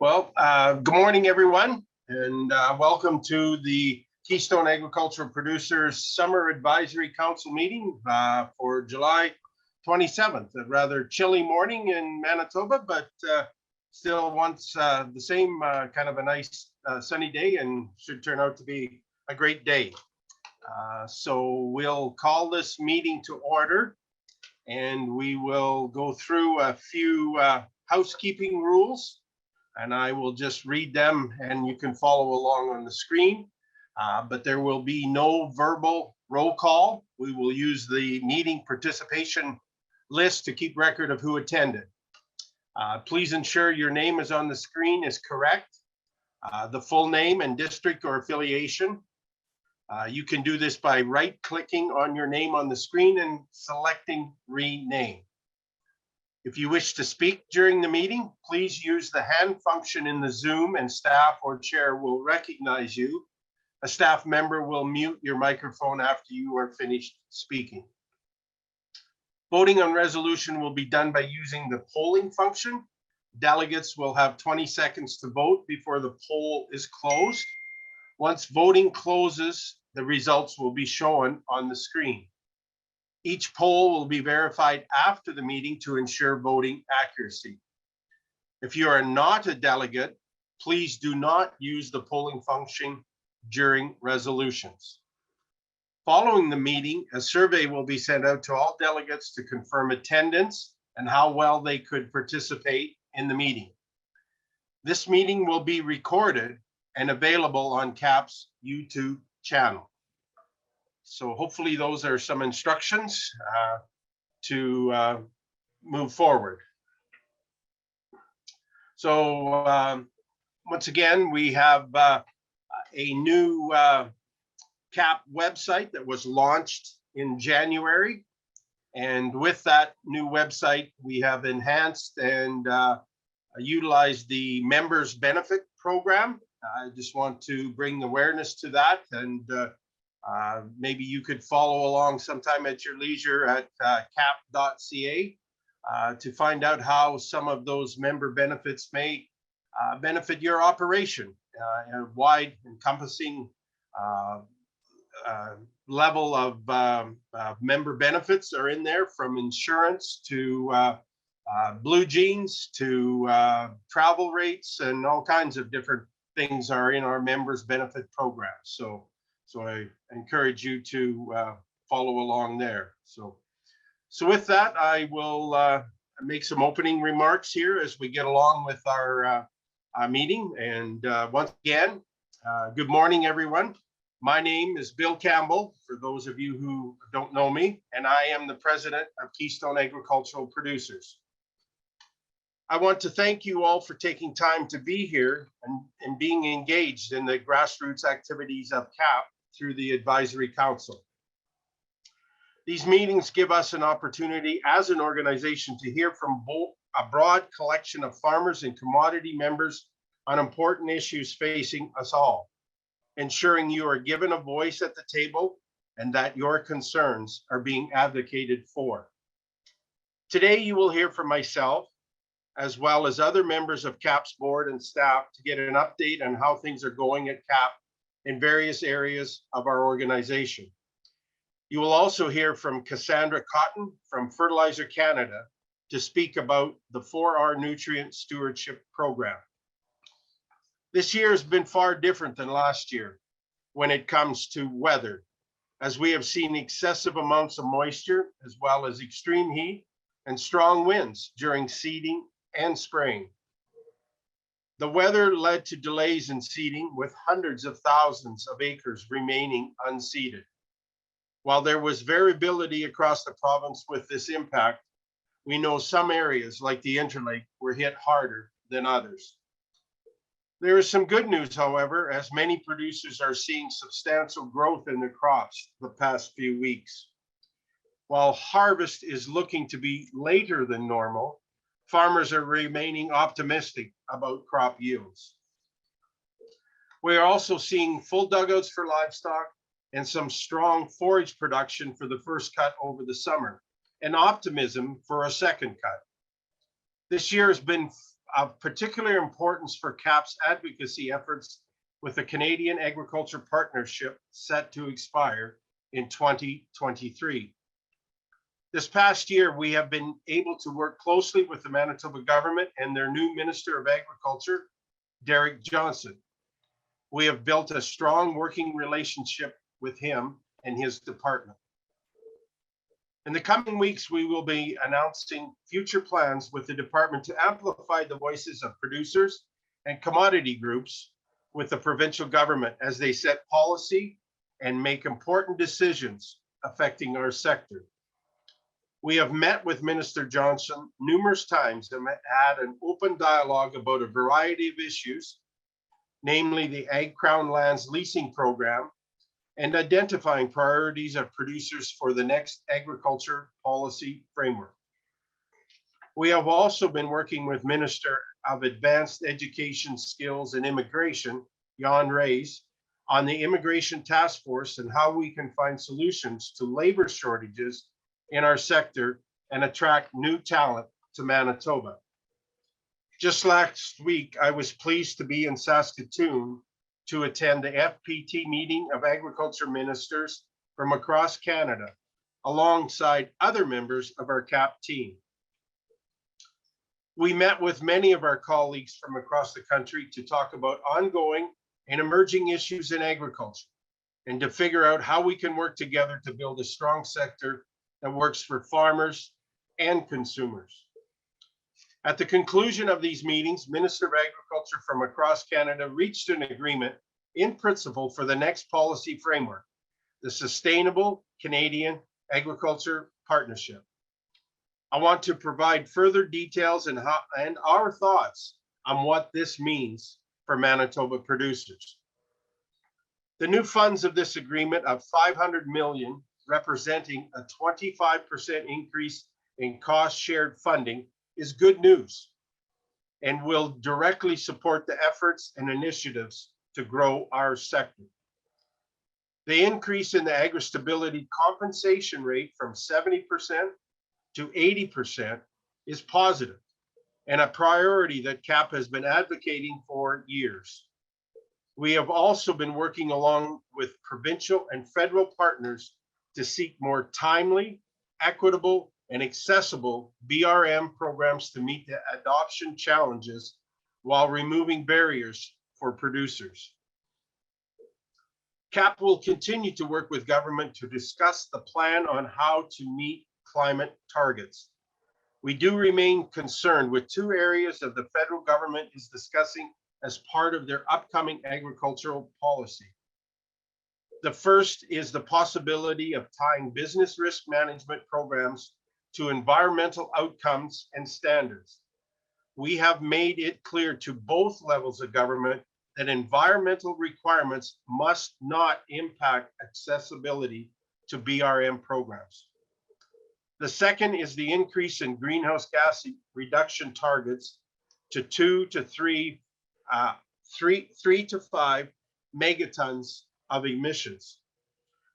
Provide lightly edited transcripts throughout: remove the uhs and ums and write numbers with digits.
Good morning, everyone, and welcome to the Keystone Agricultural Producers Summer Advisory Council meeting for July 27th. A rather chilly morning in Manitoba, but still the same kind of a nice sunny day, and should turn out to be a great day. So we'll call this meeting to order, and we will go through a few housekeeping rules. And I will just read them and you can follow along on the screen, but there will be no verbal roll call. We will use the meeting participation list to keep record of who attended. Please ensure your name is on the screen is correct, the full name and district or affiliation. You can do this by right-clicking on your name on the screen and selecting rename. If you wish to speak during the meeting, please use the hand function in the Zoom and staff or chair will recognize you. A staff member will mute your microphone after you are finished speaking. Voting on resolution will be done by using the polling function. Delegates will have 20 seconds to vote before the poll is closed. Once voting closes, the results will be shown on the screen. Each poll will be verified after the meeting to ensure voting accuracy. If you are not a delegate, please do not use the polling function during resolutions. Following the meeting, a survey will be sent out to all delegates to confirm attendance and how well they could participate in the meeting. This meeting will be recorded and available on KAP's YouTube channel. So hopefully those are some instructions to move forward. So once again, we have a new KAP website that was launched in January. And with that new website, we have enhanced and utilized the members benefit program. I just want to bring awareness to that, and maybe you could follow along sometime at your leisure at kap.ca to find out how some of those member benefits may benefit your operation. A wide encompassing level of member benefits are in there, from insurance to blue jeans to travel rates, and all kinds of different things are in our members benefit program. So I encourage you to follow along there. So with that, I will make some opening remarks here as we get along with our meeting. And once again, good morning, everyone. My name is Bill Campbell, for those of you who don't know me, and I am the president of Keystone Agricultural Producers. I want to thank you all for taking time to be here and being engaged in the grassroots activities of KAP through the Advisory Council. These meetings give us an opportunity as an organization to hear from a broad collection of farmers and commodity members on important issues facing us all, ensuring you are given a voice at the table and that your concerns are being advocated for. Today, you will hear from myself, as well as other members of KAP's board and staff, to get an update on how things are going at KAP in various areas of our organization. You will also hear from Cassandra Cotton from Fertilizer Canada to speak about the 4R Nutrient Stewardship Program. This year has been far different than last year when it comes to weather, as we have seen excessive amounts of moisture, as well as extreme heat and strong winds during seeding and spraying. The weather led to delays in seeding, with hundreds of thousands of acres remaining unseeded. While there was variability across the province with this impact, we know some areas like the Interlake were hit harder than others. There is some good news, however, as many producers are seeing substantial growth in their crops the past few weeks. While harvest is looking to be later than normal, farmers are remaining optimistic about crop yields. We are also seeing full dugouts for livestock and some strong forage production for the first cut over the summer, and optimism for a second cut. This year has been of particular importance for KAP's advocacy efforts with the Canadian Agriculture Partnership set to expire in 2023. This past year, we have been able to work closely with the Manitoba government and their new Minister of Agriculture, Derek Johnson. We have built a strong working relationship with him and his department. In the coming weeks, we will be announcing future plans with the department to amplify the voices of producers and commodity groups with the provincial government as they set policy and make important decisions affecting our sector. We have met with Minister Johnson numerous times and had an open dialogue about a variety of issues, namely the Ag Crown Lands Leasing Program and identifying priorities of producers for the next agriculture policy framework. We have also been working with Minister of Advanced Education, Skills and Immigration, Jan Reyes, on the Immigration Task Force and how we can find solutions to labor shortages in our sector and attract new talent to Manitoba. Just last week, I was pleased to be in Saskatoon to attend the FPT meeting of agriculture ministers from across Canada, alongside other members of our KAP team. We met with many of our colleagues from across the country to talk about ongoing and emerging issues in agriculture and to figure out how we can work together to build a strong sector that works for farmers and consumers. At the conclusion of these meetings, Minister of Agriculture from across Canada reached an agreement in principle for the next policy framework, the Sustainable Canadian Agriculture Partnership. I want to provide further details and our thoughts on what this means for Manitoba producers. The new funds of this agreement of $500 million, representing a 25% increase in cost shared funding, is good news and will directly support the efforts and initiatives to grow our sector. The increase in the agri-stability compensation rate from 70% to 80% is positive and a priority that KAP has been advocating for years. We have also been working along with provincial and federal partners to seek more timely, equitable, and accessible BRM programs to meet the adoption challenges while removing barriers for producers. KAP will continue to work with government to discuss the plan on how to meet climate targets. We do remain concerned with two areas that the federal government is discussing as part of their upcoming agricultural policy. The first is the possibility of tying business risk management programs to environmental outcomes and standards. We have made it clear to both levels of government that environmental requirements must not impact accessibility to BRM programs. The second is the increase in greenhouse gas reduction targets to 3 to 5 megatons of emissions.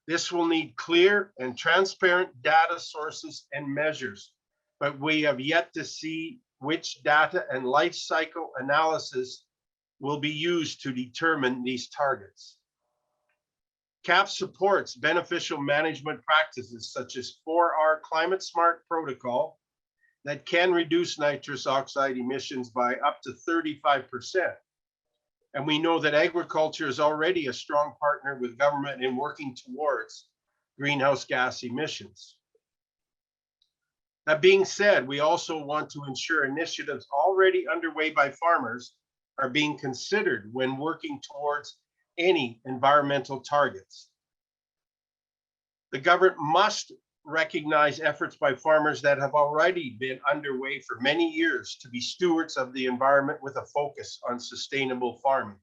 This will need clear and transparent data sources and measures, but we have yet to see which data and life cycle analysis will be used to determine these targets. KAP supports beneficial management practices such as 4R Climate Smart Protocol that can reduce nitrous oxide emissions by up to 35%. And we know that agriculture is already a strong partner with government in working towards greenhouse gas emissions. That being said, we also want to ensure initiatives already underway by farmers are being considered when working towards any environmental targets. The government must recognize efforts by farmers that have already been underway for many years to be stewards of the environment with a focus on sustainable farming.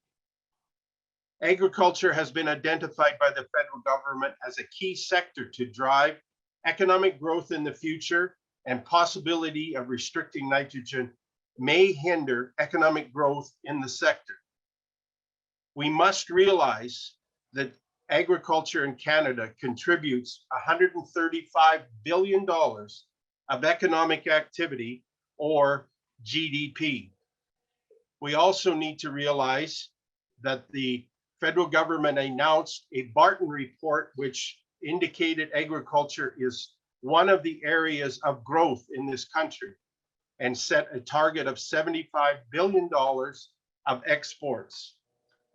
Agriculture has been identified by the federal government as a key sector to drive economic growth in the future, and possibility of restricting nitrogen may hinder economic growth in the sector. We must realize that agriculture in Canada contributes $135 billion of economic activity, or GDP, We also need to realize that the federal government announced a Barton report, which indicated agriculture is one of the areas of growth in this country, and set a target of $75 billion of exports.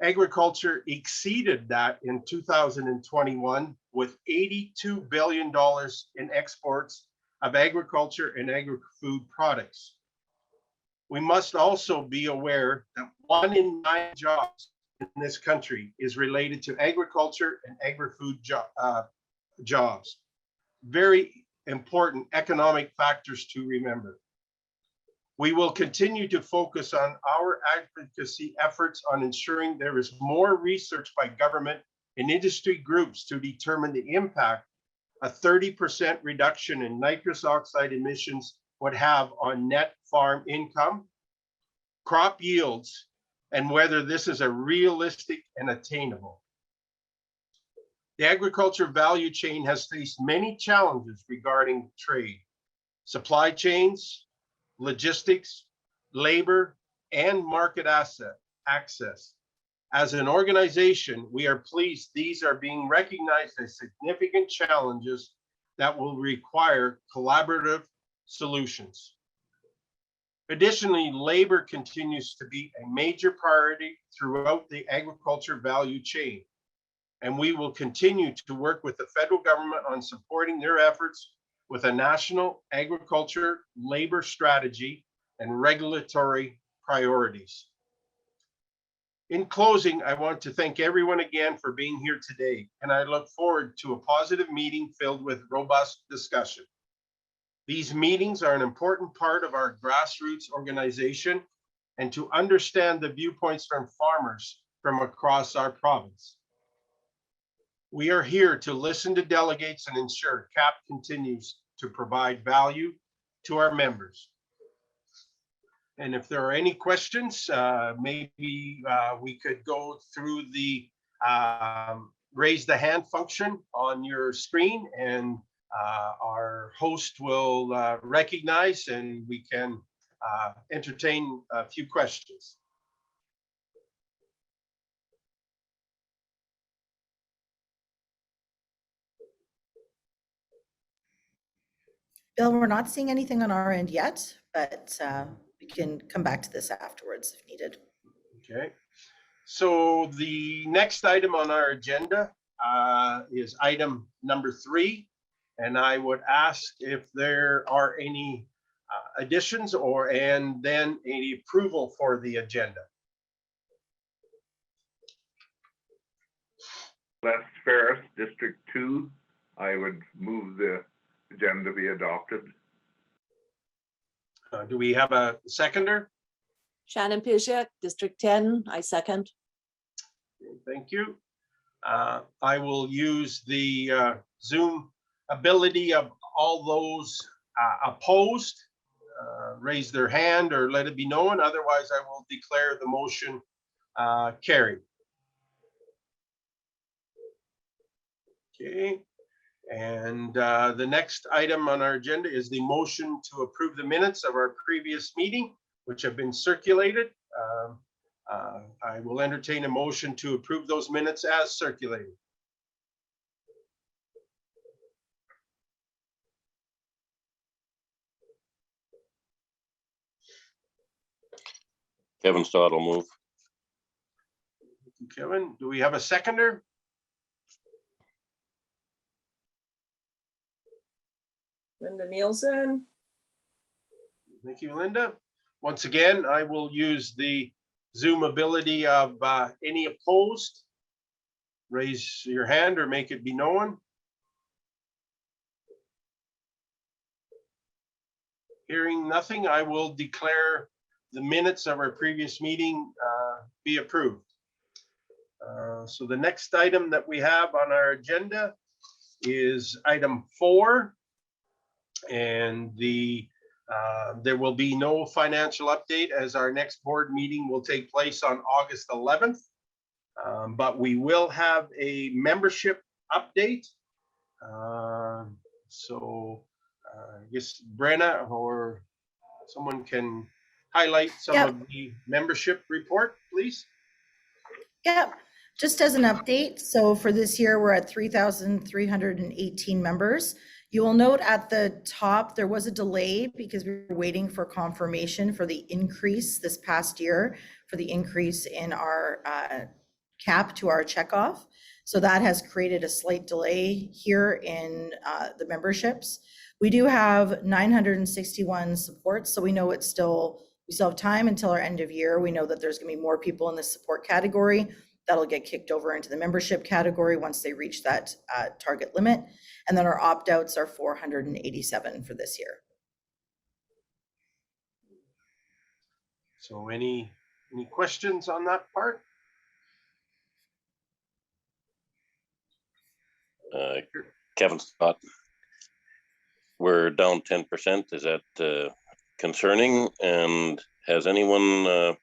Agriculture exceeded that in 2021 with $82 billion in exports of agriculture and agri-food products. We must also be aware that 1 in 9 jobs in this country is related to agriculture and agri-food jobs. Very important economic factors to remember. We will continue to focus on our advocacy efforts on ensuring there is more research by government and industry groups to determine the impact a 30% reduction in nitrous oxide emissions would have on net farm income, crop yields, and whether this is a realistic and attainable. The agriculture value chain has faced many challenges regarding trade, supply chains, logistics, labor, and market access. As an organization, we are pleased these are being recognized as significant challenges that will require collaborative solutions. Additionally, labor continues to be a major priority throughout the agriculture value chain, and we will continue to work with the federal government on supporting their efforts with a national agriculture labor strategy and regulatory priorities. In closing, I want to thank everyone again for being here today, and I look forward to a positive meeting filled with robust discussion. These meetings are an important part of our grassroots organization and to understand the viewpoints from farmers from across our province. We are here to listen to delegates and ensure KAP continues to provide value to our members. And if there are any questions, maybe we could go through the raise the hand function on your screen, and our host will recognize and we can entertain a few questions. Bill, we're not seeing anything on our end yet, but we can come back to this afterwards if needed. Okay. So the next item on our agenda is item number 3. And I would ask if there are any additions and then any approval for the agenda. Les Ferris, District 2. I would move the agenda be adopted. Do we have a seconder? Shannon Pizek, District 10, I second. Thank you. I will use the Zoom ability of all those opposed, raise their hand or let it be known. Otherwise, I will declare the motion carried. Okay. And the next item on our agenda is the motion to approve the minutes of our previous meeting, which have been circulated. I will entertain a motion to approve those minutes as circulated. Kevin Stott will move. Kevin, do we have a seconder? Linda Nielsen. Thank you, Linda. Once again, I will use the Zoom ability of any opposed. Raise your hand or make it be known. Hearing nothing, I will declare the minutes of our previous meeting be approved. So the next item that we have on our agenda is item 4. And there will be no financial update as our next board meeting will take place on August 11th. But we will have a membership update. So I guess Brenna or someone can highlight some Yep. of the membership report, please? Yeah, just as an update, so for this year, we're at 3,318 members. You will note at the top, there was a delay because we were waiting for confirmation for the increase this past year, for the increase in our cap to our checkoff. So that has created a slight delay here in the memberships. We do have 961 supports, so we know we still have time until our end of year. We know that there's gonna be more people in the support category that'll get kicked over into the membership category once they reach that target limit. And then our opt-outs are 487 for this year. So any questions on that part? Kevin Scott, we're down 10%. Is that concerning? And has anyone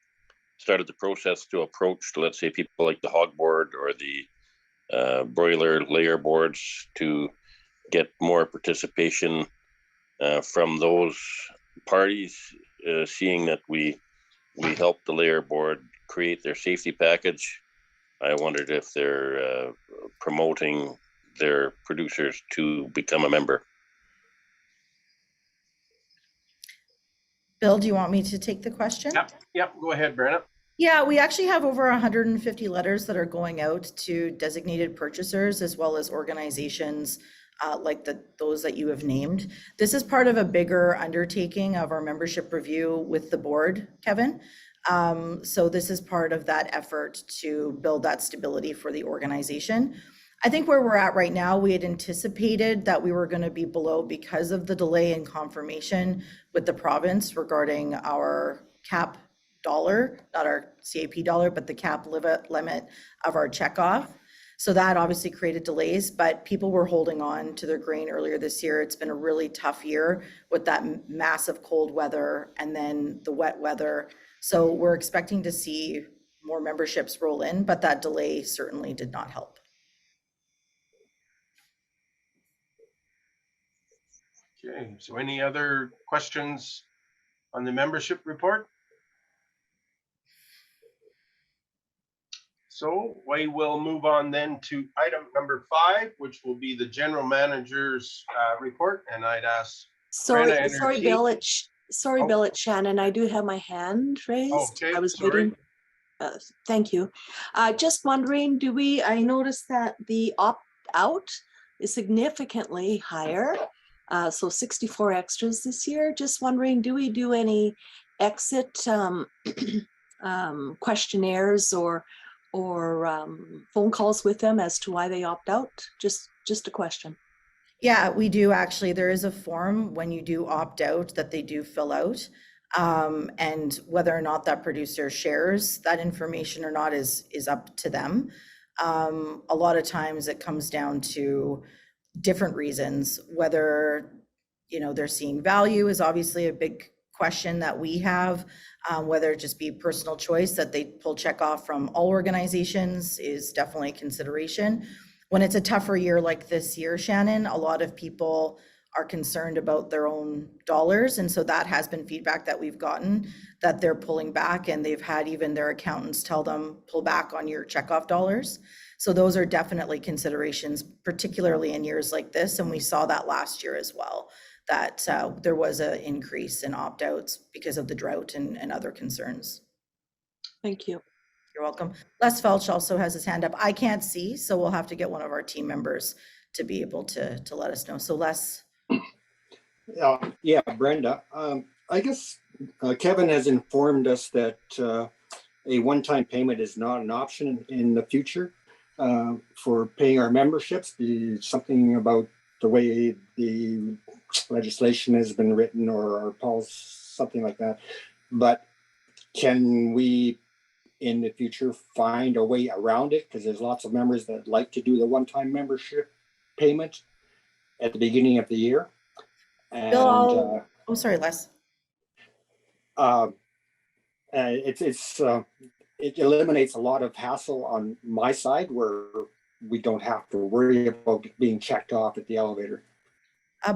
started the process to approach, let's say, people like the hog board or the broiler layer boards to get more participation from those parties, seeing that we helped the layer board create their safety package? I wondered if they're promoting their producers to become a member. Bill, do you want me to take the question? Yep, go ahead, Brenna. Yeah, we actually have over 150 letters that are going out to designated purchasers as well as organizations like those that you have named. This is part of a bigger undertaking of our membership review with the board, Kevin. So this is part of that effort to build that stability for the organization. I think where we're at right now, we had anticipated that we were going to be below because of the delay in confirmation with the province regarding our cap dollar, not our CAP dollar, but the cap limit of our checkoff. So that obviously created delays, but people were holding on to their grain earlier this year. It's been a really tough year with that massive cold weather and then the wet weather. So we're expecting to see more memberships roll in, but that delay certainly did not help. Okay, so any other questions on the membership report? So we will move on then to item number 5, which will be the general manager's report. And I'd ask Sorry, Brenna and her sorry, team. Bill, sorry, Oh. Bill, it's Shannon. I do have my hand raised. Okay, I was sorry. waiting. Thank you. Just wondering, I noticed that the opt-out is significantly higher. So 64 extras this year. Just wondering, do we do any exit questionnaires or phone calls with them as to why they opt out? Just a question. Yeah, we do actually. There is a form when you do opt out that they do fill out. And whether or not that producer shares that information or not is up to them. A lot of times it comes down to different reasons, whether they're seeing value is obviously a big question that we have, whether it just be personal choice that they pull check off from all organizations is definitely a consideration. When it's a tougher year like this year, Shannon, a lot of people are concerned about their own dollars. And so that has been feedback that we've gotten, that they're pulling back, and they've had even their accountants tell them, pull back on your checkoff dollars. So those are definitely considerations, particularly in years like this. And we saw that last year as well, that there was an increase in opt-outs because of the drought and other concerns. Thank you. You're welcome. Les Felch also has his hand up. I can't see, so we'll have to get one of our team members to be able to let us know. So Les. Yeah, Brenda. I guess Kevin has informed us that a one-time payment is not an option in the future for paying our memberships. Something about the way the legislation has been written or policy, something like that. But can we, in the future, find a way around it? Because there's lots of members that like to do the one-time membership payment at the beginning of the year. And Bill, oh, sorry, Les. It eliminates a lot of hassle on my side where we don't have to worry about being checked off at the elevator.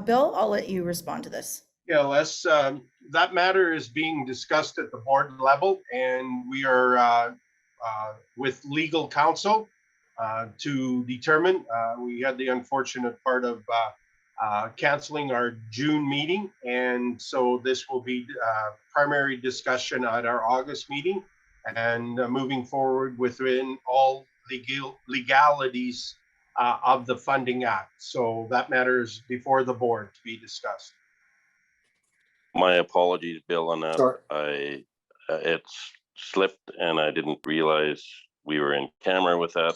Bill, I'll let you respond to this. Yeah, Les, that matter is being discussed at the board level, and we are with legal counsel to determine. We had the unfortunate part of canceling our June meeting, and so this will be primary discussion at our August meeting, and moving forward within all legalities of the Funding Act. So that matter is before the board to be discussed. My apologies, Bill, on that. Sorry. It's slipped and I didn't realize we were in camera with that.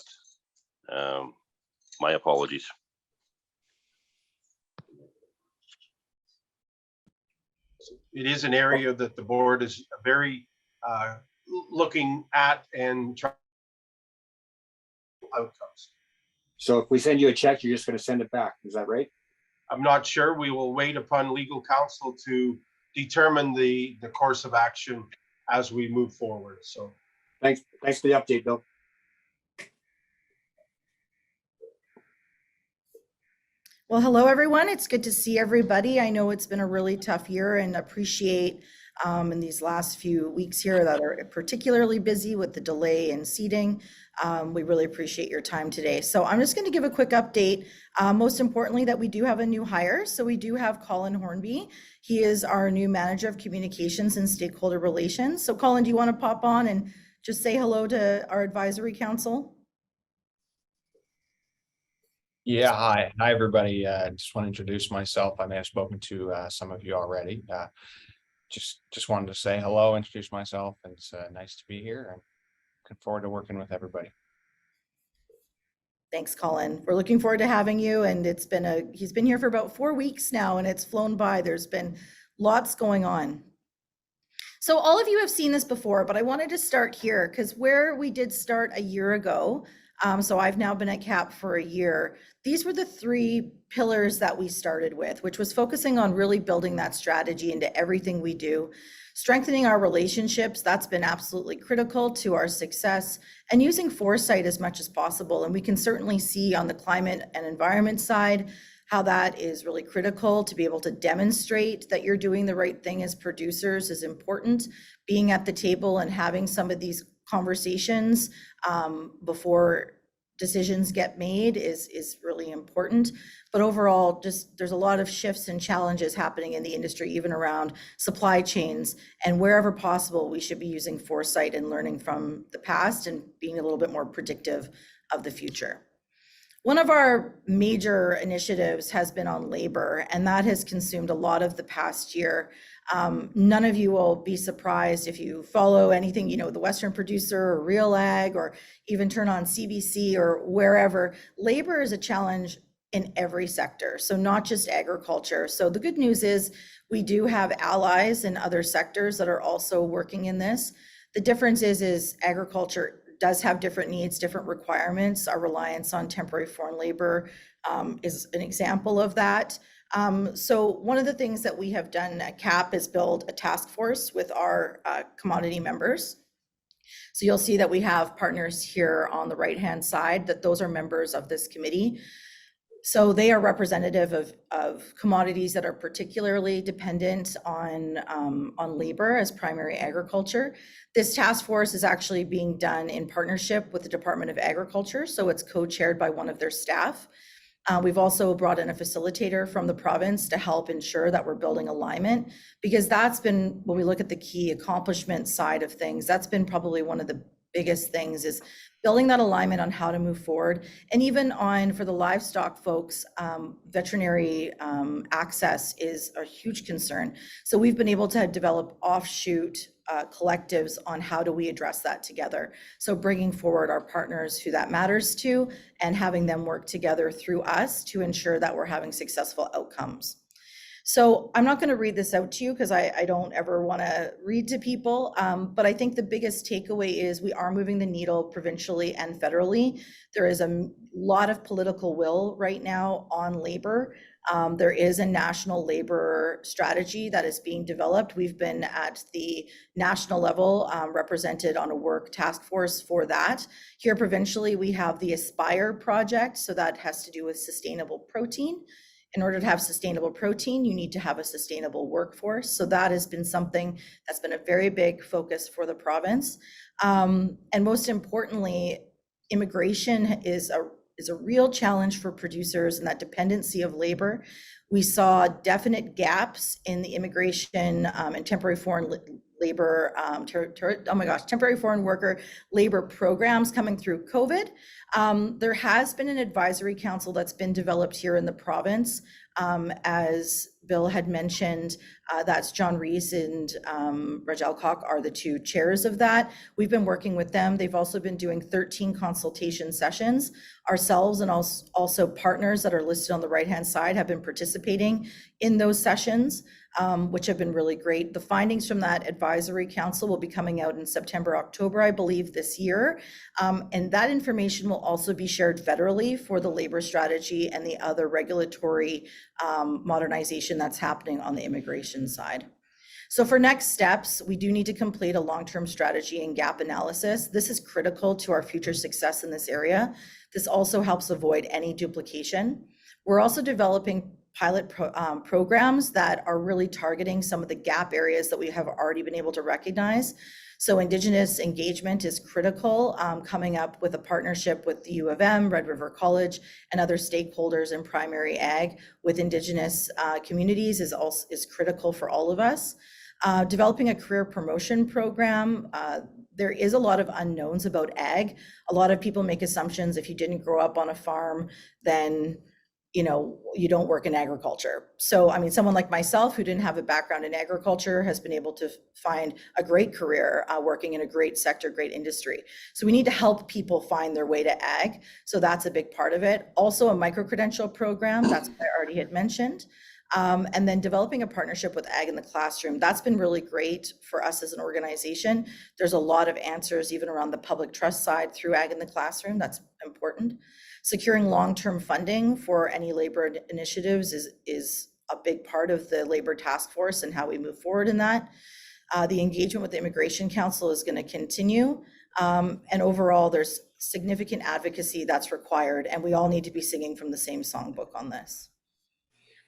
My apologies. It is an area that the board is very looking at and trying outcomes. So if we send you a check, you're just going to send it back. Is that right? I'm not sure. We will wait upon legal counsel to determine the course of action as we move forward. So Thanks for the update, Bill. Well, hello, everyone. It's good to see everybody. I know it's been a really tough year and appreciate in these last few weeks here that are particularly busy with the delay in seating. We really appreciate your time today. So I'm just going to give a quick update. Most importantly, that we do have a new hire. So we do have Colin Hornby. He is our new manager of communications and stakeholder relations. So Colin, do you want to pop on and just say hello to our advisory council? Yeah, hi everybody. Just want to introduce myself. I may have spoken to some of you already. Just wanted to say hello, introduce myself, and it's nice to be here and looking forward to working with everybody. Thanks, Colin. We're looking forward to having you, and he's been here for about 4 weeks now, and it's flown by. There's been lots going on. So all of you have seen this before, but I wanted to start here because where we did start a year ago, so I've now been at KAP for a year. These were the 3 pillars that we started with, which was focusing on really building that strategy into everything we do, strengthening our relationships. That's been absolutely critical to our success, and using foresight as much as possible. And we can certainly see on the climate and environment side how that is really critical. To be able to demonstrate that you're doing the right thing as producers is important. Being at the table and having some of these conversations before decisions get made is really important. But overall, just there's a lot of shifts and challenges happening in the industry, even around supply chains, and wherever possible, we should be using foresight and learning from the past and being a little bit more predictive of the future. One of our major initiatives has been on labor, and that has consumed a lot of the past year. None of you will be surprised if you follow anything, the Western Producer or Real Ag, or even turn on CBC or wherever. Labor is a challenge in every sector, so not just agriculture. So the good news is we do have allies in other sectors that are also working in this. The difference is agriculture does have different needs, different requirements. Our reliance on temporary foreign labor is an example of that. So one of the things that we have done at KAP is build a task force with our commodity members. So you'll see that we have partners here on the right-hand side, that those are members of this committee. So they are representative of commodities that are particularly dependent on labor as primary agriculture. This task force is actually being done in partnership with the Department of Agriculture, so it's co-chaired by one of their staff. We've also brought in a facilitator from the province to help ensure that we're building alignment, because that's been, when we look at the key accomplishment side of things, that's been probably one of the biggest things, is building that alignment on how to move forward. And even on, for the livestock folks, veterinary access is a huge concern. So we've been able to develop offshoot collectives on how do we address that together. So bringing forward our partners who that matters to, and having them work together through us to ensure that we're having successful outcomes. So I'm not going to read this out to you because I don't ever want to read to people, but I think the biggest takeaway is we are moving the needle provincially and federally. There is a lot of political will right now on labor. There is a national labor strategy that is being developed. We've been at the national level represented on a work task force for that. Here provincially, we have the Aspire project, so that has to do with sustainable protein. In order to have sustainable protein, you need to have a sustainable workforce. So that has been something that's been a very big focus for the province. And most importantly, immigration is a real challenge for producers, and that dependency of labor. We saw definite gaps in the immigration and temporary foreign labor, temporary foreign worker labor programs coming through COVID. There has been an advisory council that's been developed here in the province. As Bill had mentioned, that's John Rees and Raj Alcock are the two chairs of that. We've been working with them. They've also been doing 13 consultation sessions. Ourselves and also partners that are listed on the right-hand side have been participating in those sessions, which have been really great. The findings from that advisory council will be coming out in September, October, I believe, this year. And that information will also be shared federally for the labor strategy and the other regulatory modernization that's happening on the immigration side. So for next steps, we do need to complete a long-term strategy and gap analysis. This is critical to our future success in this area. This also helps avoid any duplication. We're also developing pilot programs that are really targeting some of the gap areas that we have already been able to recognize. So Indigenous engagement is critical, coming up with a partnership with the U of M, Red River College, and other stakeholders in primary ag with Indigenous communities is critical for all of us. Developing a career promotion program. There is a lot of unknowns about ag. A lot of people make assumptions if you didn't grow up on a farm, then you don't work in agriculture. So, I mean, someone like myself who didn't have a background in agriculture has been able to find a great career working in a great sector, great industry. So we need to help people find their way to ag. So that's a big part of it. Also a micro-credential program, that's what I already had mentioned. And then developing a partnership with Ag in the Classroom. That's been really great for us as an organization. There's a lot of answers even around the public trust side through Ag in the Classroom. That's important. Securing long-term funding for any labor initiatives is a big part of the labor task force and how we move forward in that. The engagement with the Immigration Council is going to continue. And overall, there's significant advocacy that's required, and we all need to be singing from the same songbook on this.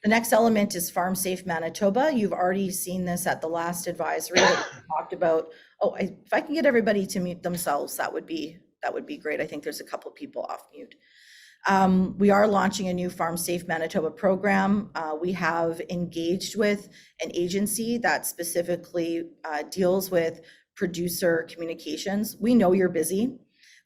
The next element is Farm Safe Manitoba. You've already seen this at the last advisory that we talked about. Oh, if I can get everybody to mute themselves, that would be great. I think there's a couple people off mute. We are launching a new Farm Safe Manitoba program. We have engaged with an agency that specifically deals with producer communications. We know you're busy.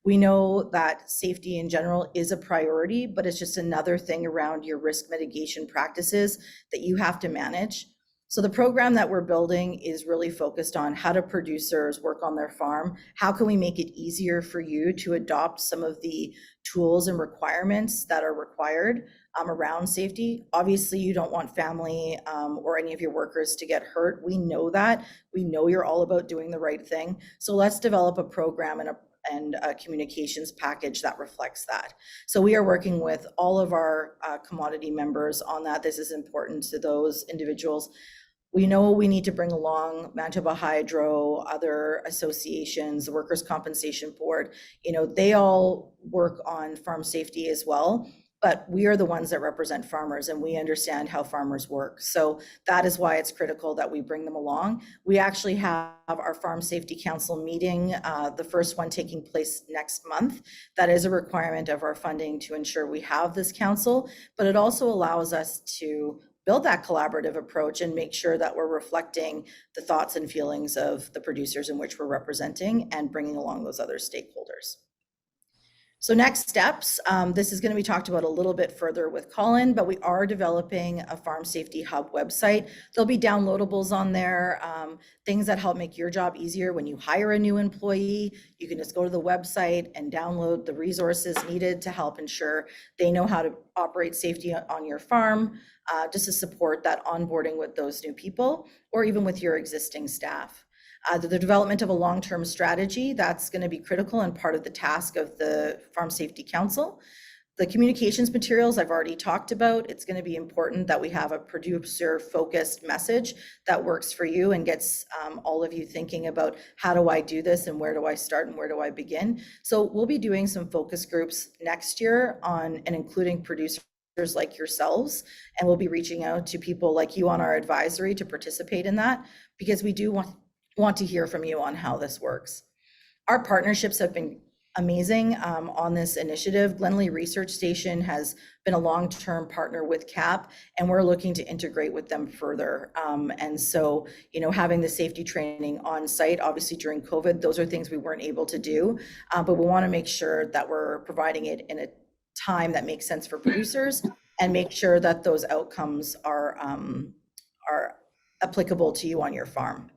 We know that safety in general is a priority, but it's just another thing around your risk mitigation practices that you have to manage. So the program that we're building is really focused on how do producers work on their farm? How can we make it easier for you to adopt some of the tools and requirements that are required around safety? Obviously, you don't want family or any of your workers to get hurt. We know that. We know you're all about doing the right thing. So let's develop a program and a communications package that reflects that. So we are working with all of our commodity members on that. This is important to those individuals. We know we need to bring along Manitoba Hydro, other associations, the Workers' Compensation Board. They all work on farm safety as well, but we are the ones that represent farmers and we understand how farmers work. So that is why it's critical that we bring them along. We actually have our Farm Safety Council meeting, the first one taking place next month. That is a requirement of our funding to ensure we have this council, but it also allows us to build that collaborative approach and make sure that we're reflecting the thoughts and feelings of the producers in which we're representing and bringing along those other stakeholders. So next steps, this is going to be talked about a little bit further with Colin, but we are developing a Farm Safety Hub website. There'll be downloadables on there, things that help make your job easier when you hire a new employee. You can just go to the website and download the resources needed to help ensure they know how to operate safety on your farm, just to support that onboarding with those new people or even with your existing staff. The development of a long-term strategy, that's going to be critical and part of the task of the Farm Safety Council. The communications materials I've already talked about. It's going to be important that we have a producer-focused message that works for you and gets all of you thinking about how do I do this and where do I start and where do I begin. So we'll be doing some focus groups next year on and including producer like yourselves, and we'll be reaching out to people like you on our advisory to participate in that, because we do want to hear from you on how this works. Our partnerships have been amazing on this initiative. Glenlee Research Station has been a long-term partner with KAP, and we're looking to integrate with them further. And so, having the safety training on site, obviously during COVID, those are things we weren't able to do, but we want to make sure that we're providing it in a time that makes sense for producers and make sure that those outcomes are applicable to you on your farm.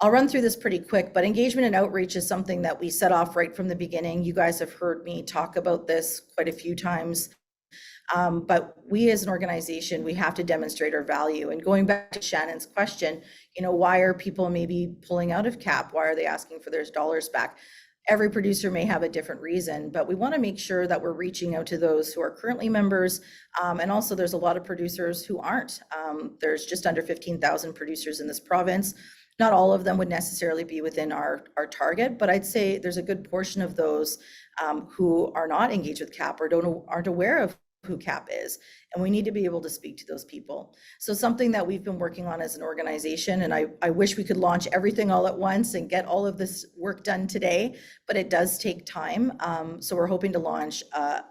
I'll run through this pretty quick, but engagement and outreach is something that we set off right from the beginning. You guys have heard me talk about this quite a few times. But we as an organization, we have to demonstrate our value. And going back to Shannon's question, why are people maybe pulling out of KAP? Why are they asking for their dollars back? Every producer may have a different reason, but we want to make sure that we're reaching out to those who are currently members. And also there's a lot of producers who aren't. There's just under 15,000 producers in this province. Not all of them would necessarily be within our target, but I'd say there's a good portion of those who are not engaged with KAP or aren't aware of who KAP is, and we need to be able to speak to those people. So something that we've been working on as an organization, and I wish we could launch everything all at once and get all of this work done today, but it does take time. So we're hoping to launch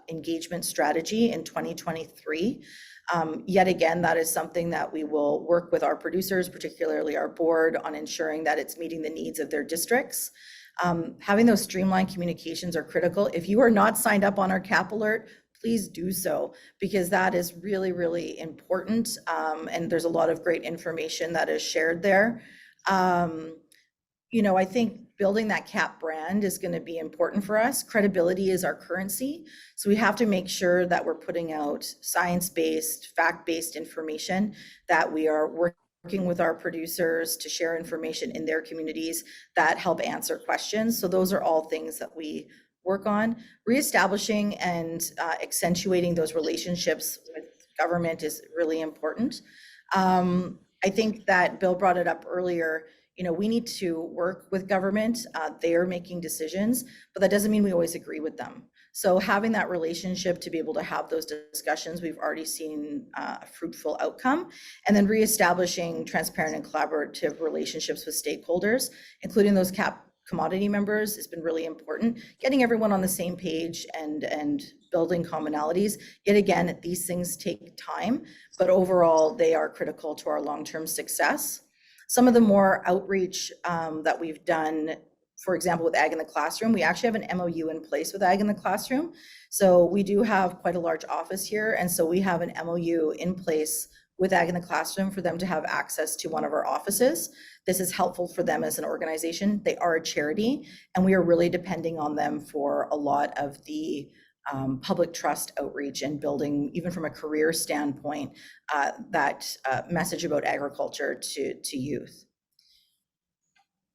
engagement strategy in 2023. Yet again, that is something that we will work with our producers, particularly our board, on ensuring that it's meeting the needs of their districts. Having those streamlined communications are critical. If you are not signed up on our KAP alert, please do so, because that is really, really important. And there's a lot of great information that is shared there. I think building that KAP brand is going to be important for us. Credibility is our currency. So we have to make sure that we're putting out science-based, fact-based information, that we are working with our producers to share information in their communities that help answer questions. So those are all things that we work on. Reestablishing and accentuating those relationships with government is really important. I think that Bill brought it up earlier. We need to work with government. They are making decisions, but that doesn't mean we always agree with them. So having that relationship to be able to have those discussions, we've already seen a fruitful outcome. And then reestablishing transparent and collaborative relationships with stakeholders, including those KAP commodity members, has been really important. Getting everyone on the same page and building commonalities. Yet again, these things take time, but overall they are critical to our long-term success. Some of the more outreach that we've done, for example, with Ag in the Classroom, we actually have an MOU in place with Ag in the Classroom. So we do have quite a large office here. And so we have an MOU in place with Ag in the Classroom for them to have access to one of our offices. This is helpful for them as an organization. They are a charity, and we are really depending on them for a lot of the public trust outreach and building, even from a career standpoint, that message about agriculture to youth.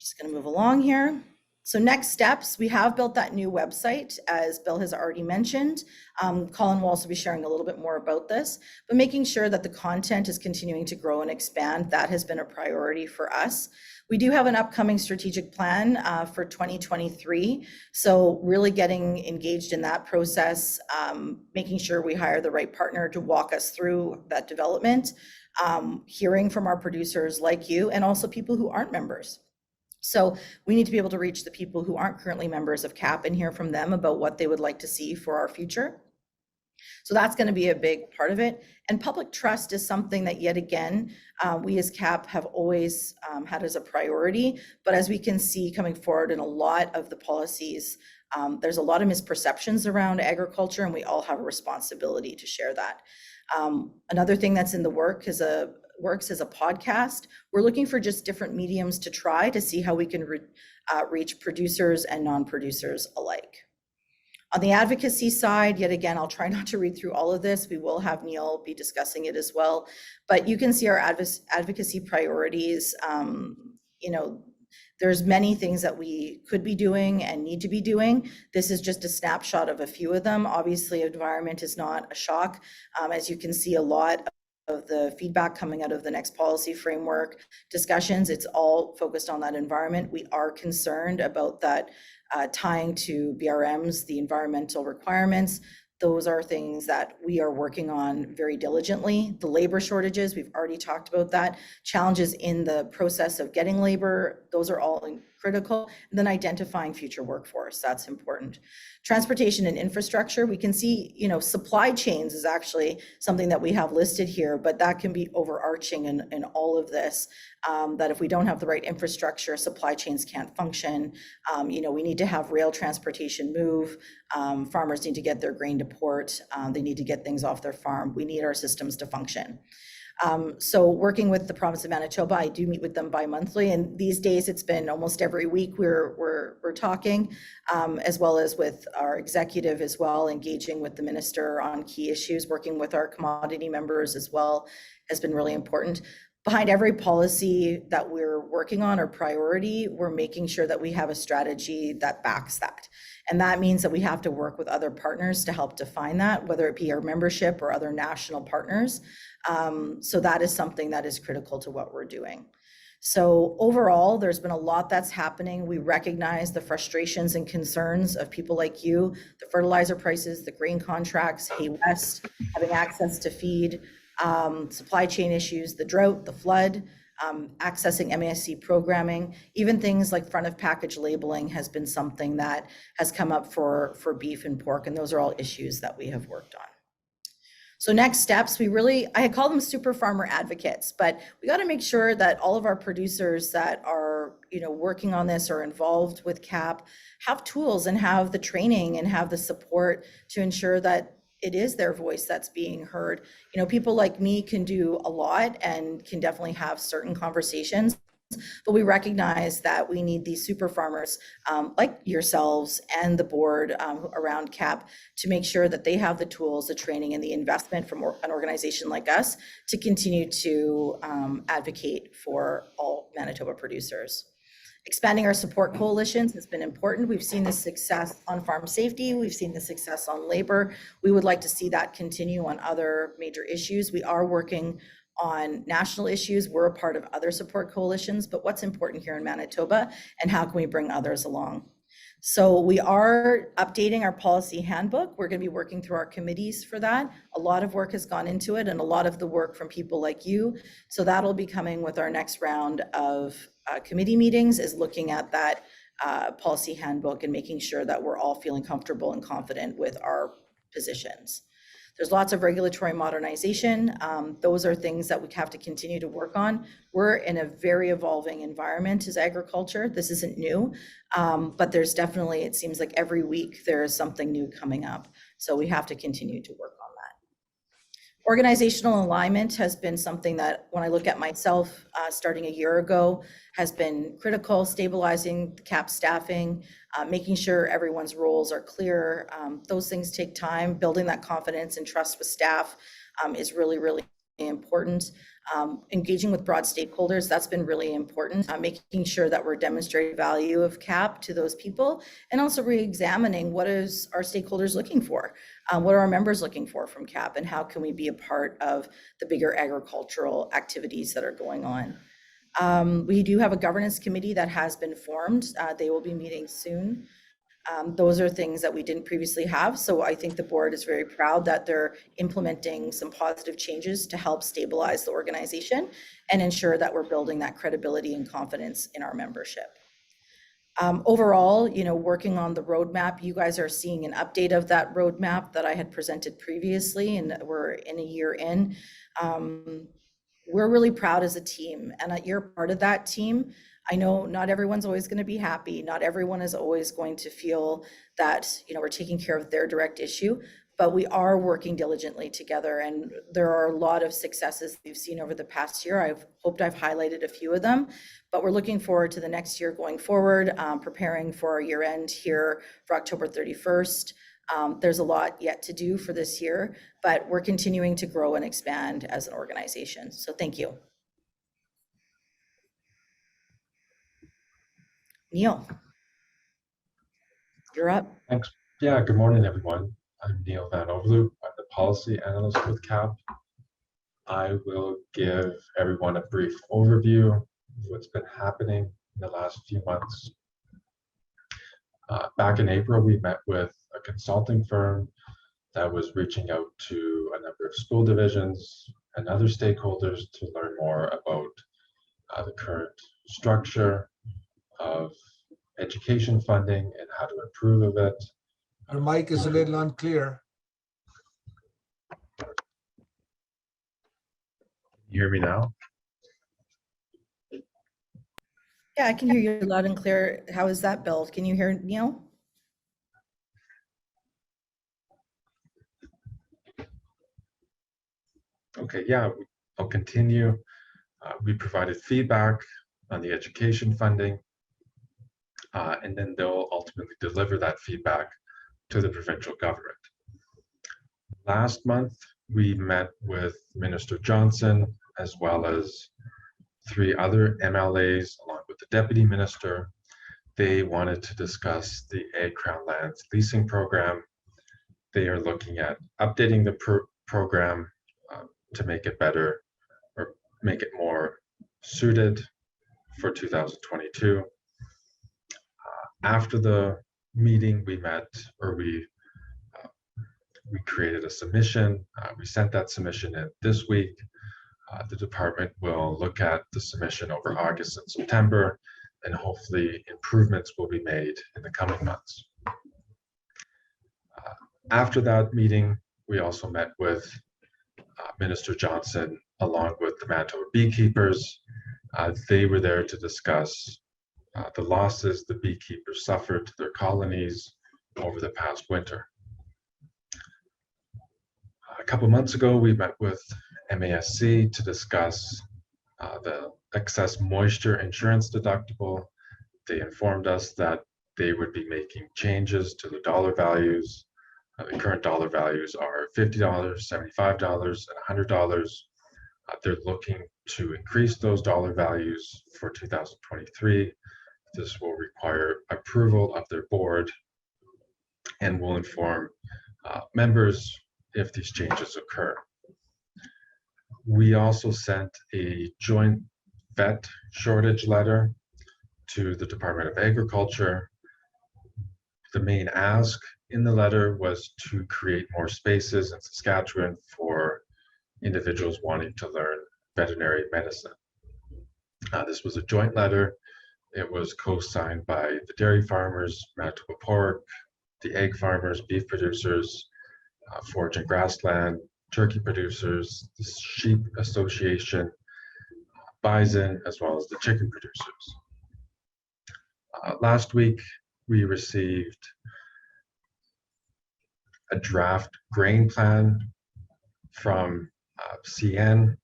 Just going to move along here. So next steps, we have built that new website, as Bill has already mentioned. Colin will also be sharing a little bit more about this, but making sure that the content is continuing to grow and expand, that has been a priority for us. We do have an upcoming strategic plan for 2023. So really getting engaged in that process, making sure we hire the right partner to walk us through that development, hearing from our producers like you, and also people who aren't members. So we need to be able to reach the people who aren't currently members of KAP and hear from them about what they would like to see for our future. So that's going to be a big part of it. And public trust is something that, yet again, we as KAP have always had as a priority. But as we can see coming forward in a lot of the policies, there's a lot of misperceptions around agriculture, and we all have a responsibility to share that. Another thing that's in the works as a podcast. We're looking for just different mediums to try to see how we can reach producers and non-producers alike. On the advocacy side, yet again, I'll try not to read through all of this. We will have Neil be discussing it as well, but you can see our advocacy priorities. There's many things that we could be doing and need to be doing. This is just a snapshot of a few of them. Obviously, environment is not a shock. As you can see, a lot of the feedback coming out of the next policy framework discussions, it's all focused on that environment. We are concerned about that tying to BRMs, the environmental requirements. those are things that we are working on very diligently. The labor shortages, we've already talked about that. Challenges in the process of getting labor, those are all critical. And then identifying future workforce, that's important. Transportation and infrastructure, we can see, supply chains is actually something that we have listed here, but that can be overarching in all of this, that if we don't have the right infrastructure, supply chains can't function. We need to have rail transportation move. Farmers need to get their grain to port. They need to get things off their farm. We need our systems to function. So working with the province of Manitoba, I do meet with them bi-monthly, and these days it's been almost every week we're talking, as well as with our executive as well, engaging with the minister on key issues, working with our commodity members as well has been really important. Behind every policy that we're working on or priority, we're making sure that we have a strategy that backs that. And that means that we have to work with other partners to help define that, whether it be our membership or other national partners. So that is something that is critical to what we're doing. So overall, there's been a lot that's happening. We recognize the frustrations and concerns of people like you, the fertilizer prices, the grain contracts, Hay West, having access to feed, supply chain issues, the drought, the flood, accessing MASC programming, even things like front of package labeling has been something that has come up for beef and pork, and those are all issues that we have worked on. So next steps, I call them super farmer advocates, but we got to make sure that all of our producers that are, working on this or involved with KAP have tools and have the training and have the support to ensure that it is their voice that's being heard. People like me can do a lot and can definitely have certain conversations, but we recognize that we need these super farmers like yourselves and the board around KAP to make sure that they have the tools, the training, and the investment from an organization like us to continue to advocate for all Manitoba producers. Expanding our support coalitions has been important. We've seen the success on farm safety. We've seen the success on labor. We would like to see that continue on other major issues. We are working on national issues. We're a part of other support coalitions, but what's important here in Manitoba and how can we bring others along? So we are updating our policy handbook. We're going to be working through our committees for that. A lot of work has gone into it and a lot of the work from people like you. So that'll be coming with our next round of committee meetings, is looking at that policy handbook and making sure that we're all feeling comfortable and confident with our positions. There's lots of regulatory modernization. Those are things that we have to continue to work on. We're in a very evolving environment as agriculture. This isn't new, but there's definitely, it seems like every week there is something new coming up. So we have to continue to work on that. Organizational alignment has been something that, when I look at myself, starting a year ago, has been critical. Stabilizing the KAP staffing, making sure everyone's roles are clear. Those things take time. Building that confidence and trust with staff is really, really important. Engaging with broad stakeholders, that's been really important. Making sure that we're demonstrating value of KAP to those people, and also re-examining what is our stakeholders looking for, what are our members looking for from KAP, and how can we be a part of the bigger agricultural activities that are going on. We do have a governance committee that has been formed. They will be meeting soon. Those are things that we didn't previously have. So I think the board is very proud that they're implementing some positive changes to help stabilize the organization and ensure that we're building that credibility and confidence in our membership. Overall, working on the roadmap, you guys are seeing an update of that roadmap that I had presented previously, and we're in a year in. We're really proud as a team, and you're part of that team. I know not everyone's always going to be happy. Not everyone is always going to feel that, we're taking care of their direct issue, but we are working diligently together. And there are a lot of successes we've seen over the past year. I've hoped I've highlighted a few of them, but we're looking forward to the next year going forward, preparing for our year end here for October 31st. There's a lot yet to do for this year, but we're continuing to grow and expand as an organization. So thank you. Neil, you're up. Thanks. Yeah, good morning, everyone. I'm Neil Van Overloop. I'm the policy analyst with KAP. I will give everyone a brief overview of what's been happening in the last few months. Back in April, we met with a consulting firm that was reaching out to a number of school divisions and other stakeholders to learn more about the current structure of education funding and how to improve of it. Your mic is a little unclear. You hear me now? Yeah, I can hear you loud and clear. How is that, Bill? Can you hear Neil? Okay, yeah, I'll continue. We provided feedback on the education funding, and then they'll ultimately deliver that feedback to the provincial government. Last month, we met with Minister Johnson as well as 3 other MLAs along with the Deputy Minister. They wanted to discuss the Ag Crown Lands leasing program. They are looking at updating the program to make it better or make it more suited for 2022. After the meeting, we met, or we created a submission. We sent that submission in this week. The department will look at the submission over August and September, and hopefully improvements will be made in the coming months. After that meeting, we also met with Minister Johnson along with the Manitoba beekeepers. They were there to discuss the losses the beekeepers suffered to their colonies over the past winter. A couple months ago, we met with MASC to discuss the excess moisture insurance deductible. They informed us that they would be making changes to the dollar values. The current dollar values are $50, $75, and $100. They're looking to increase those dollar values for 2023. This will require approval of their board and will inform members if these changes occur. We also sent a joint vet shortage letter to the Department of Agriculture. The main ask in the letter was to create more spaces in Saskatchewan for individuals wanting to learn veterinary medicine. This was a joint letter. It was co-signed by the dairy farmers, Manitoba Pork, the egg farmers, beef producers, forage and grassland, turkey producers, the sheep association, bison, as well as the chicken producers. Last week, we received a draft grain plan from CN.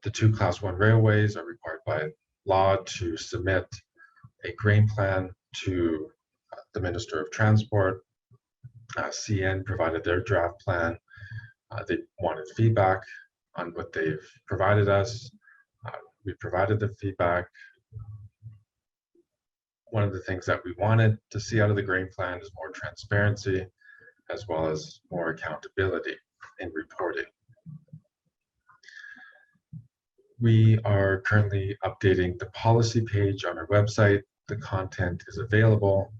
The 2 Class 1 railways are required by law to submit a grain plan to the Minister of Transport. CN provided their draft plan. They wanted feedback on what they've provided us. We provided the feedback. One of the things that we wanted to see out of the grain plan is more transparency as well as more accountability in reporting. We are currently updating the policy page on our website. The content is available.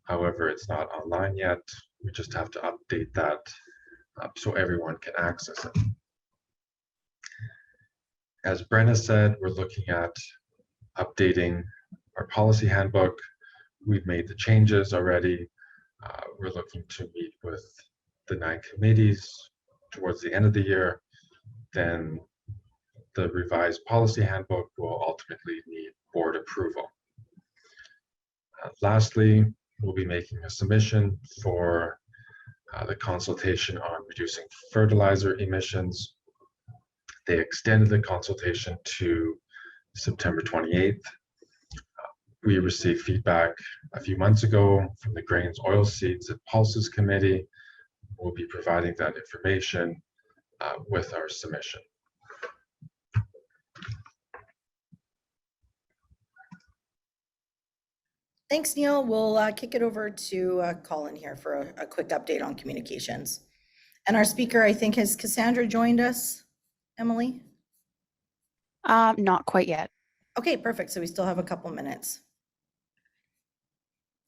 However, it's not online yet. We just have to update that so everyone can access it. As Brenna said, we're looking at updating our policy handbook. We've made the changes already. We're looking to meet with the 9 committees towards the end of the year. Then the revised policy handbook will ultimately need board approval. Lastly, we'll be making a submission for the consultation on reducing fertilizer emissions. They extended the consultation to September 28th. We received feedback a few months ago from the Grains, Oilseeds, and Pulses Committee. We'll be providing that information with our submission. Thanks, Neil. We'll kick it over to Colin here for a quick update on communications. And our speaker, I think, has Cassandra joined us, Emily? Not quite yet. Okay, perfect. So we still have a couple minutes.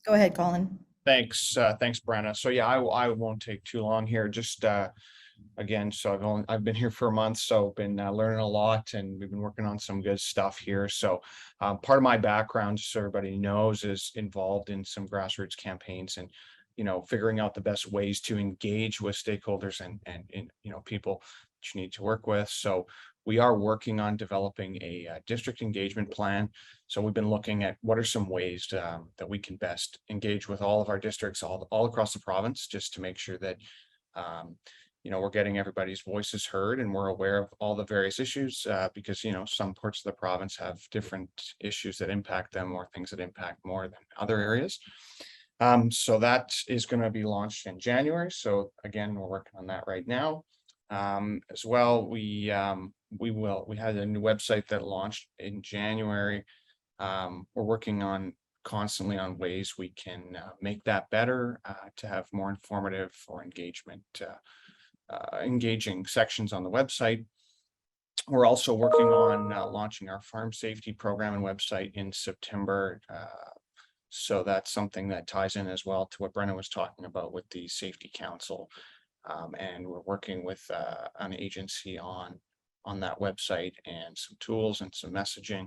Go ahead, Colin. Thanks, thanks, Brenna. So yeah, I won't take too long here. Just again, so I've been here for a month, so been learning a lot, and we've been working on some good stuff here. So part of my background, just so everybody knows, is involved in some grassroots campaigns and figuring out the best ways to engage with stakeholders and people that you need to work with. So we are working on developing a district engagement plan. So we've been looking at what are some ways that we can best engage with all of our districts all across the province, just to make sure that we're getting everybody's voices heard and we're aware of all the various issues, because some parts of the province have different issues that impact them or things that impact more than other areas. So that is going to be launched in January. So again, we're working on that right now. As well, we had a new website that launched in January. We're working on constantly on ways we can make that better, to have more informative or engaging sections on the website. We're also working on launching our farm safety program and website in September. So that's something that ties in as well to what Brenna was talking about with the Safety Council. And we're working with an agency on that website and some tools and some messaging.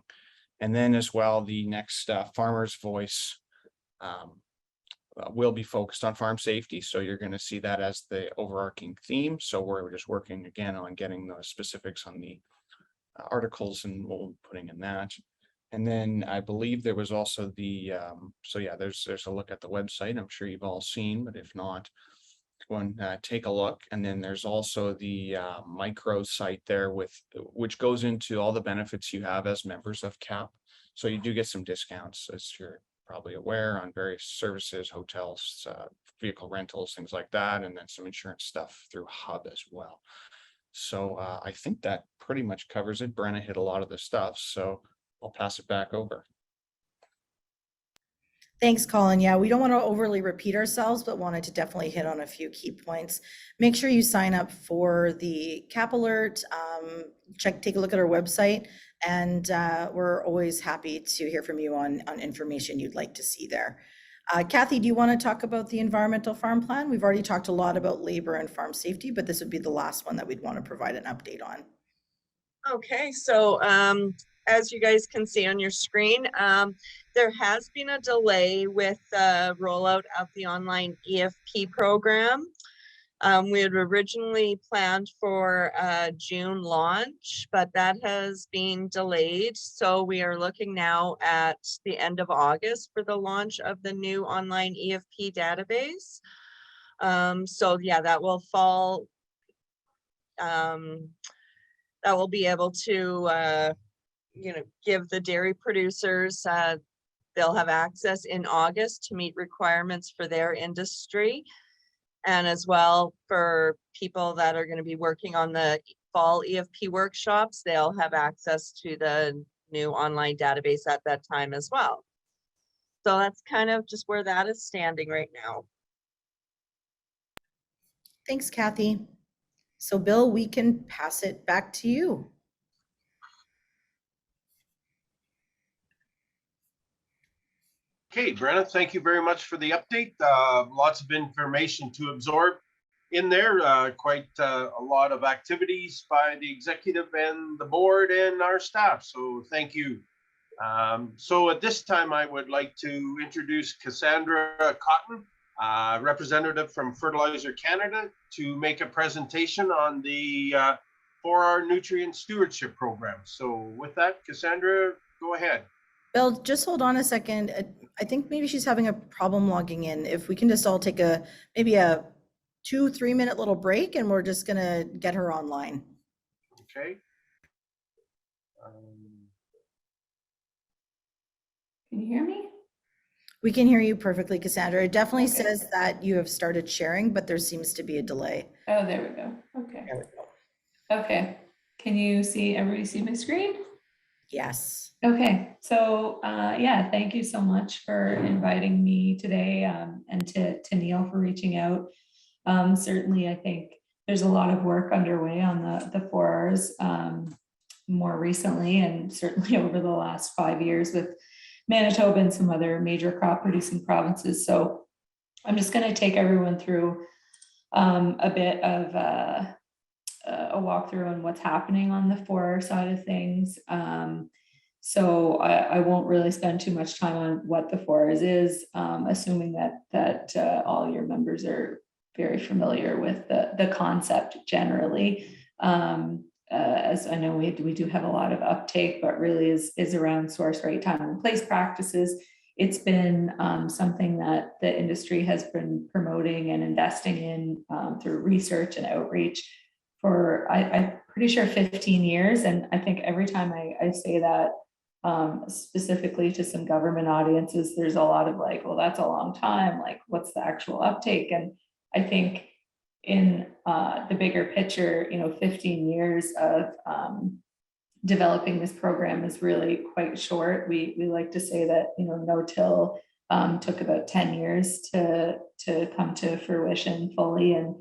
And then as well, the next Farmer's Voice will be focused on farm safety. So you're going to see that as the overarching theme. So we're just working again on getting the specifics on the articles and what we're putting in that. And then I believe there was also the, so yeah, there's a look at the website. I'm sure you've all seen, but if not, go and take a look. And then there's also the micro site there which goes into all the benefits you have as members of KAP. So you do get some discounts, as you're probably aware, on various services, hotels, vehicle rentals, things like that, and then some insurance stuff through Hub as well. So I think that pretty much covers it. Brenna hit a lot of the stuff, so I'll pass it back over. Thanks, Colin. Yeah, we don't want to overly repeat ourselves, but wanted to definitely hit on a few key points. Make sure you sign up for the KAP alert, take a look at our website, and we're always happy to hear from you on information you'd like to see there. Kathy, do you want to talk about the environmental farm plan? We've already talked a lot about labor and farm safety, but this would be the last one that we'd want to provide an update on. Okay, so as you guys can see on your screen, there has been a delay with the rollout of the online EFP program. We had originally planned for a June launch, but that has been delayed. So we are looking now at the end of August for the launch of the new online EFP database. So yeah, that will fall. That will be able to, give the dairy producers, they'll have access in August to meet requirements for their industry. And as well, for people that are going to be working on the fall EFP workshops, they'll have access to the new online database at that time as well. So that's kind of just where that is standing right now. Thanks, Kathy. So Bill, we can pass it back to you. Okay, Brenna, thank you very much for the update. Lots of information to absorb in there. Quite a lot of activities by the executive and the board and our staff. So thank you. So at this time, I would like to introduce Cassandra Cotton, representative from Fertilizer Canada, to make a presentation on the 4R Nutrient Stewardship Program. So with that, Cassandra, go ahead. Bill, just hold on a second. I think maybe she's having a problem logging in. If we can just all take maybe a 2-3 minute little break, and we're just gonna get her online. Okay. Can you hear me? We can hear you perfectly, Cassandra. It definitely says that you have started sharing, but there seems to be a delay. Oh, there we go. Okay. There we go. Okay. Can you everybody see my screen? Yes. Okay. So yeah, thank you so much for inviting me today, and to Neil for reaching out. Certainly, I think there's a lot of work underway on the 4Rs more recently, and certainly over the last 5 years with Manitoba and some other major crop producing provinces. So I'm just going to take everyone through a bit of a walkthrough on what's happening on the 4R side of things. So I won't really spend too much time on what the 4Rs is, assuming that all your members are very familiar with the concept generally. As I know we do have a lot of uptake, but really is around source, rate, time, and place practices. It's been something that the industry has been promoting and investing in through research and outreach for, I'm pretty sure 15 years. And I think every time I say that, specifically to some government audiences, there's a lot of like, well, that's a long time. Like, what's the actual uptake? And I think in the bigger picture, 15 years of developing this program is really quite short. We like to say that, no-till took about 10 years to come to fruition fully. And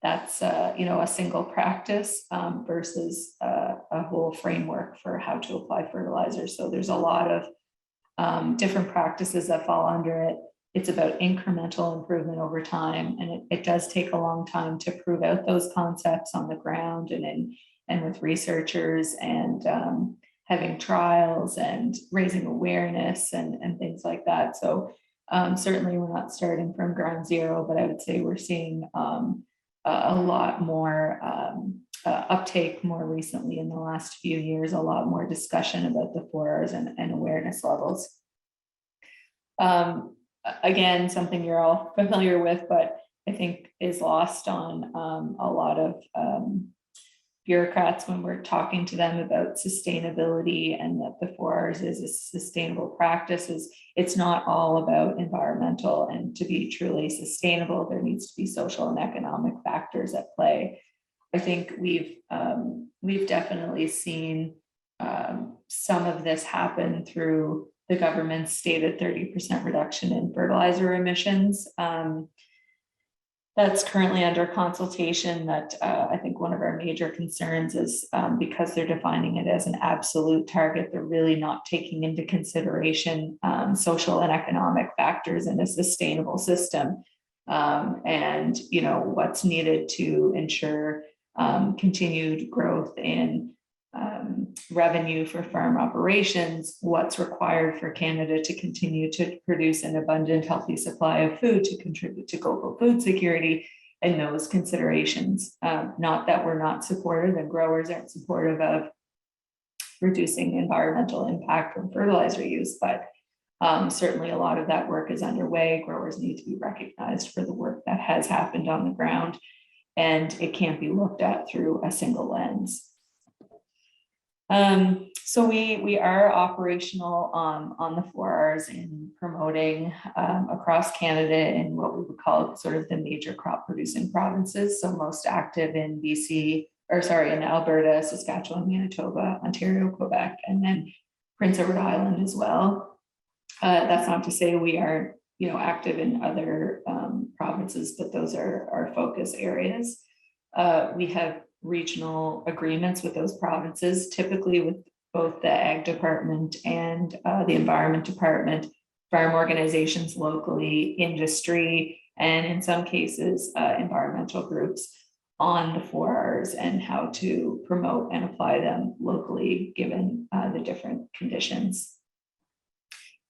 that's, a single practice versus a whole framework for how to apply fertilizer. So there's a lot of different practices that fall under it. It's about incremental improvement over time. And it does take a long time to prove out those concepts on the ground and with researchers and having trials and raising awareness and things like that. So certainly we're not starting from ground zero, but I would say we're seeing a lot more uptake more recently in the last few years, a lot more discussion about the 4Rs and awareness levels. Again, something you're all familiar with, but I think is lost on a lot of bureaucrats when we're talking to them about sustainability, and that the 4Rs is a sustainable practice. It's not all about environmental, and to be truly sustainable, there needs to be social and economic factors at play. I think we've definitely seen some of this happen through the government's stated 30% reduction in fertilizer emissions. That's currently under consultation. That I think one of our major concerns is because they're defining it as an absolute target, they're really not taking into consideration social and economic factors in a sustainable system. And what's needed to ensure continued growth in revenue for farm operations, what's required for Canada to continue to produce an abundant, healthy supply of food to contribute to global food security, and those considerations. Not that we're not supportive and growers aren't supportive of reducing environmental impact from fertilizer use, but certainly a lot of that work is underway. Growers need to be recognized for the work that has happened on the ground, and it can't be looked at through a single lens. So we are operational on the 4Rs in promoting across Canada in what we would call sort of the major crop producing provinces. So most active in BC, in Alberta, Saskatchewan, Manitoba, Ontario, Quebec, and then Prince Edward Island as well. That's not to say we aren't, active in other provinces, but those are our focus areas. We have regional agreements with those provinces, typically with both the Ag Department and the Environment Department, farm organizations locally, industry, and in some cases, environmental groups on the 4Rs and how to promote and apply them locally given the different conditions.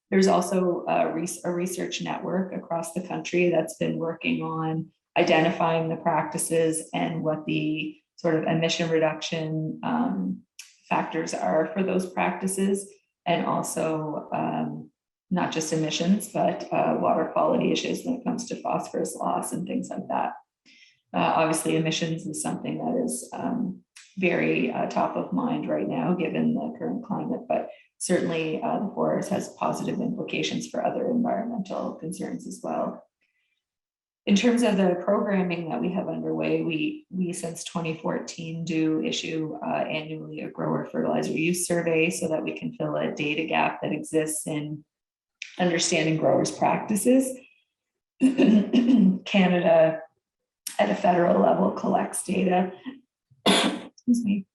There's also a research network across the country that's been working on identifying the practices and what the sort of emission reduction factors are for those practices, and also not just emissions, but water quality issues when it comes to phosphorus loss and things like that. Obviously, emissions is something that is very top of mind right now, given the current climate, but certainly the 4Rs has positive implications for other environmental concerns as well. In terms of the programming that we have underway, we since 2014 do issue annually a grower fertilizer use survey so that we can fill a data gap that exists in understanding growers' practices. Canada at a federal level collects data, excuse me,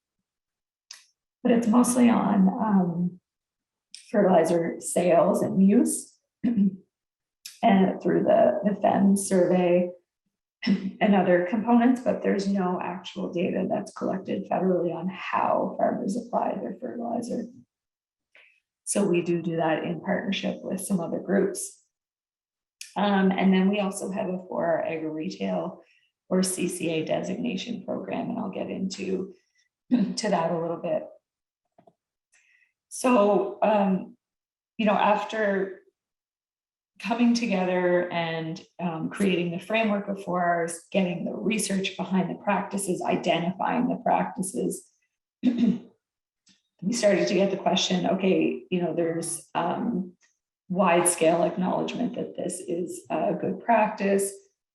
but it's mostly on fertilizer sales and use. and through the FEM survey and other components, but there's no actual data that's collected federally on how farmers apply their fertilizer. So we do that in partnership with some other groups. And then we also have a 4R agri retail or CCA designation program, and I'll get into that a little bit. So, after coming together and creating the framework of 4Rs, getting the research behind the practices, identifying the practices, we started to get the question, okay, there's wide scale acknowledgement that this is a good practice,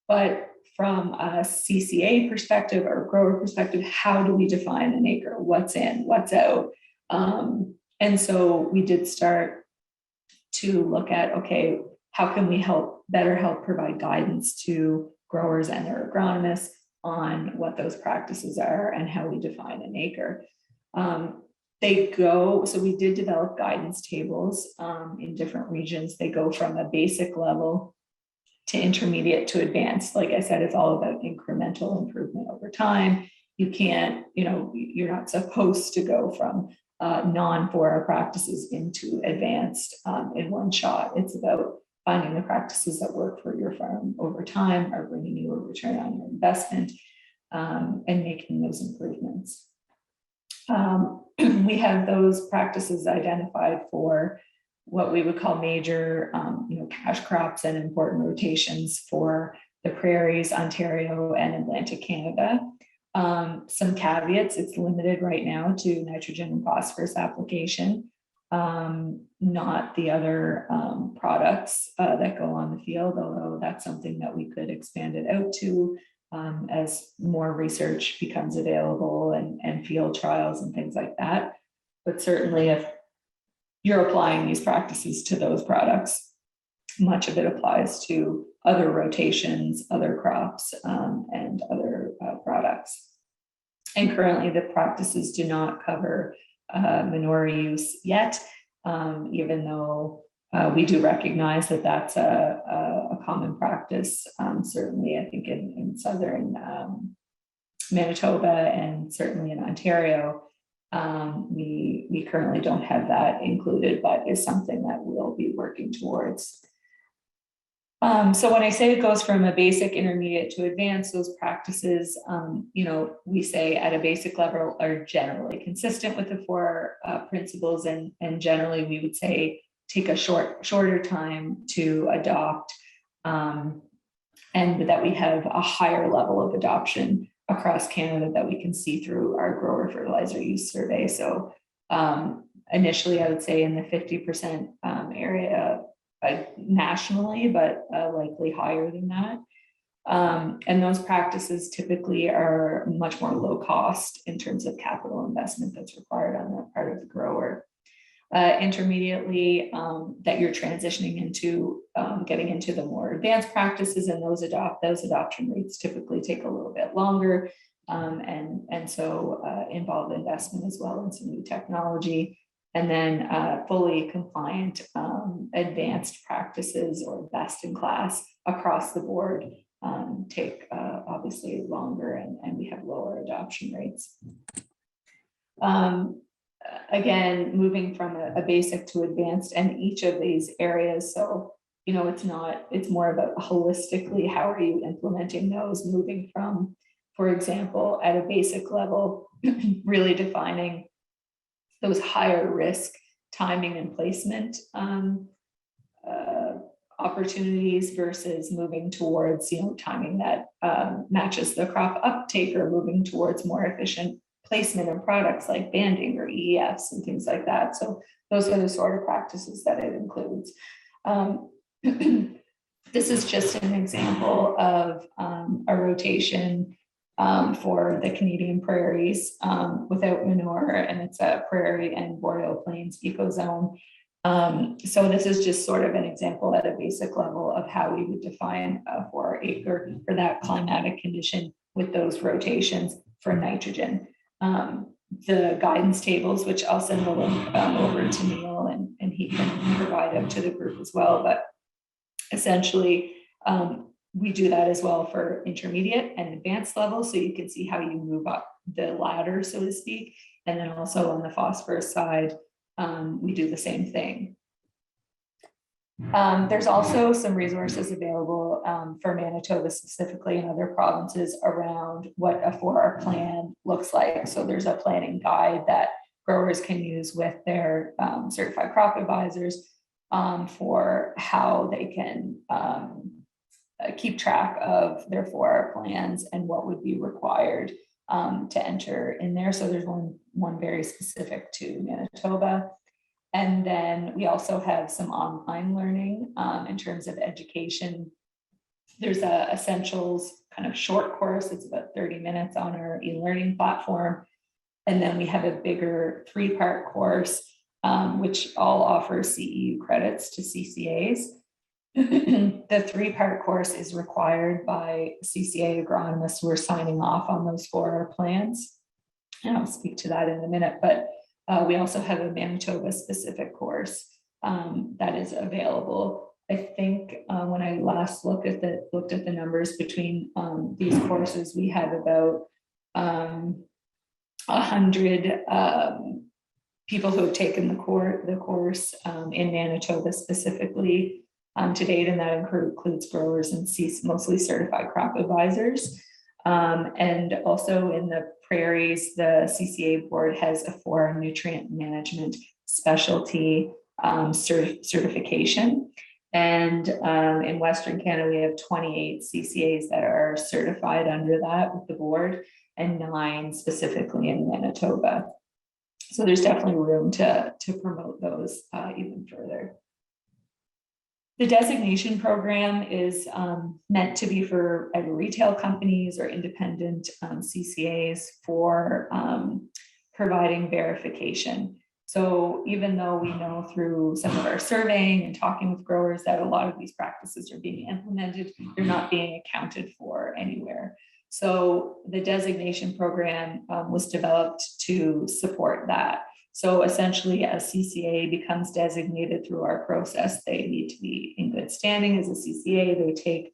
but from a CCA perspective or grower perspective, how do we define an acre? What's in, what's out? And so we did start to look at, okay, how can we better help provide guidance to growers and their agronomists on what those practices are and how we define an acre. So we did develop guidance tables in different regions. They go from a basic level to intermediate to advanced. Like I said, it's all about incremental improvement over time. You can't, you're not supposed to go from non-4R practices into advanced in one shot. It's about finding the practices that work for your farm over time are bringing you a return on your investment and making those improvements. We have those practices identified for what we would call major, cash crops and important rotations for the prairies, Ontario, and Atlantic Canada. Some caveats: it's limited right now to nitrogen and phosphorus application, not the other products that go on the field, although that's something that we could expand it out to as more research becomes available and field trials and things like that. But certainly if you're applying these practices to those products, much of it applies to other rotations, other crops, and other products. And currently the practices do not cover manure use yet, even though we do recognize that that's a common practice. Certainly, I think in southern Manitoba and certainly in Ontario, we currently don't have that included, but is something that we'll be working towards. So when I say it goes from a basic, intermediate to advanced, those practices, we say at a basic level are generally consistent with the 4 principles, and generally we would say take a shorter time to adopt, and that we have a higher level of adoption across Canada that we can see through our grower fertilizer use survey. So initially I would say in the 50% area nationally, but likely higher than that. And those practices typically are much more low cost in terms of capital investment that's required on the part of the grower. Intermediately, that you're transitioning into getting into the more advanced practices, and those adoption rates typically take a little bit longer, and so involve investment as well in some new technology. And then fully compliant advanced practices or best in class across the board take obviously longer, and we have lower adoption rates. Again, moving from a basic to advanced, and each of these areas, so it's more about holistically how are you implementing those, moving from, for example, at a basic level, really defining those higher risk timing and placement opportunities versus moving towards timing that matches the crop uptake, or moving towards more efficient placement of products like banding or EEFs and things like that. So those are the sort of practices that it includes. This is just an example of a rotation for the Canadian prairies without manure, and it's a prairie and boreal plains ecozone. So this is just sort of an example at a basic level of how we would define a 4 acre for that climatic condition with those rotations for nitrogen. The guidance tables, which I'll send the link over to Neil, and he can provide them to the group as well. But essentially, we do that as well for intermediate and advanced level. So you can see how you move up the ladder, so to speak. And then also on the phosphorus side, we do the same thing. There's also some resources available for Manitoba specifically and other provinces around what a 4R plan looks like. So there's a planning guide that growers can use with their certified crop advisors for how they can keep track of their 4R plans and what would be required to enter in there. So there's one very specific to Manitoba. And then we also have some online learning in terms of education. There's a essentials kind of short course. It's about 30 minutes on our e-learning platform. And then we have a bigger 3-part course, which all offers CEU credits to CCAs. The 3-part course is required by CCA agronomists who are signing off on those 4R plans. And I'll speak to that in a minute, but we also have a Manitoba specific course that is available. I think when I last looked at the numbers between these courses, we had about 100 people who have taken the course in Manitoba specifically to date, and that includes growers and mostly certified crop advisors. And also in the prairies, the CCA board has a 4R nutrient management specialty certification. And in Western Canada, we have 28 CCAs that are certified under that with the board, and 9 specifically in Manitoba. So there's definitely room to promote those even further. The designation program is meant to be for either retail companies or independent CCAs for providing verification. So even though we know through some of our surveying and talking with growers that a lot of these practices are being implemented, they're not being accounted for anywhere. So the designation program was developed to support that. So essentially, as CCA becomes designated through our process, they need to be in good standing as a CCA. They take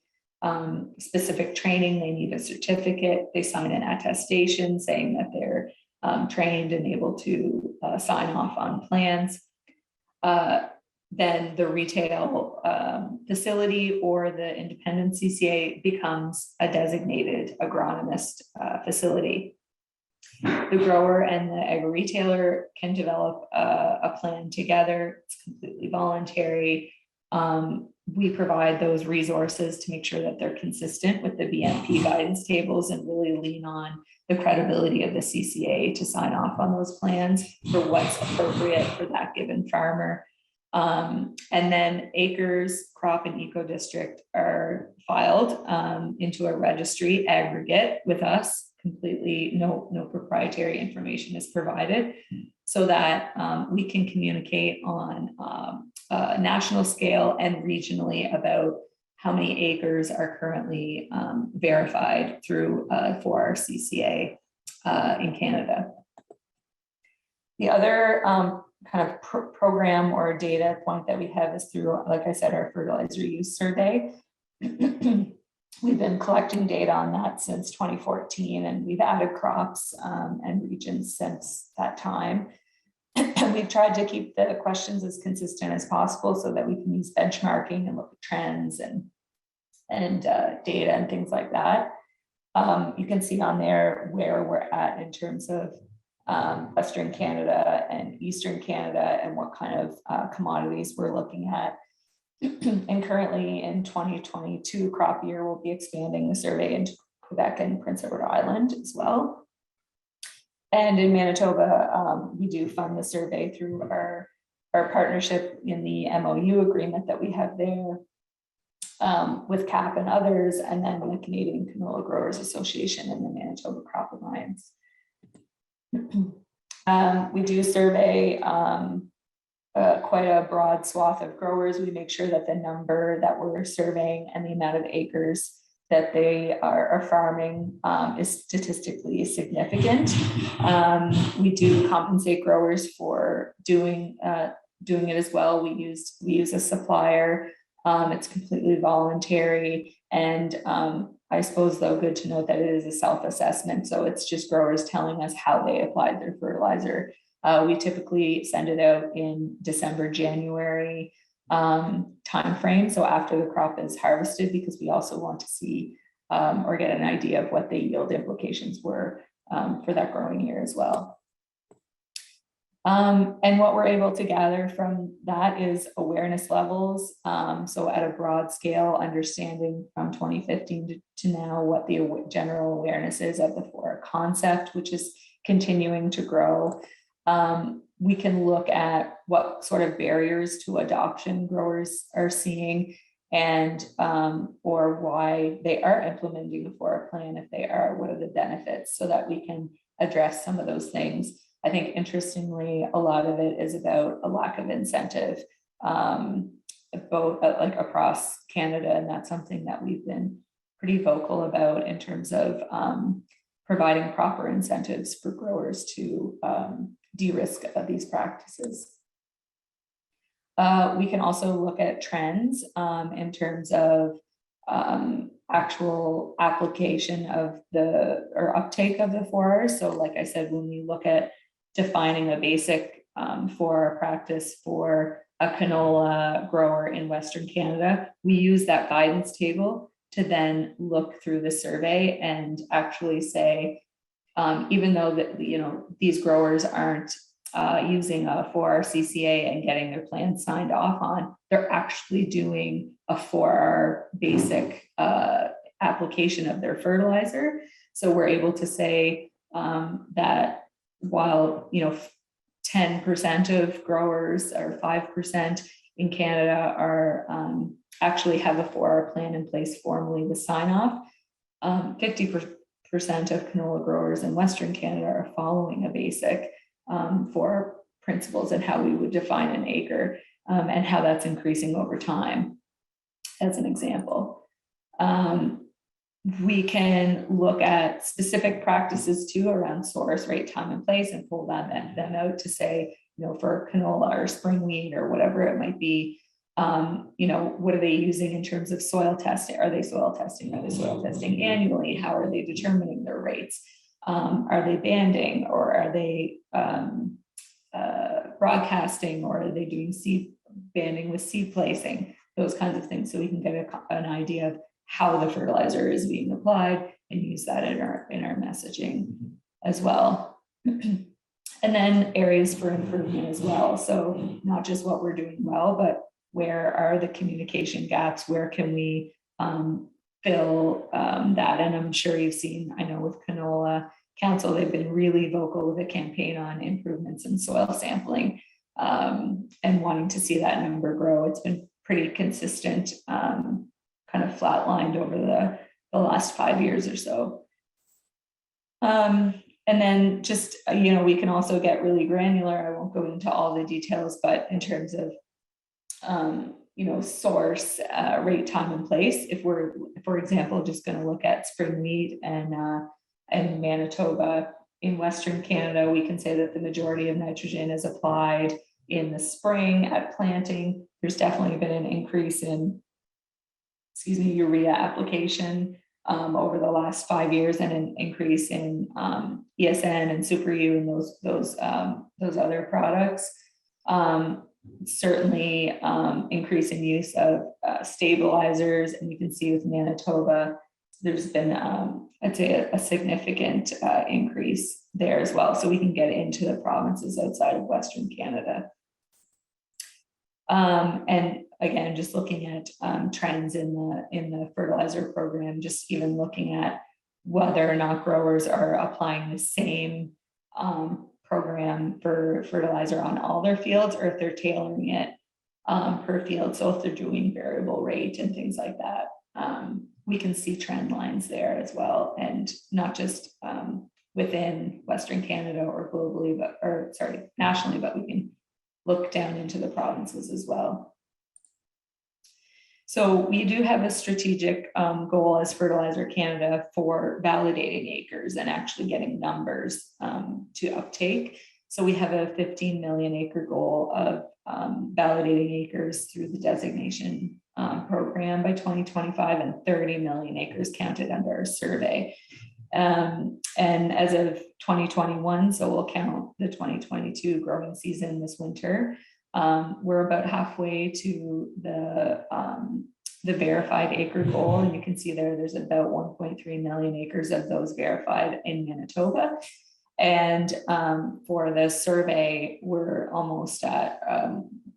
specific training. They need a certificate. They sign an attestation saying that they're trained and able to sign off on plans. Then the retail facility or the independent CCA becomes a designated agronomist facility. The grower and the agri-retailer can develop a plan together. It's completely voluntary. We provide those resources to make sure that they're consistent with the BMP guidance tables and really lean on the credibility of the CCA to sign off on those plans for what's appropriate for that given farmer. And then acres, crop, and eco district are filed into a registry aggregate with us. Completely no proprietary information is provided, so that we can communicate on a national scale and regionally about how many acres are currently verified through 4R CCA in Canada. The other kind of program or data point that we have is through, like I said, our fertilizer use survey. We've been collecting data on that since 2014, and we've added crops and regions since that time. And we've tried to keep the questions as consistent as possible so that we can use benchmarking and look at trends and data and things like that. You can see on there where we're at in terms of Western Canada and Eastern Canada and what kind of commodities we're looking at. And currently in 2022 crop year, we'll be expanding the survey into Quebec and Prince Edward Island as well. And in Manitoba, we do fund the survey through our partnership in the MOU agreement that we have there with KAP and others, and then the Canadian Canola Growers Association and the Manitoba Crop Alliance. We do survey quite a broad swath of growers. We make sure that the number that we're surveying and the amount of acres that they are farming is statistically significant. We do compensate growers for doing it as well. We use a supplier It's completely voluntary. And I suppose, though, good to note that it is a self-assessment. So it's just growers telling us how they applied their fertilizer. We typically send it out in December, January timeframe. So after the crop is harvested, because we also want to see or get an idea of what the yield implications were for that growing year as well. And what we're able to gather from that is awareness levels. So at a broad scale, understanding from 2015 to now what the general awareness is of the 4R concept, which is continuing to grow. We can look at what sort of barriers to adoption growers are seeing, and or why they are implementing the 4R plan. If they are, what are the benefits, so that we can address some of those things. I think, interestingly, a lot of it is about a lack of incentive, both like across Canada, and that's something that we've been pretty vocal about in terms of providing proper incentives for growers to de-risk these practices. We can also look at trends in terms of actual application of or uptake of the 4R. So like I said, when we look at defining a basic 4R practice for a canola grower in Western Canada, we use that guidance table to then look through the survey and actually say, even though that, you know, these growers aren't using a 4R CCA and getting their plans signed off on, they're actually doing a 4R basic application of their fertilizer. So we're able to say that while, you know, 10% of growers or 5% in Canada are actually have a 4R plan in place formally with sign off, 50% of canola growers in Western Canada are following a basic 4R principles and how we would define an acre, and how that's increasing over time, as an example. We can look at specific practices too around source, rate, time, and place, and pull them out to say, you know, for canola or spring wheat or whatever it might be, you know, what are they using in terms of soil testing? Are they soil testing? Are they soil testing annually? How are they determining their rates? Are they banding, or are they broadcasting, or are they doing seed banding with seed placing? Those kinds of things, so we can get an idea of how the fertilizer is being applied and use that in our messaging as well. And then areas for improvement as well. So not just what we're doing well, but where are the communication gaps? Where can we fill that? And I'm sure you've seen, I know with Canola Council, they've been really vocal with a campaign on improvements in soil sampling, and wanting to see that number grow. It's been pretty consistent, kind of flatlined over the last 5 years or so. And then just, you know, we can also get really granular. I won't go into all the details, but in terms of, you know, source, rate, time, and place, if we're, for example, just going to look at spring wheat and Manitoba, in Western Canada, we can say that the majority of nitrogen is applied in the spring at planting. There's definitely been an increase in, urea application over the last 5 years, and an increase in ESN and Super U and those other products. Certainly increase in use of stabilizers, and you can see with Manitoba, there's been, I'd say, a significant increase there as well. So we can get into the provinces outside of Western Canada. And again, just looking at trends in the fertilizer program, just even looking at whether or not growers are applying the same program for fertilizer on all their fields, or if they're tailoring it per field. So if they're doing variable rate and things like that, we can see trend lines there as well, and not just within Western Canada or globally, nationally, but we can look down into the provinces as well. So we do have a strategic goal as Fertilizer Canada for validating acres and actually getting numbers to uptake. So we have a 15 million acre goal of validating acres through the designation program by 2025 and 30 million acres counted under our survey. And as of 2021, so we'll count the 2022 growing season this winter, we're about halfway to the verified acre goal. And you can see there's about 1.3 million acres of those verified in Manitoba. And for the survey, we're almost at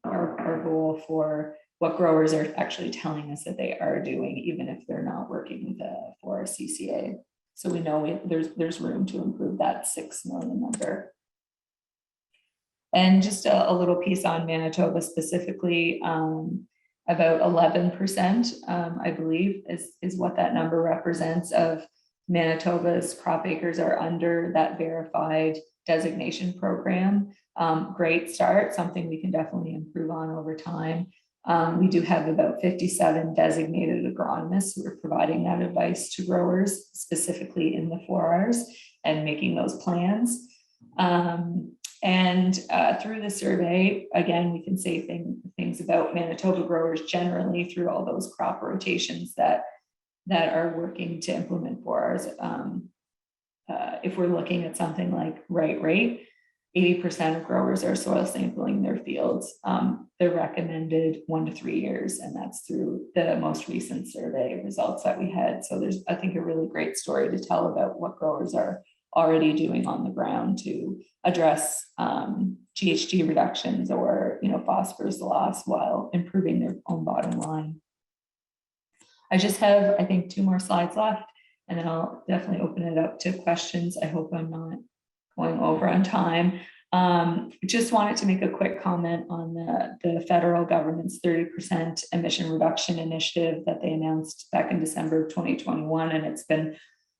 our goal for what growers are actually telling us that they are doing, even if they're not working for a CCA. So we know there's room to improve that 6 million number. And just a little piece on Manitoba specifically, about 11%, I believe, is what that number represents of Manitoba's crop acres are under that verified designation program. Great start, something we can definitely improve on over time. We do have about 57 designated agronomists who are providing that advice to growers, specifically in the 4Rs, and making those plans. And through the survey, again, we can say things about Manitoba growers generally through all those crop rotations that are working to implement 4Rs. If we're looking at something like right rate, 80% of growers are soil sampling their fields. They're recommended 1 to 3 years, and that's through the most recent survey results that we had. So there's, I think, a really great story to tell about what growers are already doing on the ground to address GHG reductions or phosphorus loss while improving their own bottom line. I just have, I think, 2 more slides left, and then I'll definitely open it up to questions. I hope I'm not going over on time. Just wanted to make a quick comment on the federal government's 30% emission reduction initiative that they announced back in December of 2021, and it's been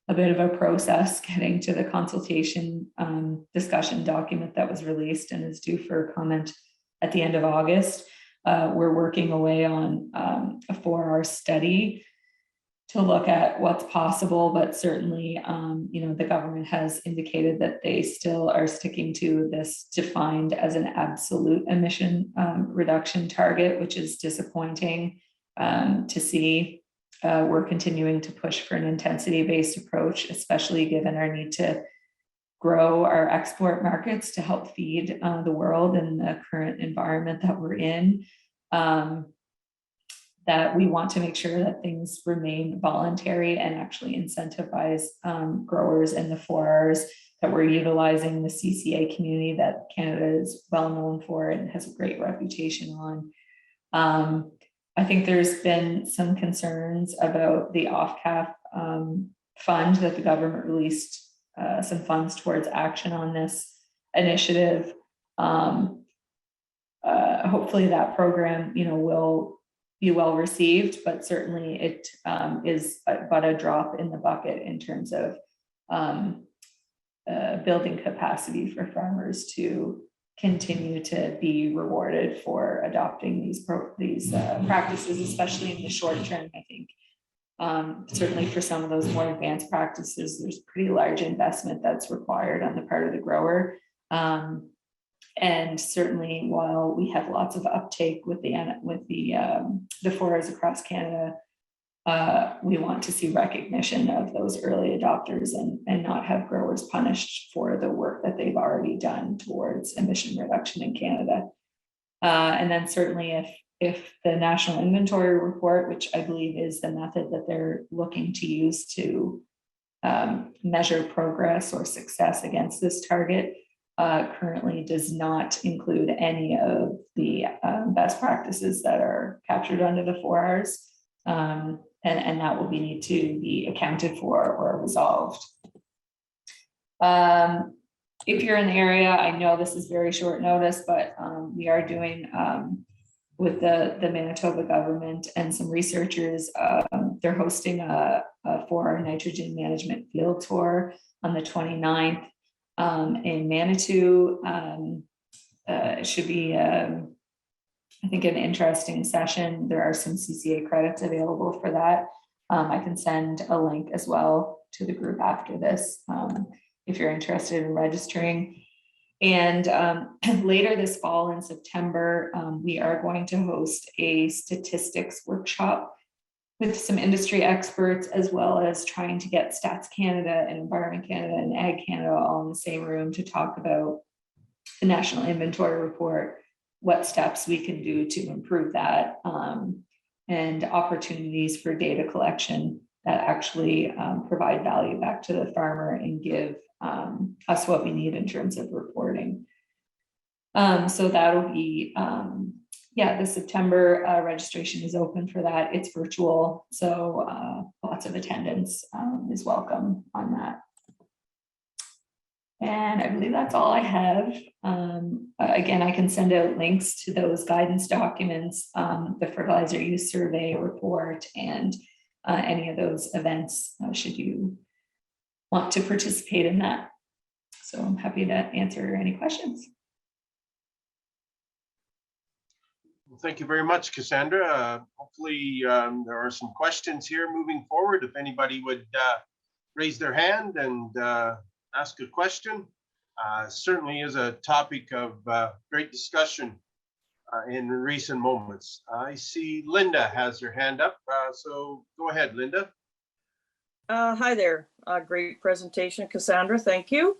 a bit of a process getting to the consultation discussion document that was released and is due for comment at the end of August. We're working away on a 4R study to look at what's possible, but certainly, the government has indicated that they still are sticking to this defined as an absolute emission reduction target, which is disappointing to see. We're continuing to push for an intensity-based approach, especially given our need to grow our export markets to help feed the world in the current environment that we're in. That we want to make sure that things remain voluntary and actually incentivize growers in the 4Rs, that we're utilizing the CCA community that Canada is well known for and has a great reputation on. I think there's been some concerns about the off-CAP fund that the government released some funds towards action on this initiative. Hopefully that program, will be well received, but certainly it is but a drop in the bucket in terms of building capacity for farmers to continue to be rewarded for adopting these practices, especially in the short term. I think certainly for some of those more advanced practices, there's pretty large investment that's required on the part of the grower. And certainly, while we have lots of uptake with the 4Rs across Canada, we want to see recognition of those early adopters and not have growers punished for the work that they've already done towards emission reduction in Canada. And then certainly if the National Inventory Report, which I believe is the method that they're looking to use to measure progress or success against this target, currently does not include any of the best practices that are captured under the 4Rs. And that will need to be accounted for or resolved. If you're in the area, I know this is very short notice, but we are doing with the Manitoba government and some researchers, they're hosting a 4R nitrogen management field tour on the 29th in Manitou. It should be I think an interesting session. There are some CCA credits available for that. I can send a link as well to the group after this if you're interested in registering. And later this fall in September, we are going to host a statistics workshop with some industry experts, as well as trying to get Stats Canada and Environment Canada and Ag Canada all in the same room to talk about the National Inventory Report, what steps we can do to improve that, and opportunities for data collection that actually provide value back to the farmer and give us what we need in terms of reporting. So that'll be, the September registration is open for that. It's virtual, so lots of attendance is welcome on that. And I believe that's all I have. Again, I can send out links to those guidance documents, the fertilizer use survey report, and any of those events, should you want to participate in that. So I'm happy to answer any questions. Well, thank you very much, Cassandra. Hopefully there are some questions here moving forward. If anybody would raise their hand and ask a question. Certainly is a topic of great discussion in recent moments. I see Linda has her hand up, so go ahead, Linda. Hi there. Great presentation, Cassandra. Thank you.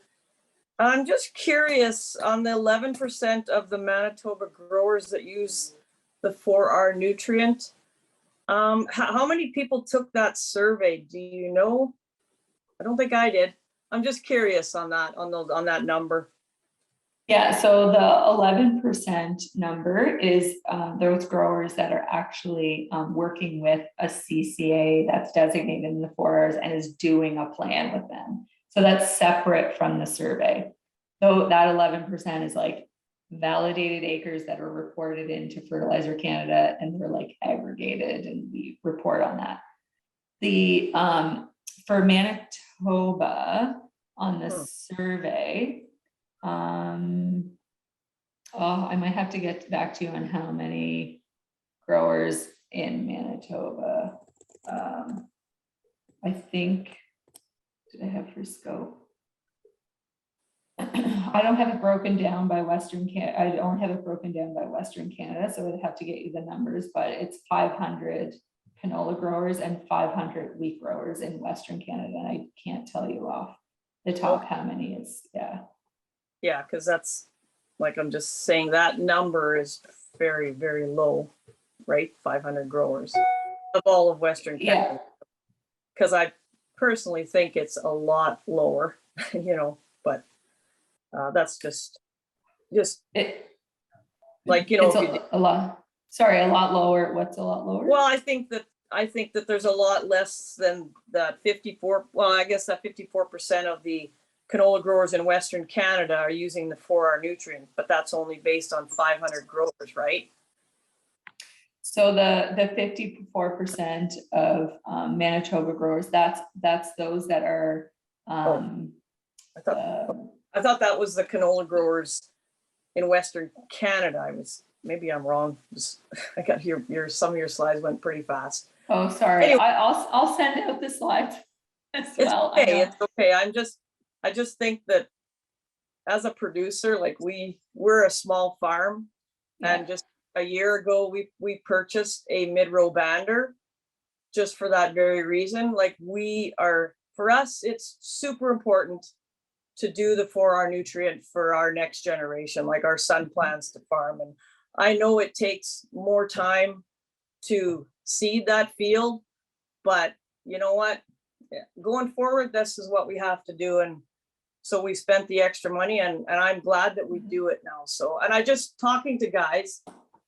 I'm just curious on the 11% of the Manitoba growers that use the 4R nutrient. How many people took that survey? Do you know? I don't think I did. I'm just curious on that, on that number. Yeah, so the 11% number is those growers that are actually working with a CCA that's designated in the 4Rs and is doing a plan with them. So that's separate from the survey. So that 11% is like validated acres that are reported into Fertilizer Canada, and they're like aggregated, and we report on that. The for Manitoba on the survey, I might have to get back to you on how many growers in Manitoba. I think, did I have for scope? I don't have it broken down by Western Canada. I don't have it broken down by Western Canada, so I'd have to get you the numbers, but it's 500 canola growers and 500 wheat growers in Western Canada. And I can't tell you off the top how many is, Yeah, because that's, like, I'm just saying that number is very, very low, right? 500 growers of all of Western Canada. Because I personally think it's a lot lower, you know, but that's just like, you know, it's a lot. Sorry, a lot lower. What's a lot lower? Well, I think that there's a lot less than that 54. Well, I guess that 54% of the canola growers in Western Canada are using the 4R nutrient, but that's only based on 500 growers, right? So the 54% of Manitoba growers, that's those that are. I thought that was the canola growers in Western Canada. Maybe I'm wrong. I got some of your slides went pretty fast. Oh, sorry. Anyway, I'll send out the slides as well. It's okay. I just think that as a producer, like we're a small farm, and just a year ago we purchased a mid-row bander just for that very reason. Like for us, it's super important to do the 4R nutrient for our next generation, like our son plans to farm. And I know it takes more time to seed that field, but you know what? Going forward, this is what we have to do. And so we spent the extra money, and I'm glad that we do it now. So, and I just talking to guys,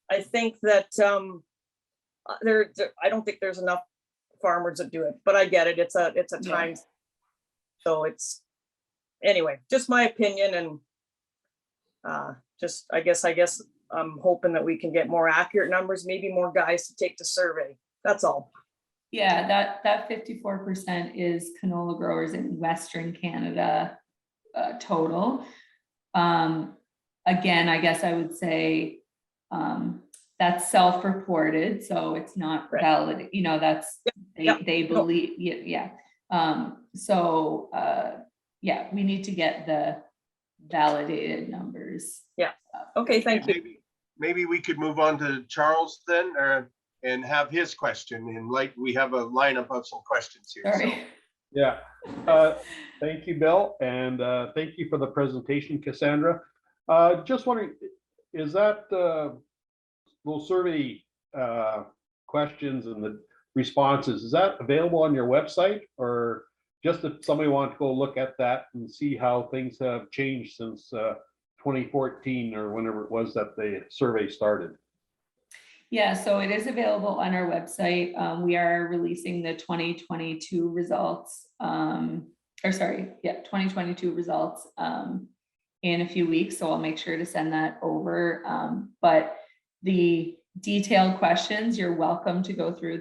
I think that I don't think there's enough farmers that do it, but I get it. It's a time. So anyway, just my opinion, and I guess I'm hoping that we can get more accurate numbers, maybe more guys to take the survey. That's all. Yeah, that 54% is canola growers in Western Canada total. Again, I guess I would say that's self-reported, so it's not valid. You know, that's they believe. We need to get the validated numbers. Yeah. Okay. Thank you. Maybe we could move on to Charles then. and have his question. And like, we have a lineup of some questions here. So Sorry. Yeah, thank you, Bill, and thank you for the presentation, Cassandra. Just wondering, is that those survey questions and the responses, is that available on your website, or just if somebody wanted to go look at that and see how things have changed since 2014 or whenever it was that the survey started? Yeah, so it is available on our website. We are releasing the 2022 results, 2022 results in a few weeks. So I'll make sure to send that over. But the detailed questions, you're welcome to go through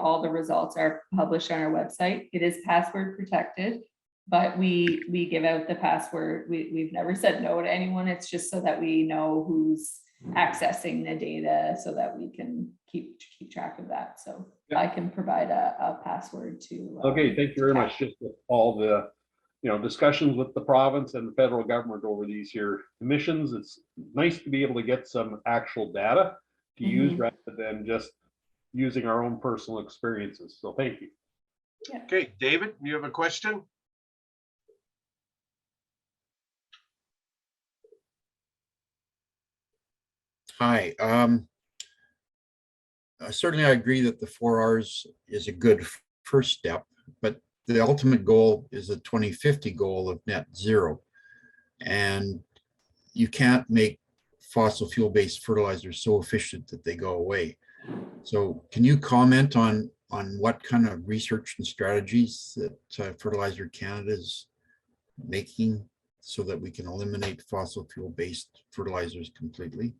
all the results are published on our website. It is password protected, but we give out the password. We've never said no to anyone. It's just so that we know who's accessing the data so that we can keep track of that. So I can provide a password to. Okay, thank you very much. Just with all the, discussions with the province and the federal government over these here emissions, it's nice to be able to get some actual data to use rather than just using our own personal experiences. So thank you. Yeah. Okay, David, you have a question? Hi. Certainly, I agree that the 4 Rs is a good first step, but the ultimate goal is a 2050 goal of net zero. And you can't make fossil fuel-based fertilizers so efficient that they go away. So can you comment on what kind of research and strategies that Fertilizer Canada is making so that we can eliminate fossil fuel-based fertilizers completely?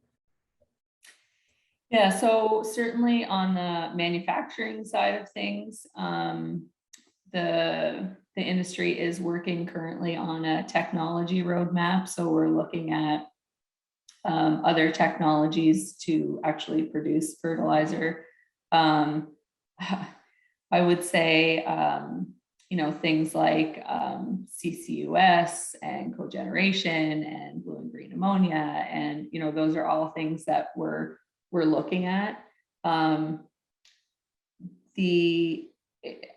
Yeah, so certainly on the manufacturing side of things, the industry is working currently on a technology roadmap. So we're looking at other technologies to actually produce fertilizer. I would say, things like CCUS and cogeneration and blue and green ammonia. And, those are all things that we're looking at.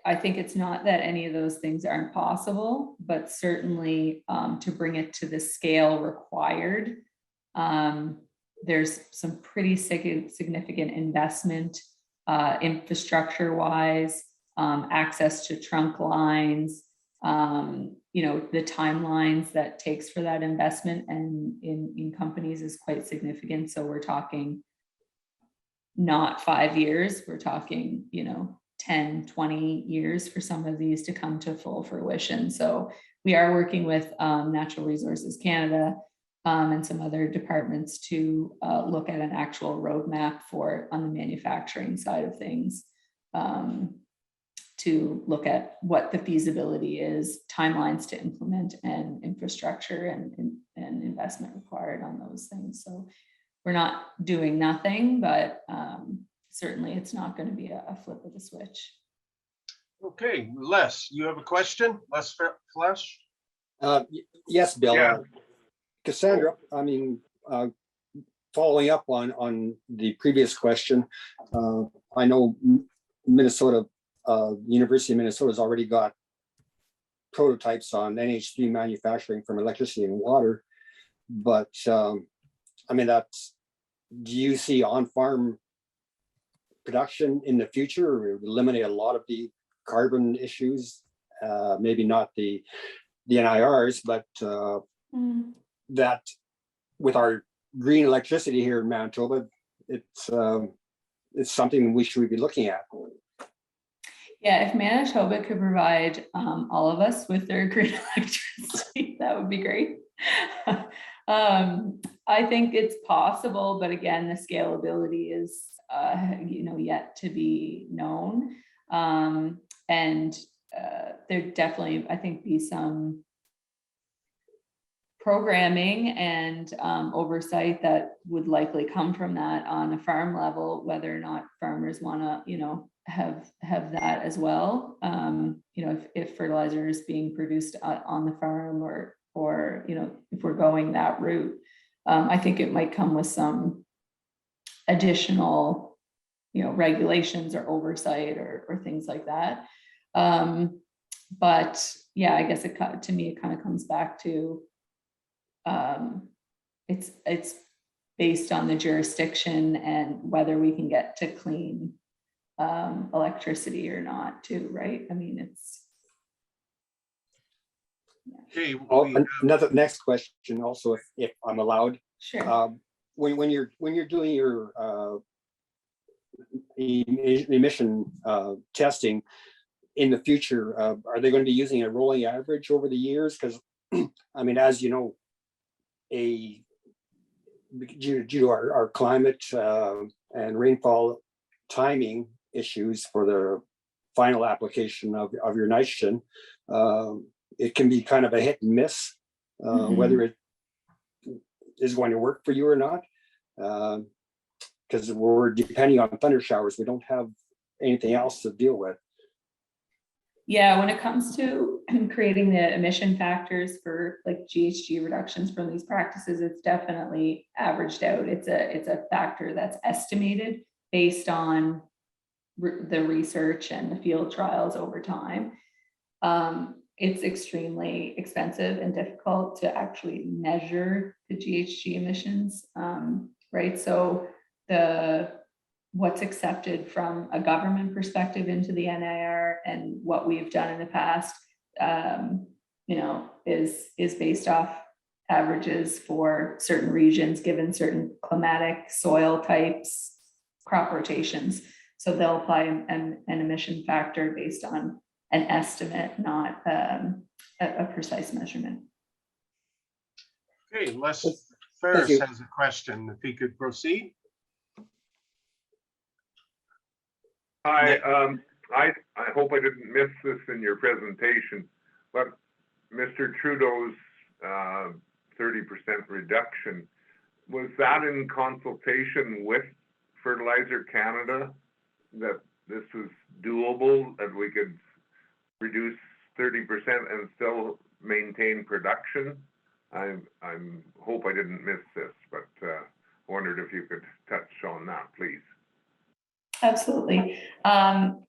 I think it's not that any of those things aren't possible, but certainly to bring it to the scale required, there's some pretty significant investment infrastructure-wise, access to trunk lines, the timelines that takes for that investment and in companies is quite significant. So we're talking not 5 years, we're talking, 10, 20 years for some of these to come to full fruition. So we are working with Natural Resources Canada and some other departments to look at an actual roadmap on the manufacturing side of things, to look at what the feasibility is, timelines to implement, and infrastructure and investment required on those things. So we're not doing nothing, but certainly it's not going to be a flip of the switch. Okay, Les, you have a question? Les Flesh? Yes, Bill. Yeah. Cassandra, following up on the previous question, I know Minnesota, University of Minnesota has already got prototypes on NH3 manufacturing from electricity and water, but do you see on-farm production in the future, or eliminate a lot of the carbon issues? Maybe not the NIRs, but that with our green electricity here in Manitoba, it's something we should be looking at. Yeah, if Manitoba could provide all of us with their green electricity, that would be great. I think it's possible, but again, the scalability is, yet to be known. And there definitely, I think, be some programming and oversight that would likely come from that on a farm level, whether or not farmers want to, have that as well. If fertilizer is being produced on the farm or if we're going that route, I think it might come with some additional regulations or oversight or things like that. But yeah, I guess to me, it kind of comes back to it's based on the jurisdiction and whether we can get to clean electricity or not too, right? I mean, it's. Okay. Another next question also, if I'm allowed. Sure. When you're doing your emission testing in the future, are they going to be using a rolling average over the years? Because I mean, as you know, due to our climate and rainfall timing issues for the final application of your nitrogen, it can be kind of a hit and miss whether it is going to work for you or not, because we're depending on thunder showers. We don't have anything else to deal with. Yeah, when it comes to creating the emission factors for like GHG reductions from these practices, it's definitely averaged out. It's a factor that's estimated based on the research and the field trials over time. It's extremely expensive and difficult to actually measure the GHG emissions, right? So what's accepted from a government perspective into the NIR and what we've done in the past, is based off averages for certain regions, given certain climatic, soil types, crop rotations. So they'll apply an emission factor based on an estimate, not a precise measurement. Okay, Les Ferris has a question, if he could proceed. Hi, I hope I didn't miss this in your presentation, but Mr. Trudeau's 30% reduction, was that in consultation with Fertilizer Canada, that this was doable, that we could reduce 30% and still maintain production? I hope I didn't miss this, but wondered if you could touch on that, please. Absolutely.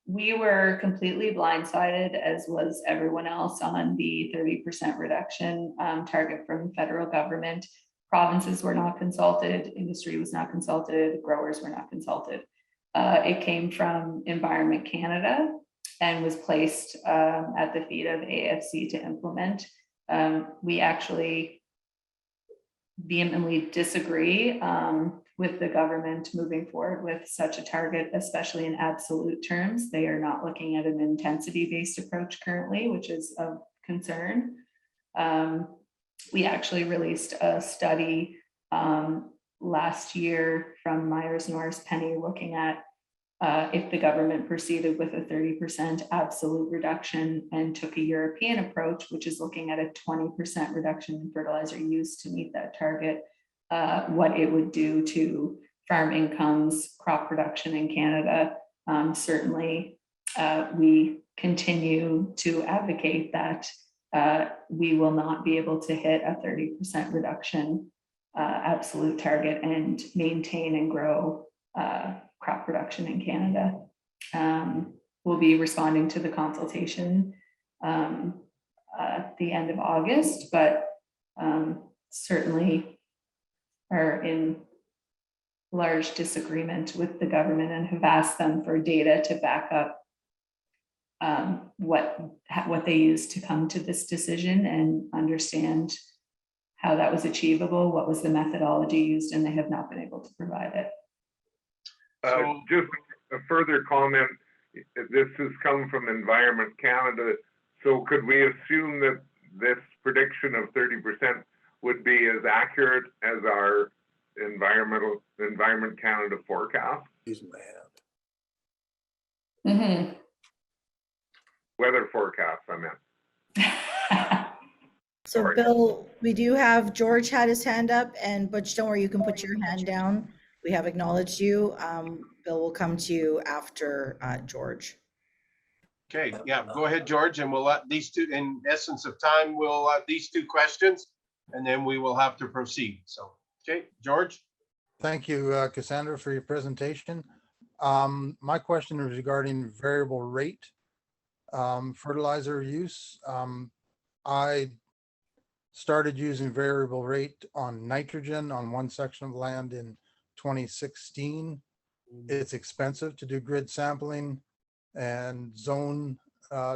We were completely blindsided, as was everyone else, on the 30% reduction target from the federal government. Provinces were not consulted, industry was not consulted, growers were not consulted. It came from Environment Canada and was placed at the feet of AFC to implement. We actually vehemently disagree with the government moving forward with such a target, especially in absolute terms. They are not looking at an intensity-based approach currently, which is of concern. We actually released a study last year from Myers Norris Penny looking at if the government proceeded with a 30% absolute reduction and took a European approach, which is looking at a 20% reduction in fertilizer use to meet that target, what it would do to farm incomes, crop production in Canada. Certainly, we continue to advocate that we will not be able to hit a 30% reduction absolute target and maintain and grow crop production in Canada. We'll be responding to the consultation at the end of August, but certainly are in large disagreement with the government and have asked them for data to back up what they used to come to this decision and understand how that was achievable, what was the methodology used, and they have not been able to provide it. Just a further comment, this has come from Environment Canada, so could we assume that this prediction of 30% would be as accurate as our Environment Canada forecast? Mm-hmm. Weather forecast, I meant. So Sorry. Bill, we do have George had his hand up, and Butch, don't worry, you can put your hand down. We have acknowledged you. Bill will come to you after George. Okay, yeah, go ahead, George, and we'll let these two, in essence of time, we'll these two questions, and then we will have to proceed. So, okay, George. Thank you, Cassandra, for your presentation. My question is regarding variable rate fertilizer use. I started using variable rate on nitrogen on one section of land in 2016. It's expensive to do grid sampling and zone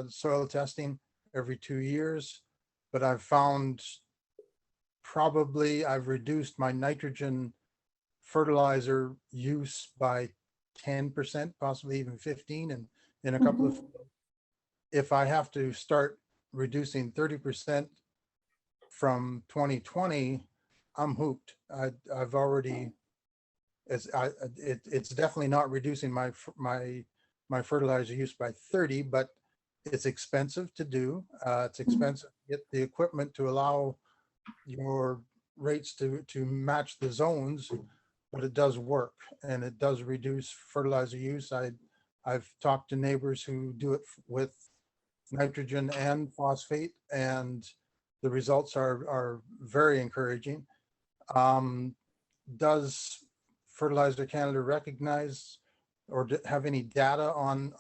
soil testing every 2 years, but I've found probably I've reduced my nitrogen fertilizer use by 10%, possibly even 15 in a couple of, if I have to start reducing 30% from 2020, I'm hooked. I've already, it's definitely not reducing my fertilizer use by 30, but it's expensive to do. It's expensive to get the equipment to allow your rates to match the zones, but it does work and it does reduce fertilizer use. I've talked to neighbors who do it with nitrogen and phosphate, and the results are very encouraging. Does Fertilizer Canada recognize or have any data on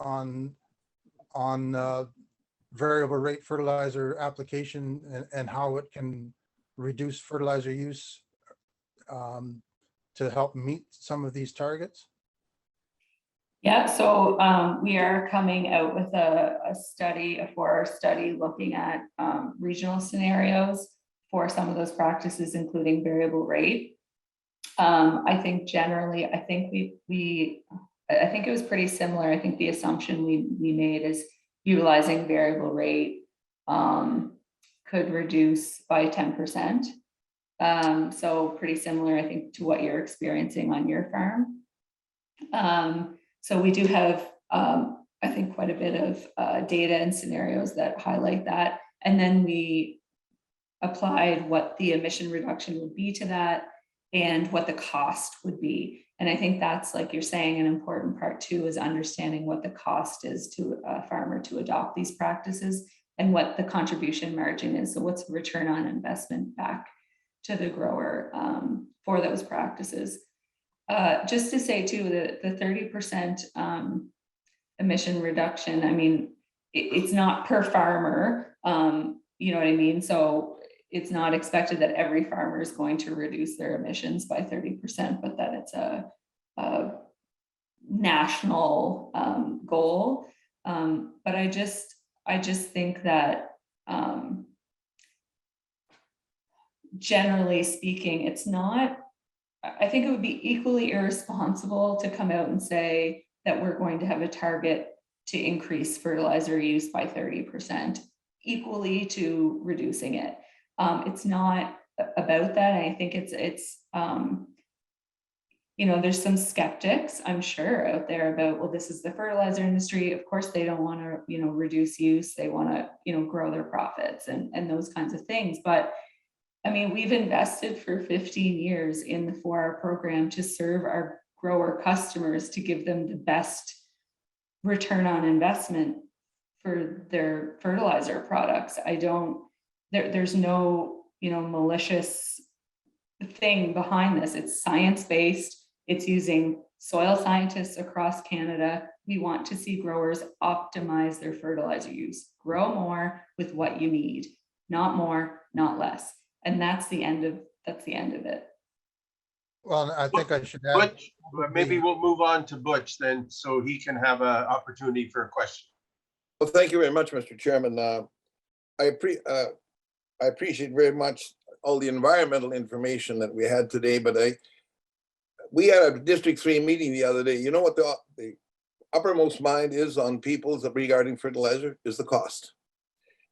variable rate fertilizer application and how it can reduce fertilizer use to help meet some of these targets? Yeah, so we are coming out with a study, a 4-hour study looking at regional scenarios for some of those practices, including variable rate. I think generally, I think I think it was pretty similar. I think the assumption we made is utilizing variable rate could reduce by 10%. So pretty similar, I think, to what you're experiencing on your farm. So we do have, I think, quite a bit of data and scenarios that highlight that. And then we applied what the emission reduction would be to that and what the cost would be. And I think that's, like you're saying, an important part too, is understanding what the cost is to a farmer to adopt these practices and what the contribution margin is. So what's the return on investment back to the grower for those practices. Just to say too, that the 30% emission reduction, I mean, it's not per farmer, you know what I mean? So it's not expected that every farmer is going to reduce their emissions by 30%, but that it's a national goal. But I just think that generally speaking, it's not, I think it would be equally irresponsible to come out and say that we're going to have a target to increase fertilizer use by 30%, equally to reducing it. It's not about that. I think it's you know, there's some skeptics, I'm sure, out there about, well, this is the fertilizer industry. Of course, they don't want to, you know, reduce use. They want to, you know, grow their profits and those kinds of things. But I mean, we've invested for 15 years in the 4-hour program to serve our grower customers, to give them the best return on investment for their fertilizer products. There's no, you know, malicious thing behind this. It's science-based. It's using soil scientists across Canada. We want to see growers optimize their fertilizer use. Grow more with what you need, not more, not less. And that's the end of it. Well, I think I should add. Butch, maybe we'll move on to Butch then, so he can have an opportunity for a question. Well, thank you very much, Mr. Chairman. I appreciate very much all the environmental information that we had today, but we had a District 3 meeting the other day. You know what the uppermost mind is on people's regarding fertilizer is the cost.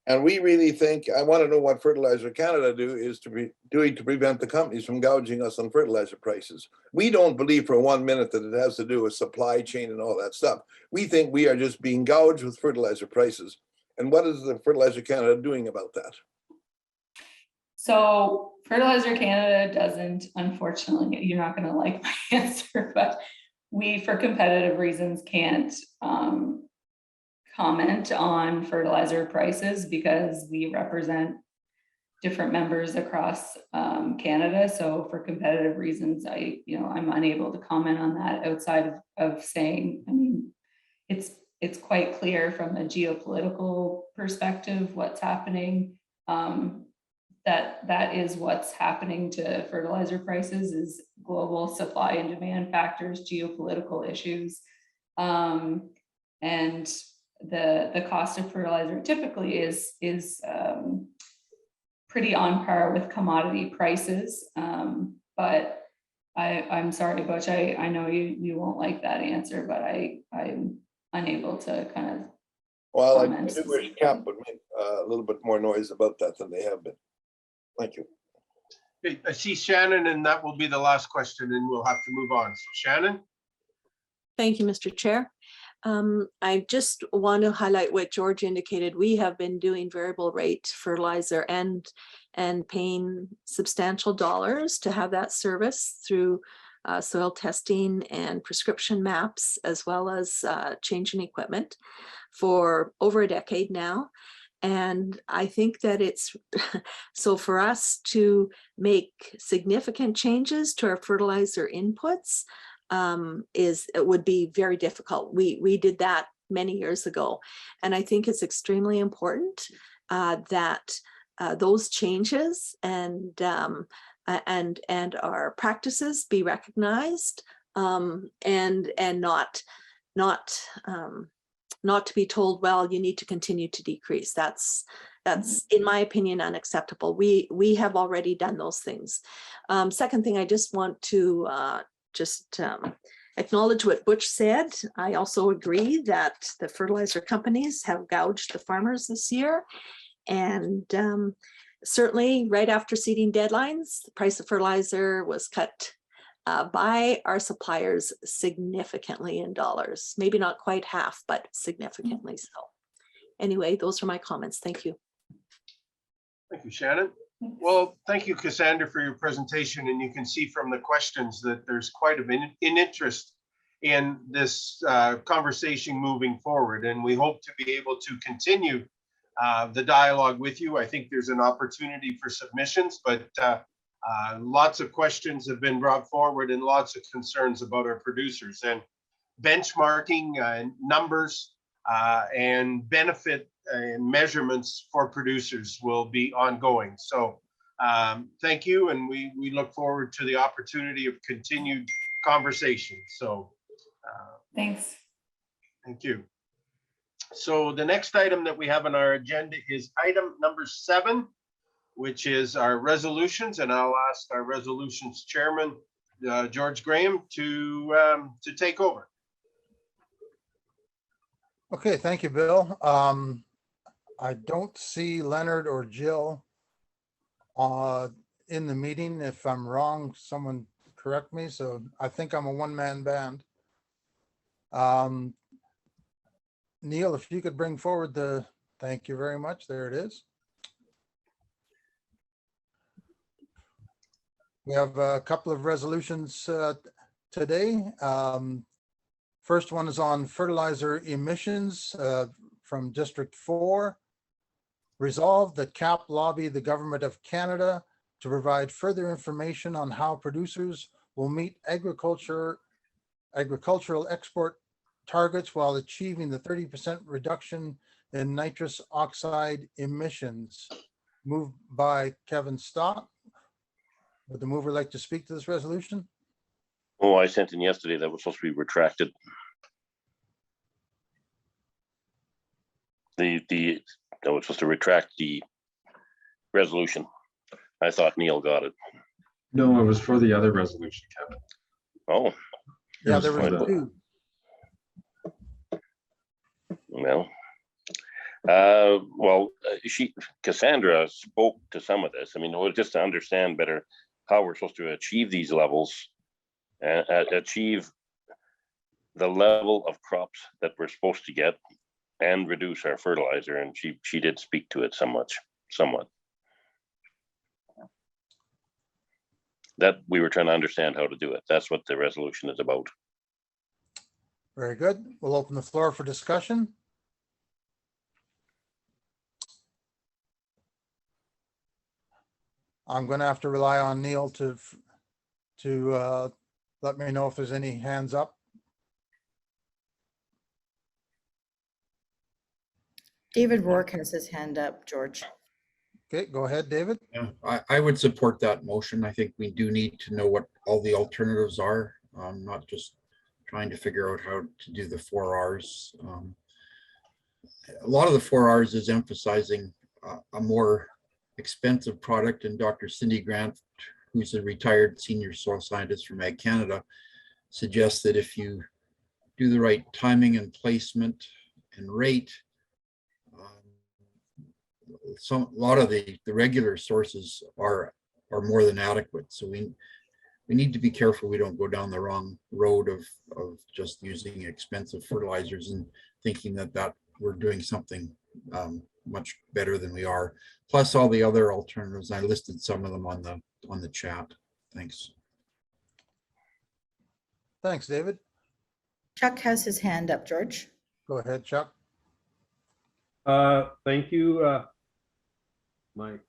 And we really think, I want to know what Fertilizer Canada is doing to prevent the companies from gouging us on fertilizer prices. We don't believe for 1 minute that it has to do with supply chain and all that stuff. We think we are just being gouged with fertilizer prices. And what is the Fertilizer Canada doing about that? So Fertilizer Canada doesn't, unfortunately, you're not going to like my answer, but we, for competitive reasons, can't comment on fertilizer prices because we represent different members across Canada. So for competitive reasons, I'm unable to comment on that outside of saying, I mean, it's quite clear from a geopolitical perspective what's happening. That is what's happening to fertilizer prices is global supply and demand factors, geopolitical issues, and the cost of fertilizer typically is pretty on par with commodity prices. But I'm sorry, Butch, I know you won't like that answer, but I'm unable to kind of. Well, I comment do wish KAP would make a little bit more noise about that than they have been. Thank you. Okay, I see Shannon, and that will be the last question, and we'll have to move on. So Shannon? Thank you, Mr. Chair. I just want to highlight what George indicated. We have been doing variable rate fertilizer and paying substantial dollars to have that service through soil testing and prescription maps, as well as changing equipment for over a decade now. And I think that it's so for us to make significant changes to our fertilizer inputs it would be very difficult. We did that many years ago, and I think it's extremely important that those changes and our practices be recognized, and not to be told, well, you need to continue to decrease. That's in my opinion unacceptable. We have already done those things. Second thing, I just want to acknowledge what Butch said. I also agree that the fertilizer companies have gouged the farmers this year. And certainly right after seeding deadlines, the price of fertilizer was cut by our suppliers significantly in dollars. Maybe not quite half, but significantly so. Anyway, those are my comments. Thank you. Thank you, Shannon. Well, thank you, Cassandra, for your presentation. And you can see from the questions that there's quite a bit in interest in this conversation moving forward. And we hope to be able to continue the dialogue with you. I think there's an opportunity for submissions, but lots of questions have been brought forward and lots of concerns about our producers, and benchmarking numbers and benefit and measurements for producers will be ongoing. So thank you, and we look forward to the opportunity of continued conversation. So Thanks. Thank you. So the next item that we have on our agenda is item number 7, which is our resolutions, and I'll ask our resolutions chairman, George Graham, to take over. Okay, thank you, Bill. I don't see Leonard or Jill in the meeting. If I'm wrong, someone correct me. So I think I'm a one-man band. Neil, if you could bring forward thank you very much. There it is. We have a couple of resolutions today. First one is on fertilizer emissions from District 4. Resolved that KAP lobby the Government of Canada to provide further information on how producers will meet agricultural export targets while achieving the 30% reduction in nitrous oxide emissions. Moved by Kevin Stott. Would the mover like to speak to this resolution? Oh, I sent in yesterday that was supposed to be retracted. That was supposed to retract the resolution. I thought Neil got it. No, it was for the other resolution, Kevin. Oh. Yeah, there were 2. Well, Cassandra spoke to some of this. I mean, just to understand better how we're supposed to achieve these levels and achieve the level of crops that we're supposed to get and reduce our fertilizer. And she did speak to it somewhat. That we were trying to understand how to do it. That's what the resolution is about. Very good. We'll open the floor for discussion. I'm gonna have to rely on Neil to let me know if there's any hands up. David Rourke has his hand up, George. Okay, go ahead, David. Yeah, I would support that motion. I think we do need to know what all the alternatives are, not just trying to figure out how to do the 4Rs. A lot of the 4Rs is emphasizing a more expensive product, and Dr. Cindy Grant, who's a retired senior soil scientist from Ag Canada, suggests that if you do the right timing and placement and rate, a lot of the regular sources are more than adequate. So we need to be careful we don't go down the wrong road of just using expensive fertilizers and thinking that we're doing something much better than we are. Plus all the other alternatives. I listed some of them on the chat. Thanks. Thanks, David. Chuck has his hand up, George. Go ahead, Chuck. Thank you, Mike.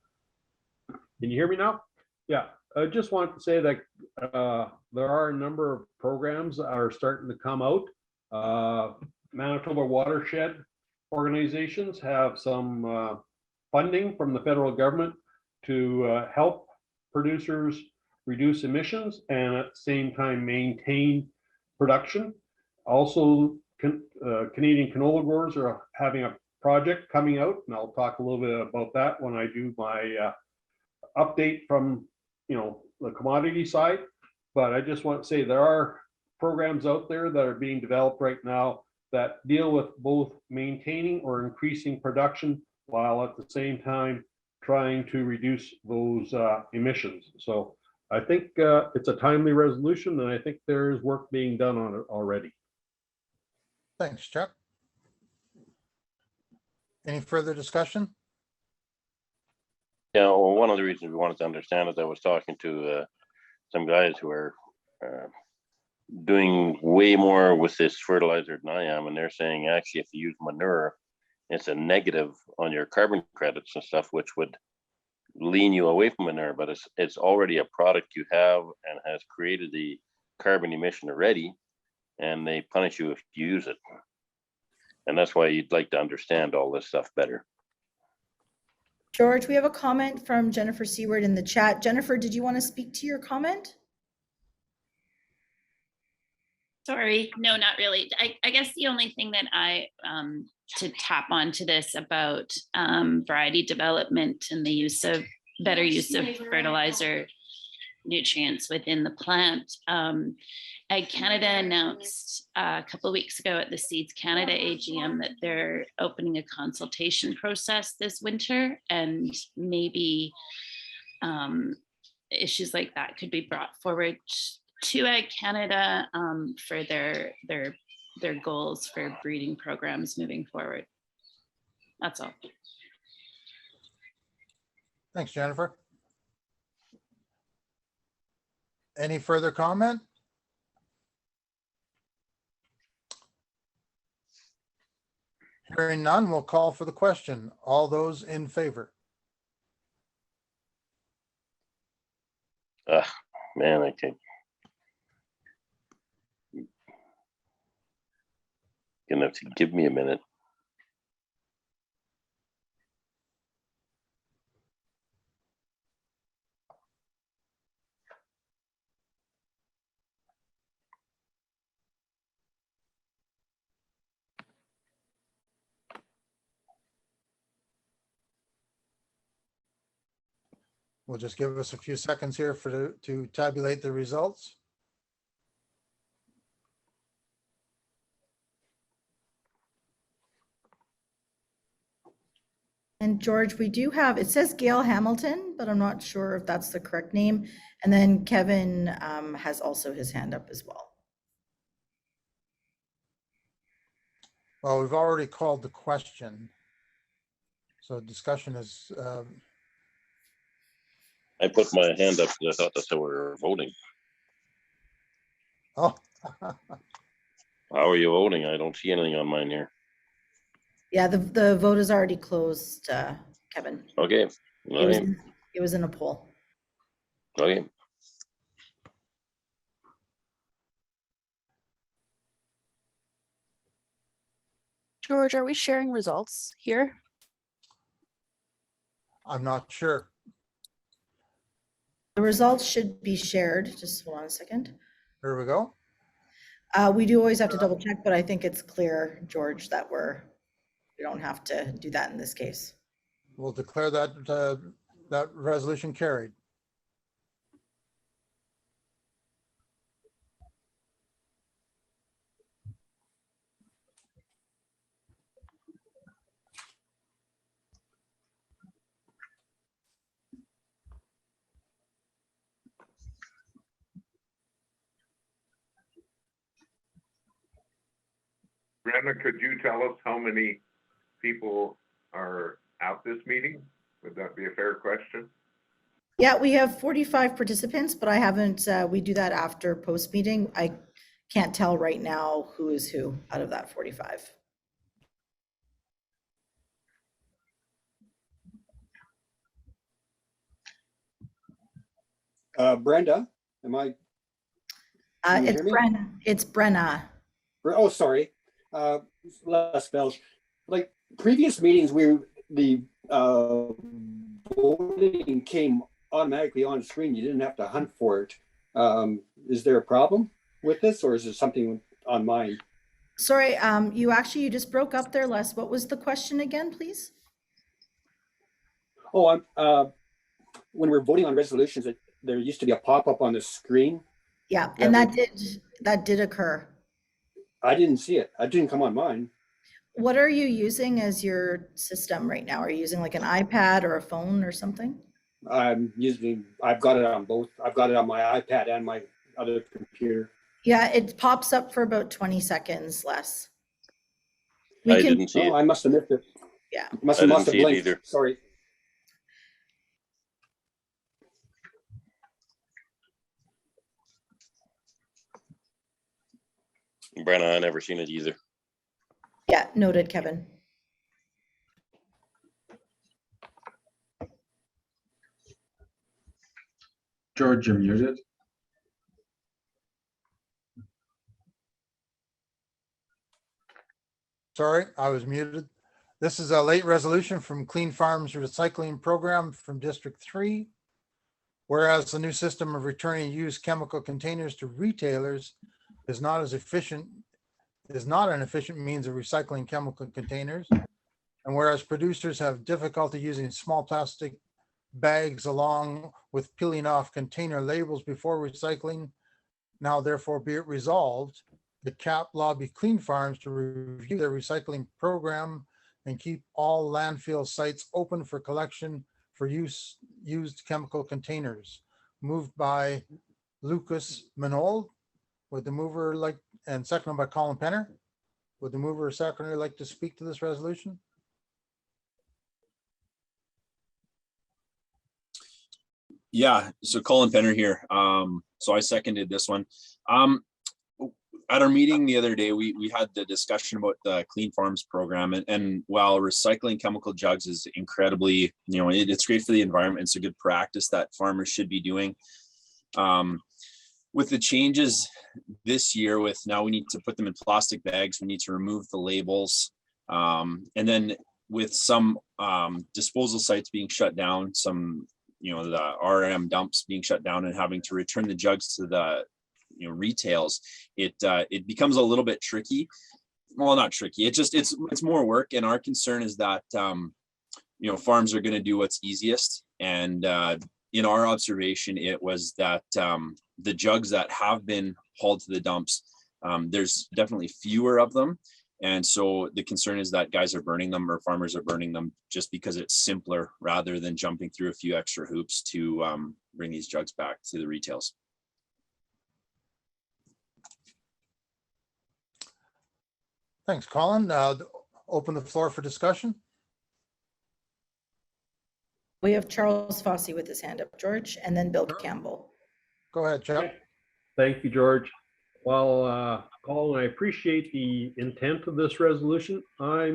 Can you hear me now? Yeah, I just want to say that there are a number of programs that are starting to come out. Manitoba watershed organizations have some funding from the federal government to help producers reduce emissions and at the same time maintain production. Also, Canadian canola growers are having a project coming out, and I'll talk a little bit about that when I do my update from the commodity side. But I just want to say there are programs out there that are being developed right now that deal with both maintaining or increasing production while at the same time trying to reduce those emissions. So I think it's a timely resolution, and I think there is work being done on it already. Thanks, Chuck. Any further discussion? Yeah, well, one of the reasons we wanted to understand is I was talking to some guys who are doing way more with this fertilizer than I am, and they're saying actually if you use manure, it's a negative on your carbon credits and stuff, which would lean you away from manure, but it's already a product you have and has created the carbon emission already, and they punish you if you use it. And that's why you'd like to understand all this stuff better. George, we have a comment from Jennifer Seward in the chat. Jennifer, did you want to speak to your comment? Sorry, no, not really. I guess the only thing that to tap onto this about variety development and the use of better use of fertilizer nutrients within the plant. Ag Canada announced a couple of weeks ago at the Seeds Canada AGM that they're opening a consultation process this winter, and maybe issues like that could be brought forward to Ag Canada for their goals for breeding programs moving forward. That's all. Thanks, Jennifer. Any further comment? Hearing none, we'll call for the question. All those in favor? Man, I can't. Gonna have to give me a minute. We'll just give us a few seconds here to tabulate the results. And George, we do have, it says Gail Hamilton, but I'm not sure if that's the correct name. And then Kevin has also his hand up as well. Well, we've already called the question. So discussion is. I put my hand up because I thought that's how we were voting. Oh. How are you voting? I don't see anything on mine here. Yeah, the vote is already closed, Kevin. Okay. It was in a poll. Okay. George, are we sharing results here? I'm not sure. The results should be shared. Just hold on a second. Here we go. We do always have to double check, but I think it's clear, George, that we don't have to do that in this case. We'll declare that that resolution carried. Brenda, could you tell us how many people are at this meeting? Would that be a fair question? Yeah, we have 45 participants, but I haven't, we do that after post meeting. I can't tell right now who is who out of that 45. Brenda, can you hear me? It's Brenna. Oh, sorry. Les Belge. Like previous meetings, the voting came automatically on screen. You didn't have to hunt for it. Is there a problem with this, or is it something on mine? Sorry, you just broke up there, Les. What was the question again, please? Oh, when we're voting on resolutions, there used to be a pop-up on the screen. Yeah, and that did occur. I didn't see it. It didn't come on mine. What are you using as your system right now? Are you using like an iPad or a phone or something? I've got it on both. I've got it on my iPad and my other computer. Yeah, it pops up for about 20 seconds less. I didn't see it. I must have missed it. Yeah. Must I have didn't see it blinked. either. Sorry. Brenna, I never seen it either. Yeah, noted, Kevin. George, you're muted. Sorry, I was muted. This is a late resolution from Clean Farms Recycling Program from District 3. Whereas the new system of returning used chemical containers to retailers is not an efficient means of recycling chemical containers. And whereas producers have difficulty using small plastic bags along with peeling off container labels before recycling, now therefore be it resolved, the KAP lobby Clean Farms to review their recycling program and keep all landfill sites open for collection for used chemical containers. Moved by Lucas Minold. Would the mover and seconded by Colin Penner. Would the mover or seconder like to speak to this resolution? Yeah, so Colin Penner here. So I seconded this one. At our meeting the other day, we had the discussion about the Clean Farms program, and while recycling chemical jugs is incredibly, it's great for the environment. It's a good practice that farmers should be doing. With the changes this year, with now we need to put them in plastic bags, we need to remove the labels, and then with some disposal sites being shut down, some the RM dumps being shut down and having to return the jugs to the retails, it becomes a little bit tricky. Well, not tricky. It's more work, and our concern is that farms are going to do what's easiest. And in our observation, it was that the jugs that have been hauled to the dumps, there's definitely fewer of them. And so the concern is that guys are burning them, or farmers are burning them, just because it's simpler rather than jumping through a few extra hoops to bring these jugs back to the retails. Thanks, Colin. Open the floor for discussion. We have Charles Fossey with his hand up, George, and then Bill Campbell. Go ahead, Chuck. Thank you, George. Well, Colin, I appreciate the intent of this resolution. I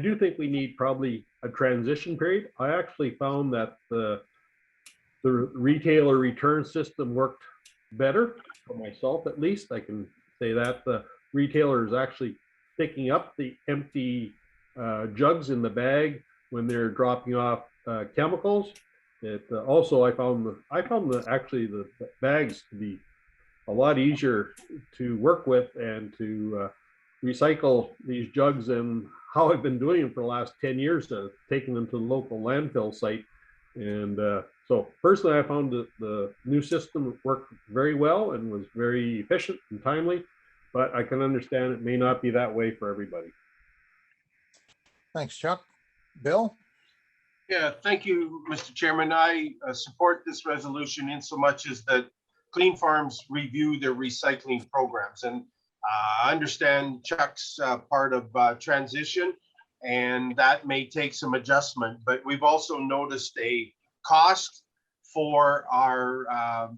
do think we need probably a transition period. I actually found that the the retailer return system worked better for myself, at least. I can say that the retailer is actually picking up the empty jugs in the bag when they're dropping off chemicals. It also I found actually the bags to be a lot easier to work with and to recycle these jugs, and how I've been doing it for the last 10 years, taking them to the local landfill site. And so personally, I found that the new system worked very well and was very efficient and timely, but I can understand it may not be that way for everybody. Thanks, Chuck. Bill? Yeah, thank you, Mr. Chairman. I support this resolution in so much as that Clean Farms review their recycling programs. And I understand Chuck's part of transition, and that may take some adjustment, but we've also noticed a cost for our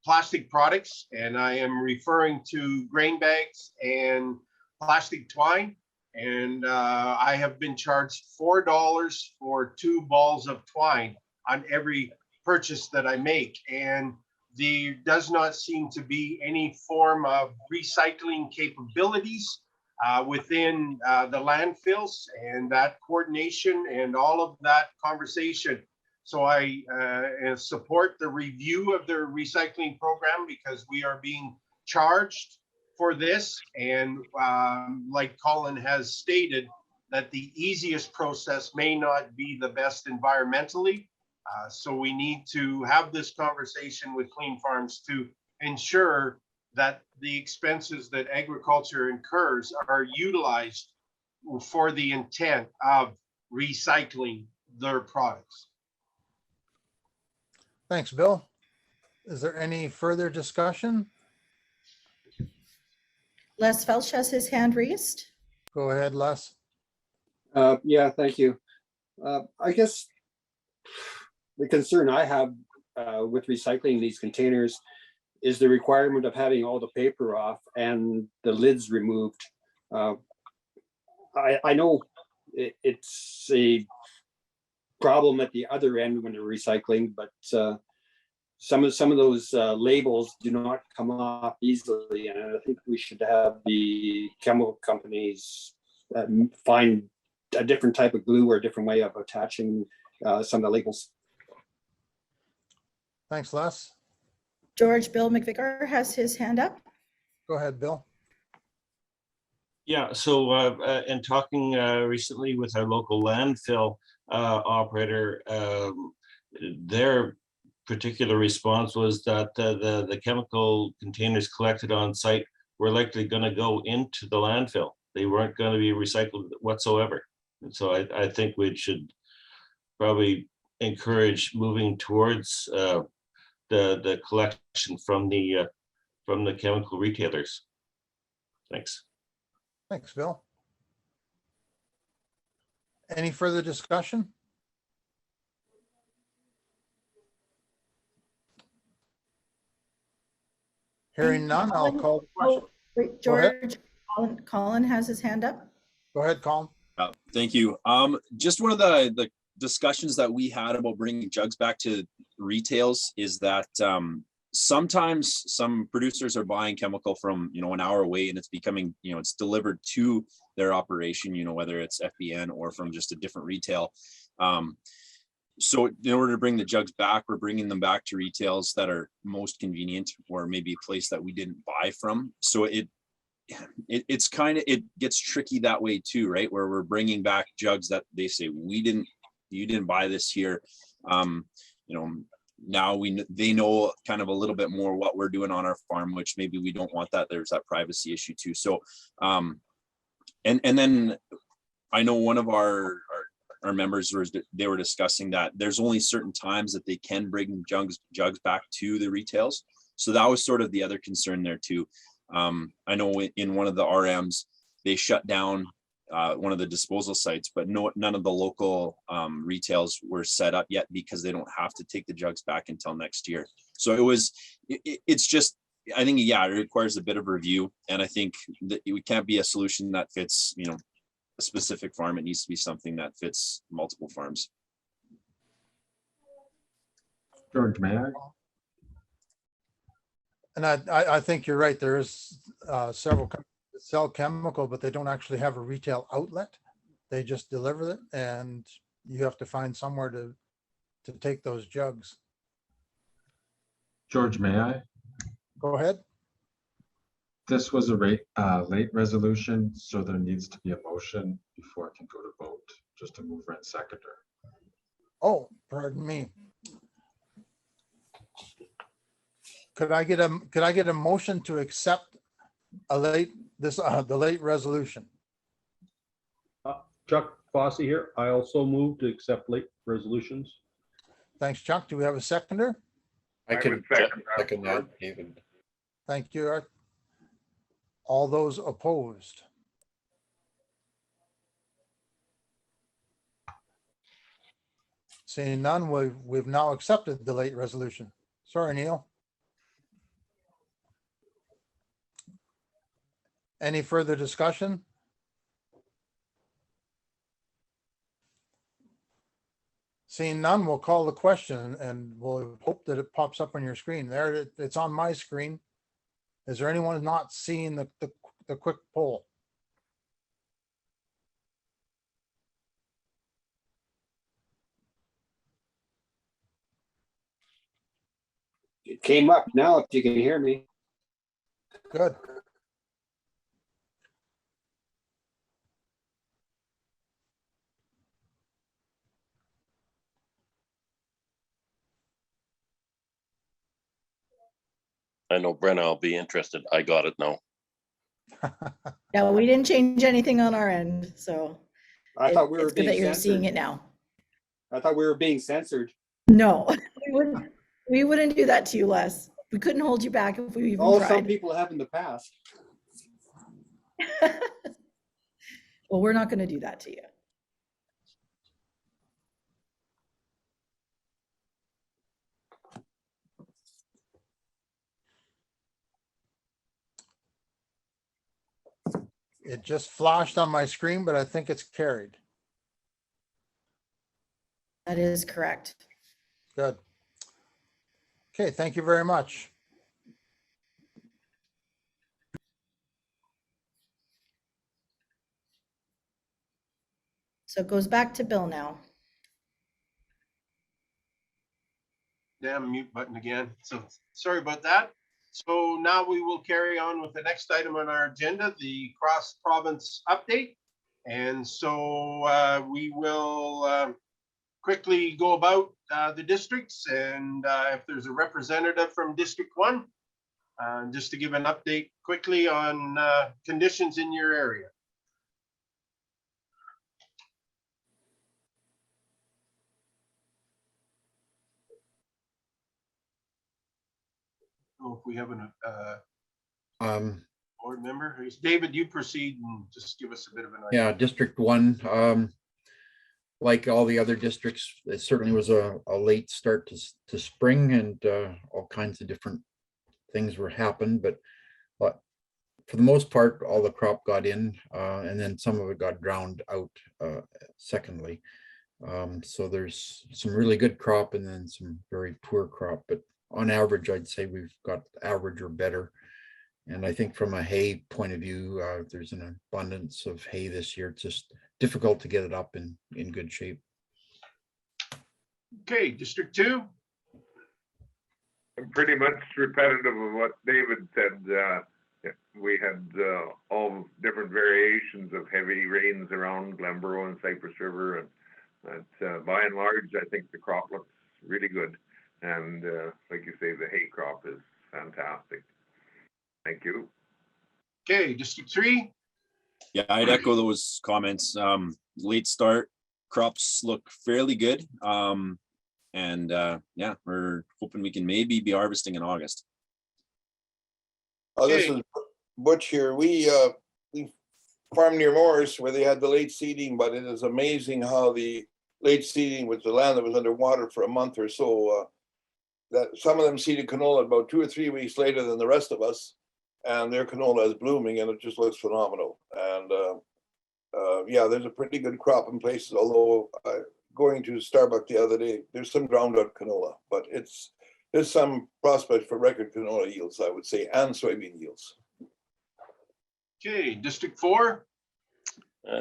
plastic products, and I am referring to grain bags and plastic twine. And I have been charged $4 for 2 balls of twine on every purchase that I make. And there does not seem to be any form of recycling capabilities within the landfills, and that coordination and all of that conversation. So I support the review of their recycling program, because we are being charged for this. And like Colin has stated, that the easiest process may not be the best environmentally. So we need to have this conversation with Clean Farms to ensure that the expenses that agriculture incurs are utilized for the intent of recycling their products. Thanks, Bill. Is there any further discussion? Les Felch has his hand raised. Go ahead, Les. Yeah, thank you. I guess the concern I have with recycling these containers is the requirement of having all the paper off and the lids removed. I know it's a problem at the other end when they're recycling, but some of those labels do not come off easily, and I think we should have the chemical companies find a different type of glue or a different way of attaching some of the labels. Thanks, Les. George Bill McVicar has his hand up. Go ahead, Bill. Yeah, so in talking recently with our local landfill operator, their particular response was that the chemical containers collected on site were likely going to go into the landfill. They weren't going to be recycled whatsoever. And so I think we should probably encourage moving towards the collection from the chemical retailers. Thanks. Thanks, Bill. Any further discussion? Hearing none, I'll call the question. Oh, wait, George, Colin has his hand up. Go ahead, Colin. Thank you. Just one of the discussions that we had about bringing jugs back to retails is that sometimes some producers are buying chemical from, an hour away, and it's becoming, it's delivered to their operation, whether it's FBN or from just a different retail. So in order to bring the jugs back, we're bringing them back to retails that are most convenient, or maybe a place that we didn't buy from. So it gets tricky that way too, right? Where we're bringing back jugs that they say you didn't buy this here. Now they know kind of a little bit more what we're doing on our farm, which maybe we don't want that. There's that privacy issue too. So, and then I know one of our members they were discussing that there's only certain times that they can bring jugs back to the retails. So that was sort of the other concern there too. I know in one of the RMs, they shut down one of the disposal sites, but none of the local retails were set up yet because they don't have to take the jugs back until next year. So it's just, I think, yeah, it requires a bit of review. And I think that it can't be a solution that fits, a specific farm. It needs to be something that fits multiple farms. George, may I? And I think you're right. There is several companies that sell chemical, but they don't actually have a retail outlet. They just deliver it, and you have to find somewhere to take those jugs. George, may I? Go ahead. This was a late resolution, so there needs to be a motion before it can go to vote, just a mover and seconder. Oh, pardon me. Could I get a motion to accept the late resolution? Chuck Fossey here. I also move to accept late resolutions. Thanks, Chuck. Do we have a seconder? I can second that, David. Thank you, Art. All those opposed? Seeing none, we've now accepted the late resolution. Sorry, Neil. Any further discussion? Seeing none, we'll call the question and we'll hope that it pops up on your screen. There, it's on my screen. Is there anyone not seeing the quick poll? It came up now, if you can hear me. Good. I know Brenna will be interested. I got it now. No, we didn't change anything on our end, so I thought we were it's good being that you're seeing censored. it now. I thought we were being censored. No, we wouldn't do that to you, Les. We couldn't hold you back if we even Oh, some tried. people have in the past. Well, we're not going to do that to you. It just flashed on my screen, but I think it's carried. That is correct. Good. Okay, thank you very much. So it goes back to Bill now. Damn mute button again. So sorry about that. So now we will carry on with the next item on our agenda, the cross province update. And so we will quickly go about the districts, and if there's a representative from District 1, just to give an update quickly on conditions in your area. Oh, if we have an board member, David, you proceed and just give us a bit of an idea. Yeah, District 1, like all the other districts, it certainly was a late start to spring, and all kinds of different things were happened, but for the most part, all the crop got in, and then some of it got drowned out secondly. So there's some really good crop and then some very poor crop, but on average, I'd say we've got average or better. And I think from a hay point of view, there's an abundance of hay this year. It's just difficult to get it up in good shape. Okay, District 2. Pretty much repetitive of what David said. We had all different variations of heavy rains around Glenborough and Cypress River, and by and large, I think the crop looks really good. And like you say, the hay crop is fantastic. Thank you. Okay, District 3. Yeah, I'd echo those comments. Late start, crops look fairly good. And yeah, we're hoping we can maybe be harvesting in August. Oh, this is Butch here. We farm near Morris where they had the late seeding, but it is amazing how the late seeding with the land that was underwater for a month or so, that some of them seeded canola about 2 or 3 weeks later than the rest of us, and their canola is blooming and it just looks phenomenal. And yeah, there's a pretty good crop in places, although going to Starbucks the other day. There's some ground out canola, but there's some prospect for record canola yields, I would say, and soybean yields. Okay, District 4.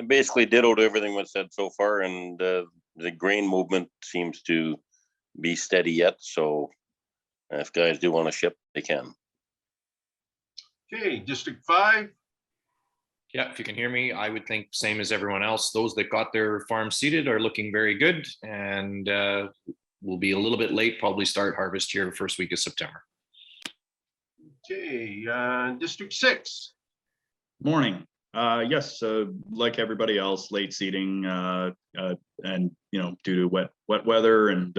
Basically ditto everything was said so far, and the grain movement seems to be steady yet. So if guys do want to ship, they can. Okay, District 5. Yeah, if you can hear me, I would think same as everyone else. Those that got their farm seeded are looking very good, and will be a little bit late, probably start harvest here the first week of September. Okay, District 6. Morning. Yes, like everybody else, late seeding, and due to wet weather and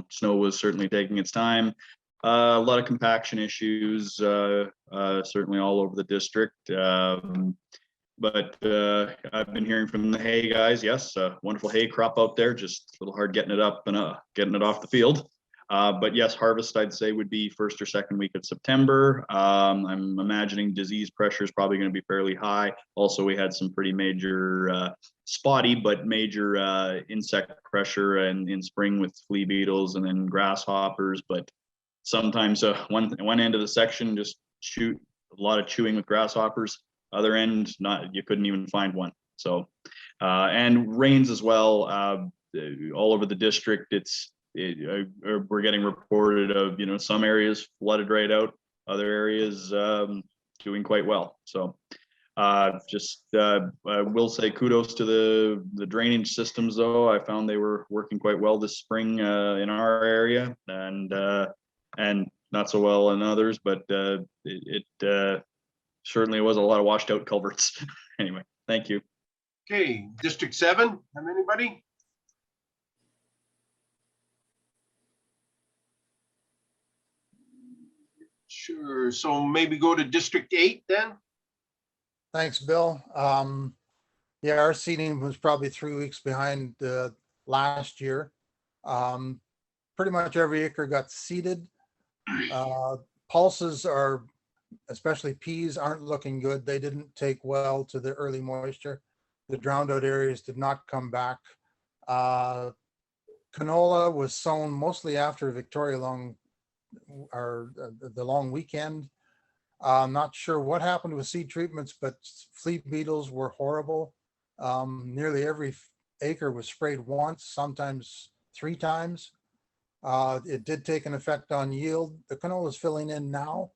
snow was certainly taking its time. A lot of compaction issues, certainly all over the district. But I've been hearing from the hay guys. Yes, wonderful hay crop out there. Just a little hard getting it up and getting it off the field. But yes, harvest I'd say would be first or second week of September. I'm imagining disease pressure is probably going to be fairly high. Also, we had some pretty major spotty but major insect pressure and in spring with flea beetles and then grasshoppers. But sometimes one end of the section just shoot a lot of chewing with grasshoppers. Other end, you couldn't even find one. So and rains as well all over the district. We're getting reported of some areas flooded right out, other areas doing quite well. So I will say kudos to the drainage systems though. I found they were working quite well this spring in our area and not so well in others, but it certainly was a lot of washed out culverts. Anyway, thank you. Okay, District 7, have anybody? Sure, so maybe go to District 8 then? Thanks, Bill. Yeah, our seeding was probably 3 weeks behind last year. Pretty much every acre got seeded. Pulses are, especially peas, aren't looking good. They didn't take well to the early moisture. The drowned out areas did not come back. Canola was sown mostly after Victoria the long weekend. I'm not sure what happened with seed treatments, but flea beetles were horrible. Nearly every acre was sprayed once, sometimes 3 times. It did take an effect on yield. The canola is filling in now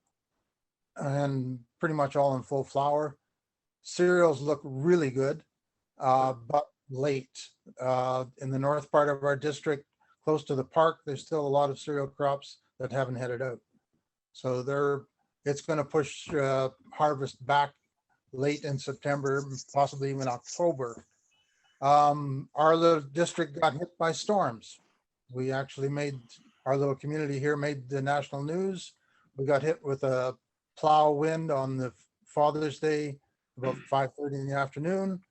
and pretty much all in full flower. Cereals look really good, but late. In the north part of our district, close to the park, there's still a lot of cereal crops that haven't headed out. So it's going to push harvest back late in September, possibly even October. Our little district got hit by storms. We actually our little community here made the national news. We got hit with a plow wind on the Father's Day, about 5:30 in the afternoon.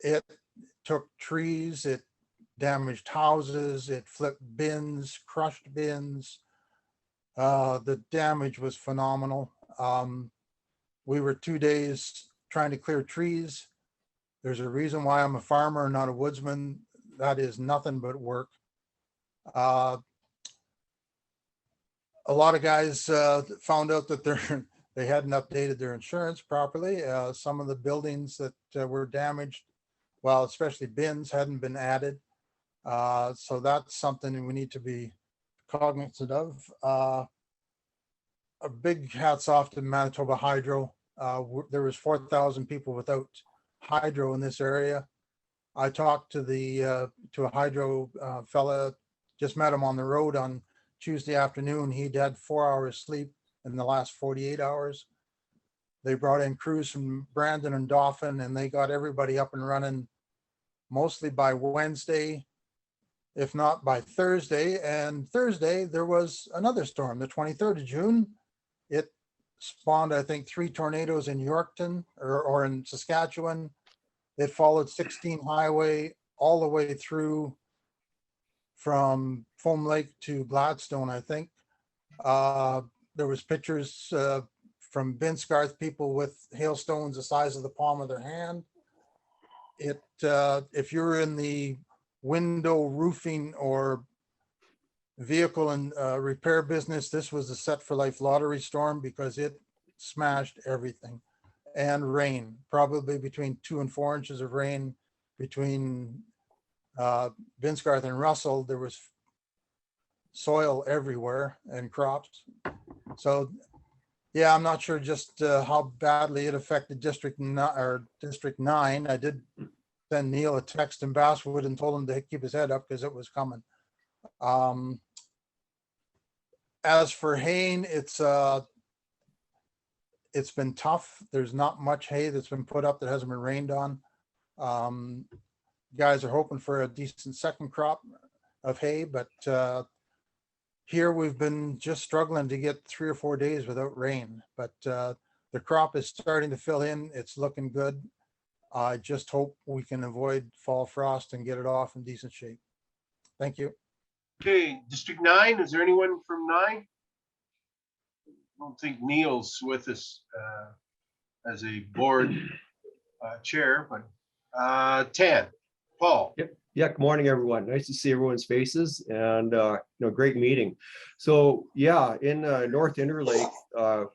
It took trees, it damaged houses, it flipped bins, crushed bins. The damage was phenomenal. We were 2 days trying to clear trees. There's a reason why I'm a farmer, not a woodsman. That is nothing but work. A lot of guys found out that they hadn't updated their insurance properly. Some of the buildings that were damaged, well, especially bins, hadn't been added. So that's something we need to be cognizant of. A big hats off to Manitoba Hydro. There was 4,000 people without hydro in this area. I talked to a hydro fella, just met him on the road on Tuesday afternoon. He'd had 4 hours sleep in the last 48 hours. They brought in crews from Brandon and Dauphin, and they got everybody up and running mostly by Wednesday, if not by Thursday. And Thursday, there was another storm, the 23rd of June. It spawned, I think, 3 tornadoes in Yorkton or in Saskatchewan. It followed 16 highway all the way through from Foam Lake to Gladstone, I think. There was pictures from Binscarth, people with hailstones the size of the palm of their hand. If you're in the window roofing or vehicle and repair business, this was a set for life lottery storm because it smashed everything. And rain, probably between 2 and 4 inches of rain between Binsgarth and Russell. There was soil everywhere and crops. So yeah, I'm not sure just how badly it affected District 9. I did send Neil a text in Basswood and told him to keep his head up because it was coming. As for haying, it's been tough. There's not much hay that's been put up that hasn't been rained on. Guys are hoping for a decent second crop of hay, but here we've been just struggling to get 3 or 4 days without rain. But the crop is starting to fill in. It's looking good. I just hope we can avoid fall frost and get it off in decent shape. Thank you. Okay, District 9, is there anyone from 9? I don't think Neil's with us as a board chair, but 10, Paul. Yep. Yeah, good morning, everyone. Nice to see everyone's faces and great meeting. So yeah, in North Interlake,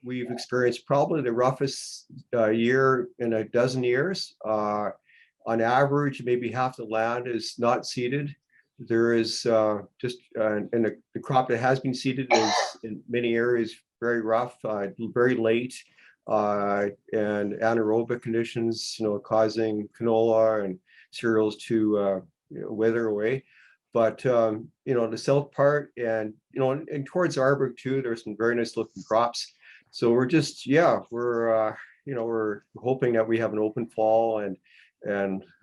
we've experienced probably the roughest year in a dozen years. On average, maybe half the land is not seeded. There is and the crop that has been seeded is in many areas very rough, very late, and anaerobic conditions, causing canola and cereals to wither away. But the south part and and towards Arborg too, there's some very nice looking crops. So we're just we're hoping that we have an open fall and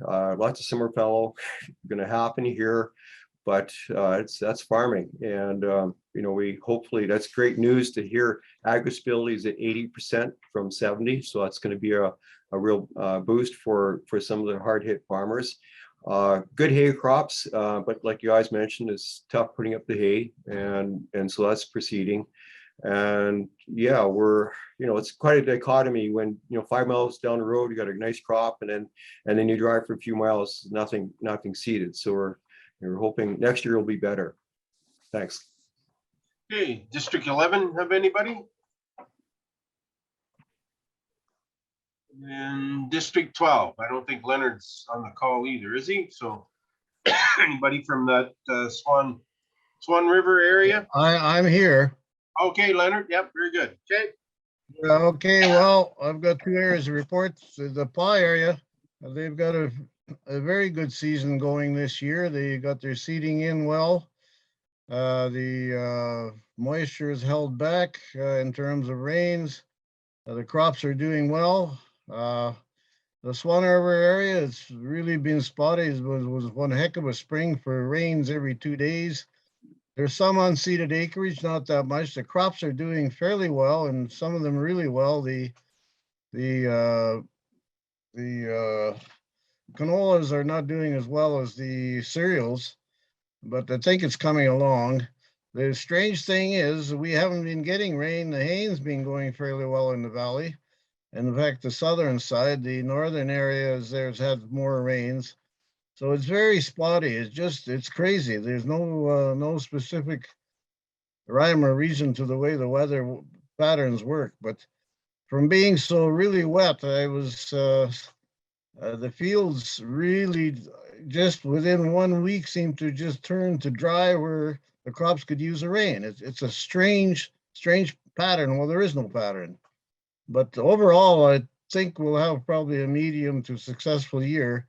lots of summer fallow going to happen here. But that's farming, and we hopefully, that's great news to hear agri-stability is at 80% from 70. So that's going to be a real boost for some of the hard hit farmers. Good hay crops, but like you guys mentioned, it's tough putting up the hay, and so that's proceeding. And yeah, we're it's quite a dichotomy when 5 miles down the road you got a nice crop, and then you drive for a few miles, nothing seeded. So we're hoping next year will be better. Thanks. Okay, District 11, have anybody? And District 12, I don't think Leonard's on the call either, is he? So anybody from that Swan River area? I'm here. Okay, Leonard. Yep, very good. Okay. Okay, well, I've got 2 areas of reports. The Pla area, they've got a very good season going this year. They got their seeding in well. The moisture is held back in terms of rains. The crops are doing well. The Swan River area, it's really been spotty. It was one heck of a spring for rains every 2 days. There's some unseeded acreage, not that much. The crops are doing fairly well, and some of them really well. The canolas are not doing as well as the cereals, but I think it's coming along. The strange thing is we haven't been getting rain. The hay's been going fairly well in the valley. And in fact, the southern side, the northern areas, there's had more rains. So it's very spotty. It's crazy. There's no specific rhyme or reason to the way the weather patterns work. But from being so really wet, I was the fields really just within 1 week seemed to just turn to dry where the crops could use the rain. It's a strange pattern. Well, there is no pattern. But overall, I think we'll have probably a medium to successful year,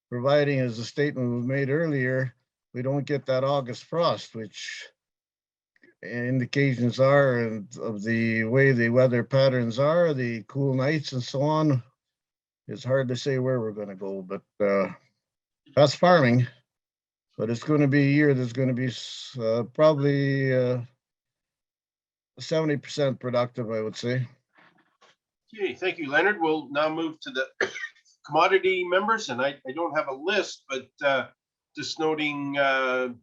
providing, as the statement was made earlier, we don't get that August frost, which indications are of the way the weather patterns are, the cool nights and so on. It's hard to say where we're going to go, but that's farming. But it's going to be a year that's going to be probably 70% productive, I would say. Okay, thank you, Leonard. We'll now move to the commodity members, and I don't have a list, but just noting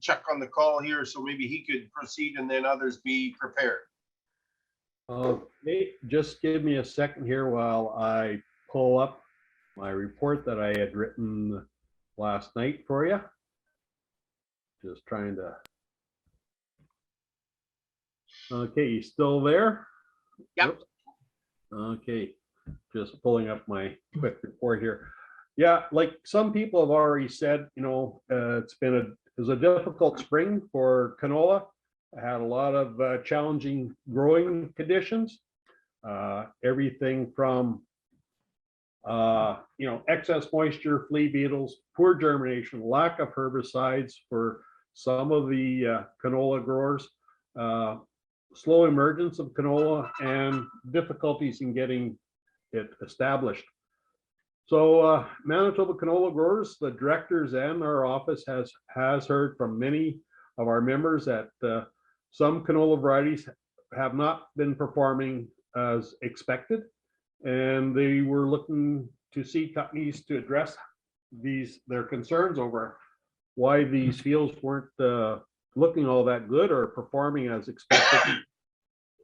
Chuck on the call here, so maybe he could proceed and then others be prepared. Just give me a second here while I pull up my report that I had written last night for you. Just trying to. Okay, you still there? Yep. Okay, just pulling up my quick report here. Yeah, like some people have already said, you know, it was a difficult spring for canola. I had a lot of challenging growing conditions. Everything from you know, excess moisture, flea beetles, poor germination, lack of herbicides for some of the canola growers, slow emergence of canola, and difficulties in getting it established. So Manitoba canola growers, the directors and our office has heard from many of our members that some canola varieties have not been performing as expected, and they were looking to seed companies to address their concerns over why these fields weren't looking all that good or performing as expected.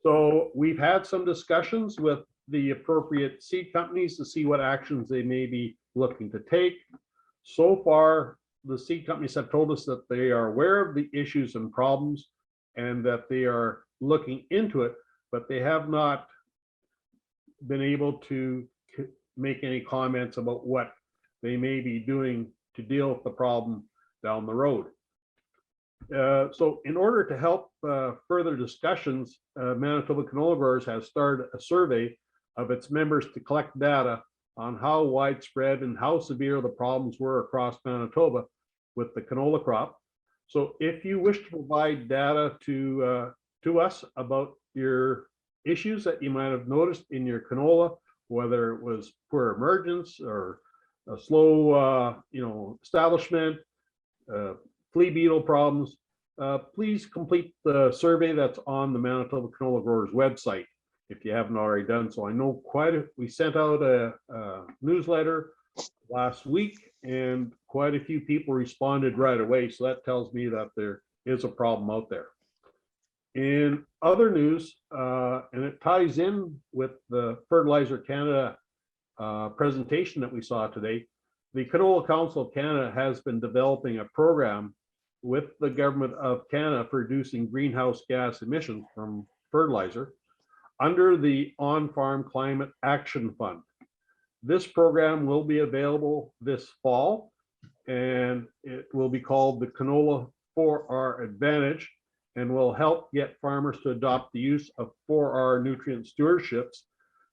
So we've had some discussions with the appropriate seed companies to see what actions they may be looking to take. So far, the seed companies have told us that they are aware of the issues and problems and that they are looking into it, but they have not been able to make any comments about what they may be doing to deal with the problem down the road. So in order to help further discussions, Manitoba Canola Growers has started a survey of its members to collect data on how widespread and how severe the problems were across Manitoba with the canola crop. So if you wish to provide data to us about your issues that you might have noticed in your canola, whether it was poor emergence or a slow you know, establishment, flea beetle problems, please complete the survey that's on the Manitoba Canola Growers website if you haven't already done so. I know we sent out a newsletter last week and quite a few people responded right away. So that tells me that there is a problem out there. In other news, and it ties in with the Fertilizer Canada presentation that we saw today, the Canola Council of Canada has been developing a program with the government of Canada for reducing greenhouse gas emissions from fertilizer under the On-Farm Climate Action Fund. This program will be available this fall, and it will be called the Canola 4R Advantage, and will help get farmers to adopt the use of 4R nutrient stewardships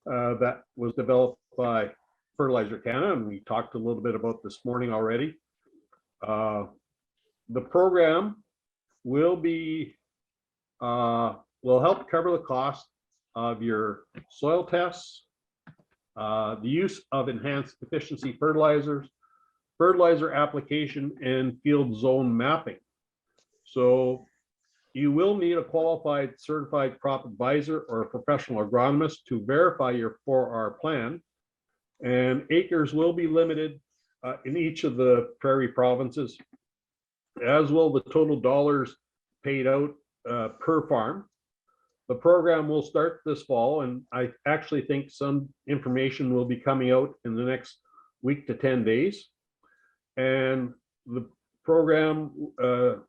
that was developed by Fertilizer Canada, and we talked a little bit about this morning already. The program will help cover the cost of your soil tests, the use of enhanced efficiency fertilizers, fertilizer application, and field zone mapping. So you will need a qualified certified crop advisor or a professional agronomist to verify your 4R plan, and acres will be limited in each of the prairie provinces, as will the total dollars paid out per farm. The program will start this fall, and I actually think some information will be coming out in the next week to 10 days. And the program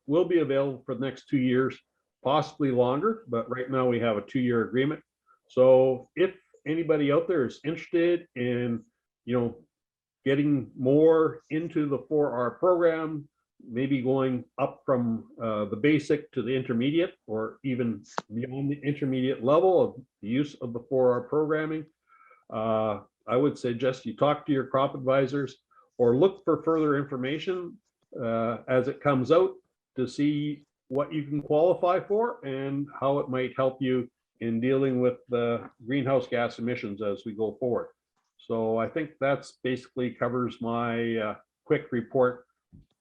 will be available for the next 2 years, possibly longer, but right now we have a 2-year agreement. So if anybody out there is interested in, you know, getting more into the 4R program, maybe going up from the basic to the intermediate, or even beyond the intermediate level of the use of the 4R programming, I would suggest you talk to your crop advisors or look for further information as it comes out to see what you can qualify for and how it might help you in dealing with the greenhouse gas emissions as we go forward. So I think that's basically covers my quick report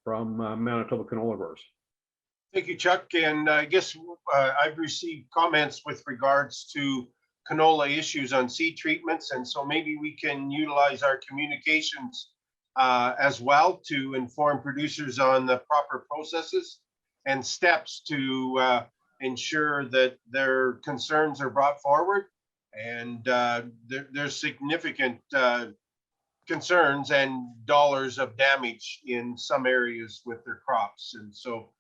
from Manitoba Canola Growers. Thank you, Chuck. And I guess I've received comments with regards to canola issues on seed treatments. And so maybe we can utilize our communications as well to inform producers on the proper processes and steps to ensure that their concerns are brought forward. And there's significant concerns and dollars of damage in some areas with their crops. And so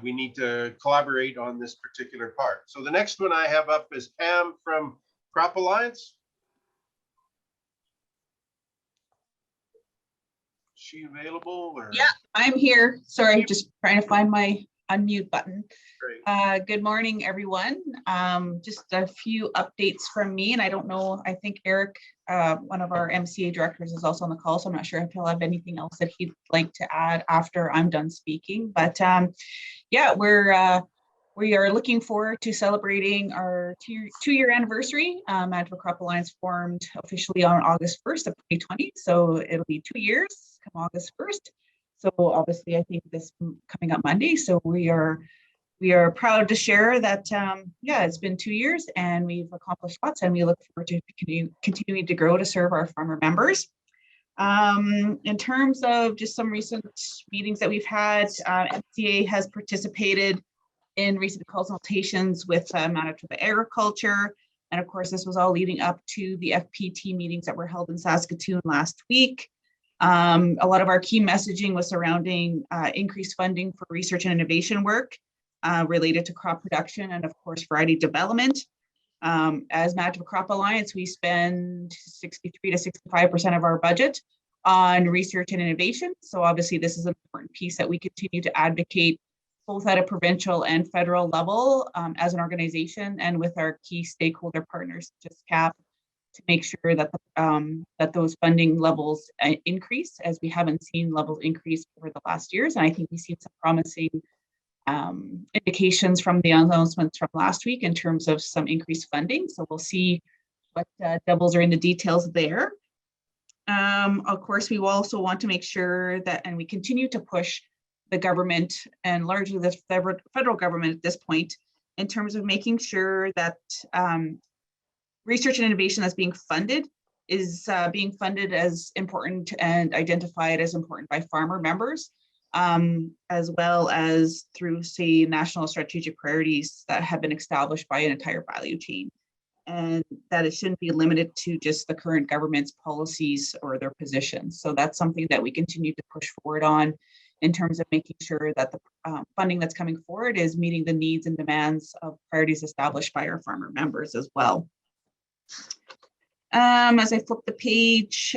we need to collaborate on this particular part. So the next one I have up is Pam from Crop Alliance. Is she available or? Yeah, I'm here. Sorry, just trying to find my unmute button. Great. Good morning, everyone. Just a few updates from me, and I don't know, I think Eric, one of our MCA directors, is also on the call, so I'm not sure if he'll have anything else that he'd like to add after I'm done speaking. But yeah, we are looking forward to celebrating our two-year anniversary. Manitoba Crop Alliance formed officially on August 1st of 2020, so it'll be 2 years come August 1st. So obviously, I think this coming up Monday. So we are proud to share that, yeah, it's been 2 years and we've accomplished lots, and we look forward to continuing to grow to serve our farmer members. In terms of just some recent meetings that we've had, MCA has participated in recent consultations with Manitoba Agriculture. And of course, this was all leading up to the FPT meetings that were held in Saskatoon last week. A lot of our key messaging was surrounding increased funding for research and innovation work related to crop production and of course variety development. As Manitoba Crop Alliance, we spend 63 to 65% of our budget on research and innovation. So obviously this is an important piece that we continue to advocate both at a provincial and federal level as an organization and with our key stakeholder partners, just KAP, to make sure that that those funding levels increase, as we haven't seen levels increase over the last years. And I think we've seen some promising indications from the announcements from last week in terms of some increased funding. So we'll see what devils are in the details there. Of course, we will also want to make sure that, and we continue to push the government and largely the federal government at this point, in terms of making sure that research and innovation that's being funded is being funded as important and identified as important by farmer members, as well as through, say, national strategic priorities that have been established by an entire value chain. And that it shouldn't be limited to just the current government's policies or their positions. So that's something that we continue to push forward on in terms of making sure that the funding that's coming forward is meeting the needs and demands of priorities established by our farmer members as well. As I flip the page,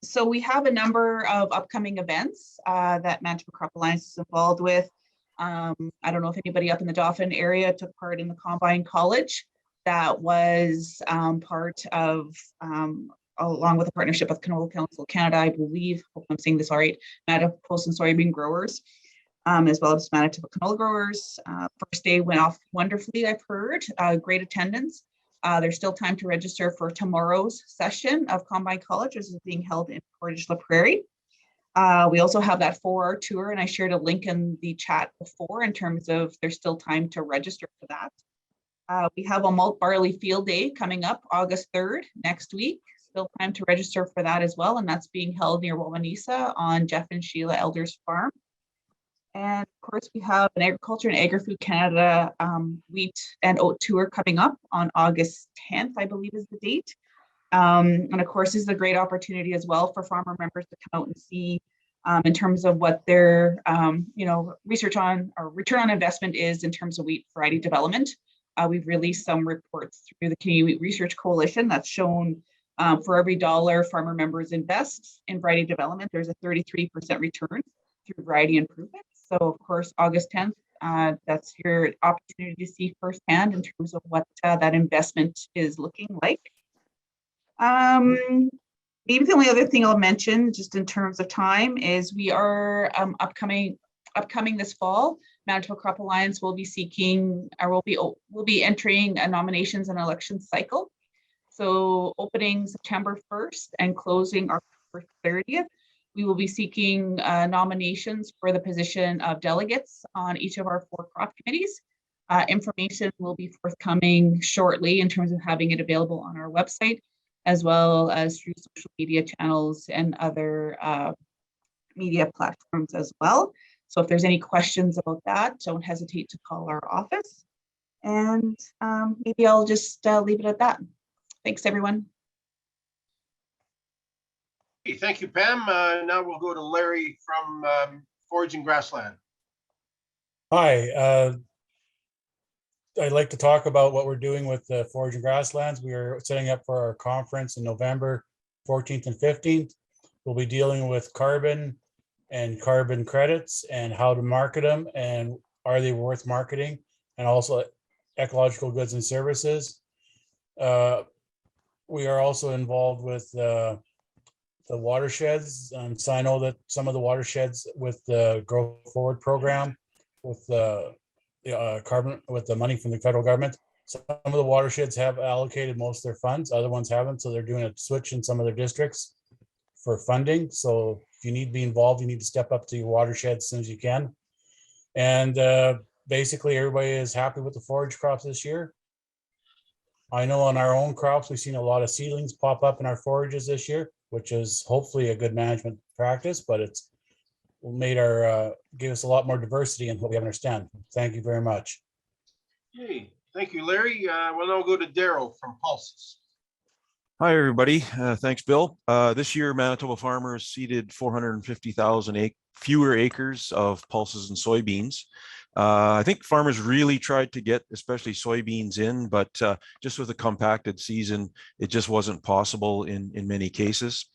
so we have a number of upcoming events that Manitoba Crop Alliance is involved with. I don't know if anybody up in the Dauphin area took part in the Combine College. That was part of, along with a partnership with Canola Council Canada, I believe, hope I'm saying this all right, Manitoba Post and Soybean Growers, as well as Manitoba Canola Growers. First day went off wonderfully, I've heard, great attendance. There's still time to register for tomorrow's session of Combine College, which is being held in Portage-la Prairie. We also have that 4-hour tour, and I shared a link in the chat before in terms of there's still time to register for that. We have a malt barley field day coming up August 3rd next week. Still time to register for that as well, and that's being held near Wawanesa on Jeff and Sheila Elder's farm. And of course, we have an Agriculture and Agri-Food Canada wheat and oat tour coming up on August 10th, I believe is the date. And of course, this is a great opportunity as well for farmer members to come out and see in terms of what their research on or return on investment is in terms of wheat variety development. We've released some reports through the Canadian Wheat Research Coalition that's shown for every dollar farmer members invest in variety development, there's a 33% return through variety improvement. So of course, August 10th, that's your opportunity to see firsthand in terms of what that investment is looking like. Maybe the only other thing I'll mention just in terms of time is we are upcoming this fall, Manitoba Crop Alliance will be seeking, or will be entering a nominations and election cycle. So opening September 1st and closing October 30th, we will be seeking nominations for the position of delegates on each of our 4 crop committees. Information will be forthcoming shortly in terms of having it available on our website, as well as through social media channels and other media platforms as well. So if there's any questions about that, don't hesitate to call our office. And maybe I'll just leave it at that. Thanks, everyone. Thank you, Pam. Now we'll go to Larry from Forage and Grassland. Hi, I'd like to talk about what we're doing with the forage and grasslands. We are setting up for our conference in November 14th and 15th. We'll be dealing with carbon and carbon credits and how to market them and are they worth marketing, and also ecological goods and services. We are also involved with the watersheds. So I know that some of the watersheds with the Grow Forward program, with the carbon, with the money from the federal government, some of the watersheds have allocated most of their funds, other ones haven't. So they're doing a switch in some of their districts for funding. So if you need to be involved, you need to step up to your watershed as soon as you can. And basically everybody is happy with the forage crops this year. I know on our own crops, we've seen a lot of seedlings pop up in our forages this year, which is hopefully a good management practice, but it's made our, give us a lot more diversity in what we understand. Thank you very much. Hey, thank you, Larry. We'll now go to Daryl from Pulses. Hi, everybody. Thanks, Bill. This year, Manitoba farmers seeded 450,000 fewer acres of pulses and soybeans. I think farmers really tried to get especially soybeans in, but just with a compacted season, it just wasn't possible in many cases.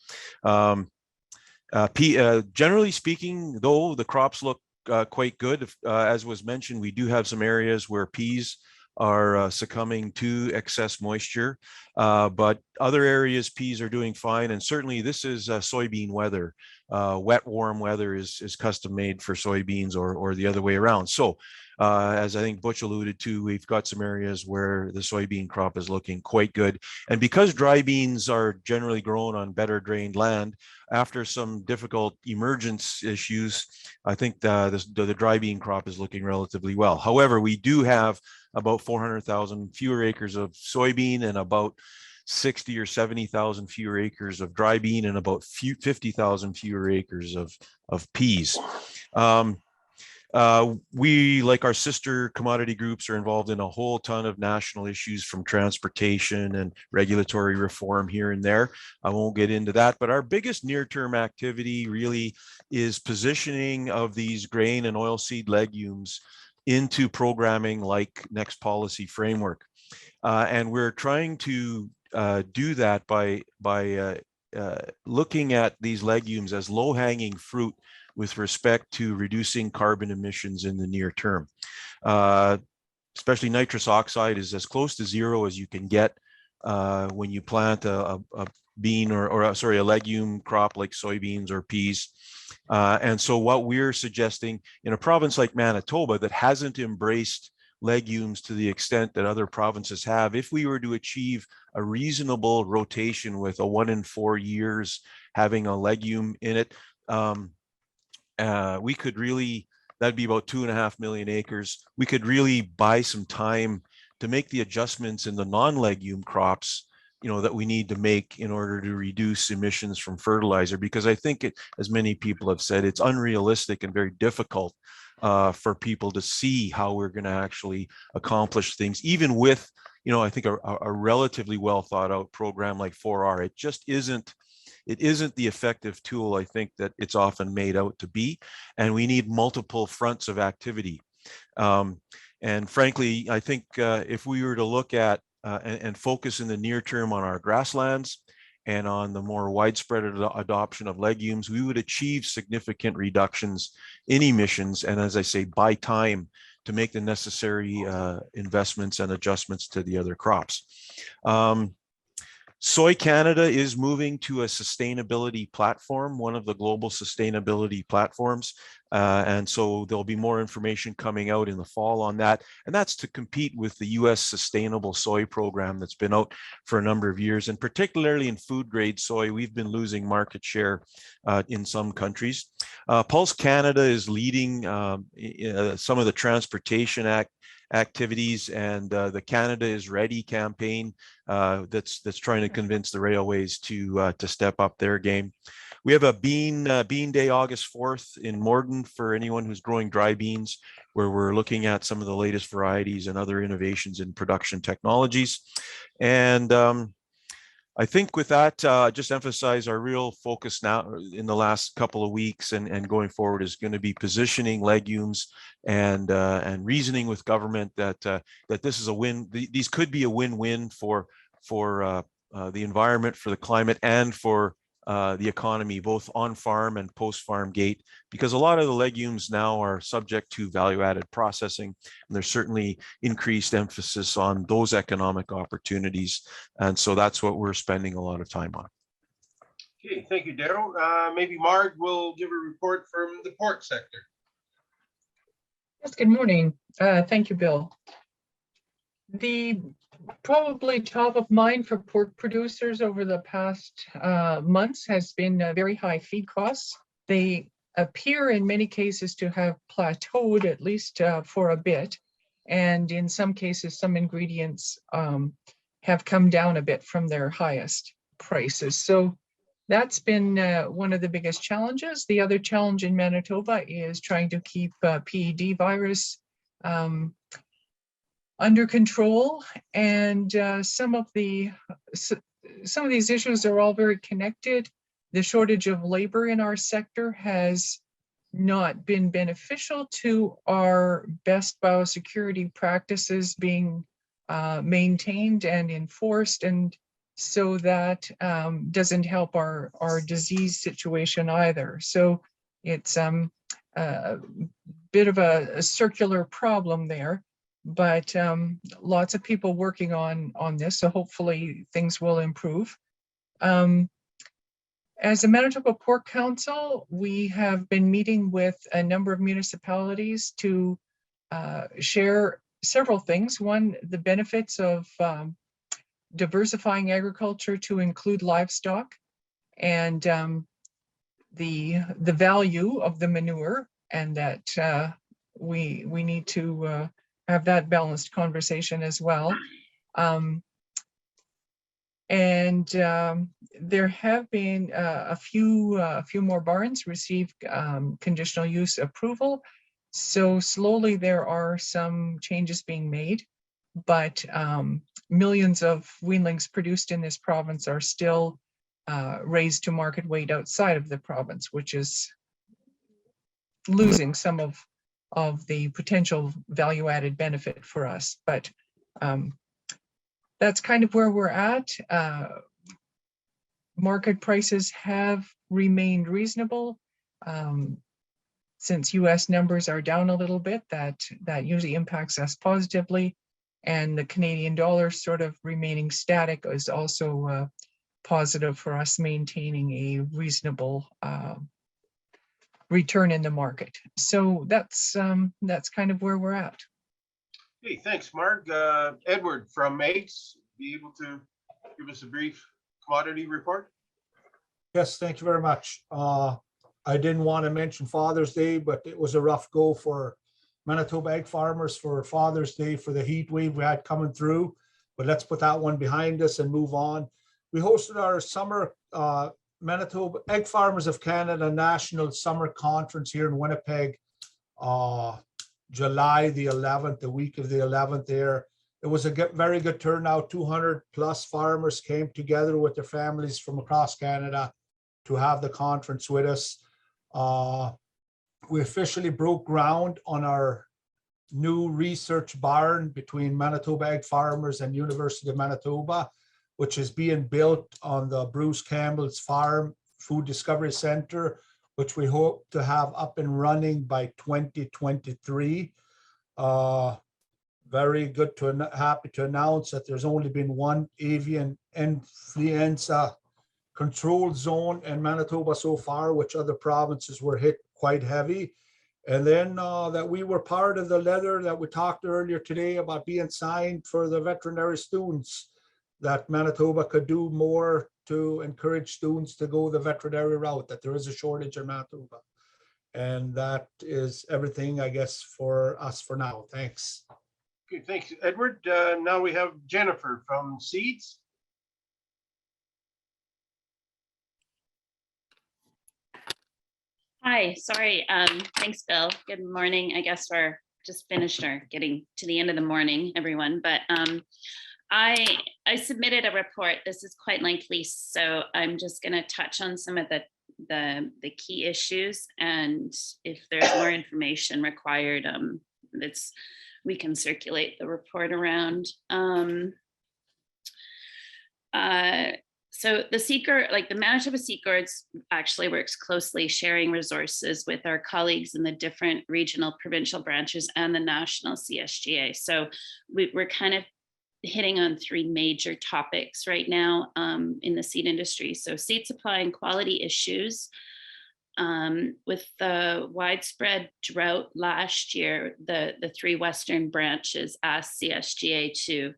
Generally speaking, though, the crops look quite good. As was mentioned, we do have some areas where peas are succumbing to excess moisture, but other areas peas are doing fine. And certainly this is soybean weather. Wet, warm weather is custom made for soybeans, or the other way around. So as I think Butch alluded to, we've got some areas where the soybean crop is looking quite good. And because dry beans are generally grown on better drained land, after some difficult emergence issues, I think the dry bean crop is looking relatively well. However, we do have about 400,000 fewer acres of soybean and about 60 or 70,000 fewer acres of dry bean and about 50,000 fewer acres of peas. We, like our sister commodity groups, are involved in a whole ton of national issues, from transportation and regulatory reform here and there. I won't get into that, but our biggest near-term activity really is positioning of these grain and oilseed legumes into programming like Next Policy Framework. And we're trying to do that by looking at these legumes as low-hanging fruit with respect to reducing carbon emissions in the near term. Especially nitrous oxide is as close to zero as you can get when you plant a bean or a legume crop like soybeans or peas. And so what we're suggesting in a province like Manitoba that hasn't embraced legumes to the extent that other provinces have, if we were to achieve a reasonable rotation with a 1 in 4 years having a legume in it, we could really, that'd be about 2.5 million acres. We could really buy some time to make the adjustments in the non-legume crops, that we need to make in order to reduce emissions from fertilizer. Because I think as many people have said, it's unrealistic and very difficult for people to see how we're going to actually accomplish things, even with, I think a relatively well thought out program like 4R. It just isn't. It isn't the effective tool I think that it's often made out to be, and we need multiple fronts of activity. And frankly, I think if we were to look at and focus in the near term on our grasslands and on the more widespread adoption of legumes, we would achieve significant reductions in emissions, and as I say, buy time to make the necessary investments and adjustments to the other crops. Soy Canada is moving to a sustainability platform, one of the global sustainability platforms. And so there'll be more information coming out in the fall on that. And that's to compete with the US Sustainable Soy Program that's been out for a number of years. And particularly in food grade soy, we've been losing market share in some countries. Pulse Canada is leading some of the transportation activities, and the Canada is Ready campaign that's trying to convince the railways to step up their game. We have a bean day August 4th in Morden for anyone who's growing dry beans, where we're looking at some of the latest varieties and other innovations in production technologies. And I think with that, just emphasize our real focus now in the last couple of weeks and going forward is going to be positioning legumes and reasoning with government that that this is a win. These could be a win-win for the environment, for the climate, and for the economy, both on farm and post farm gate, because a lot of the legumes now are subject to value-added processing, and there's certainly increased emphasis on those economic opportunities, and so that's what we're spending a lot of time on. Okay, thank you, Daryl. Maybe Marg will give a report from the pork sector. Yes, good morning. Thank you, Bill. The probably top of mind for pork producers over the past months has been very high feed costs. They appear in many cases to have plateaued, at least for a bit. And in some cases, some ingredients have come down a bit from their highest prices. So that's been one of the biggest challenges. The other challenge in Manitoba is trying to keep PED virus under control, and some of these issues are all very connected. The shortage of labor in our sector has not been beneficial to our best biosecurity practices being maintained and enforced, and so that doesn't help our disease situation either. So it's a bit of a circular problem there. But lots of people working on this, so hopefully things will improve. As a Manitoba Pork Council, we have been meeting with a number of municipalities to share several things. One, the benefits of diversifying agriculture to include livestock, and the value of the manure, and that we need to have that balanced conversation as well. There have been a few more barns receive conditional use approval. So slowly there are some changes being made, but millions of weanlings produced in this province are still raised to market weight outside of the province, which is losing some of the potential value-added benefit for us. But that's kind of where we're at. Market prices have remained reasonable. Since US numbers are down a little bit, that usually impacts us positively. And the Canadian dollar sort of remaining static is also positive for us maintaining a reasonable return in the market. So that's kind of where we're at. Hey, thanks, Marg. Edward from Eggs, be able to give us a brief commodity report? Yes, thank you very much. I didn't want to mention Father's Day, but it was a rough go for Manitoba egg farmers for Father's Day for the heat wave we had coming through. But let's put that one behind us and move on. We hosted our summer Manitoba Egg Farmers of Canada National Summer Conference here in Winnipeg, July the 11th, the week of the 11th there. It was a very good turnout. 200 plus farmers came together with their families from across Canada to have the conference with us. We officially broke ground on our new research barn between Manitoba Egg Farmers and University of Manitoba, which is being built on the Bruce Campbell's Farm Food Discovery Center, which we hope to have up and running by 2023. Very good happy to announce that there's only been one avian influenza control zone in Manitoba so far, which other provinces were hit quite heavy. And then that we were part of the letter that we talked earlier today about being signed for the veterinary students, that Manitoba could do more to encourage students to go the veterinary route, that there is a shortage in Manitoba. And that is everything, I guess, for us for now. Thanks. Okay, thanks, Edward. Now we have Jennifer from Seeds. Hi, sorry. Thanks, Bill. Good morning. I guess we're just finished or getting to the end of the morning, everyone. But I submitted a report. This is quite lengthy, so I'm just going to touch on some of the key issues, and if there's more information required, we can circulate the report around. So the the Manitoba Seed Guards actually works closely sharing resources with our colleagues in the different regional, provincial branches and the national CSGA. So we're kind of hitting on three major topics right now in the seed industry. So seed supply and quality issues. With the widespread drought last year, the three Western branches asked CSGA to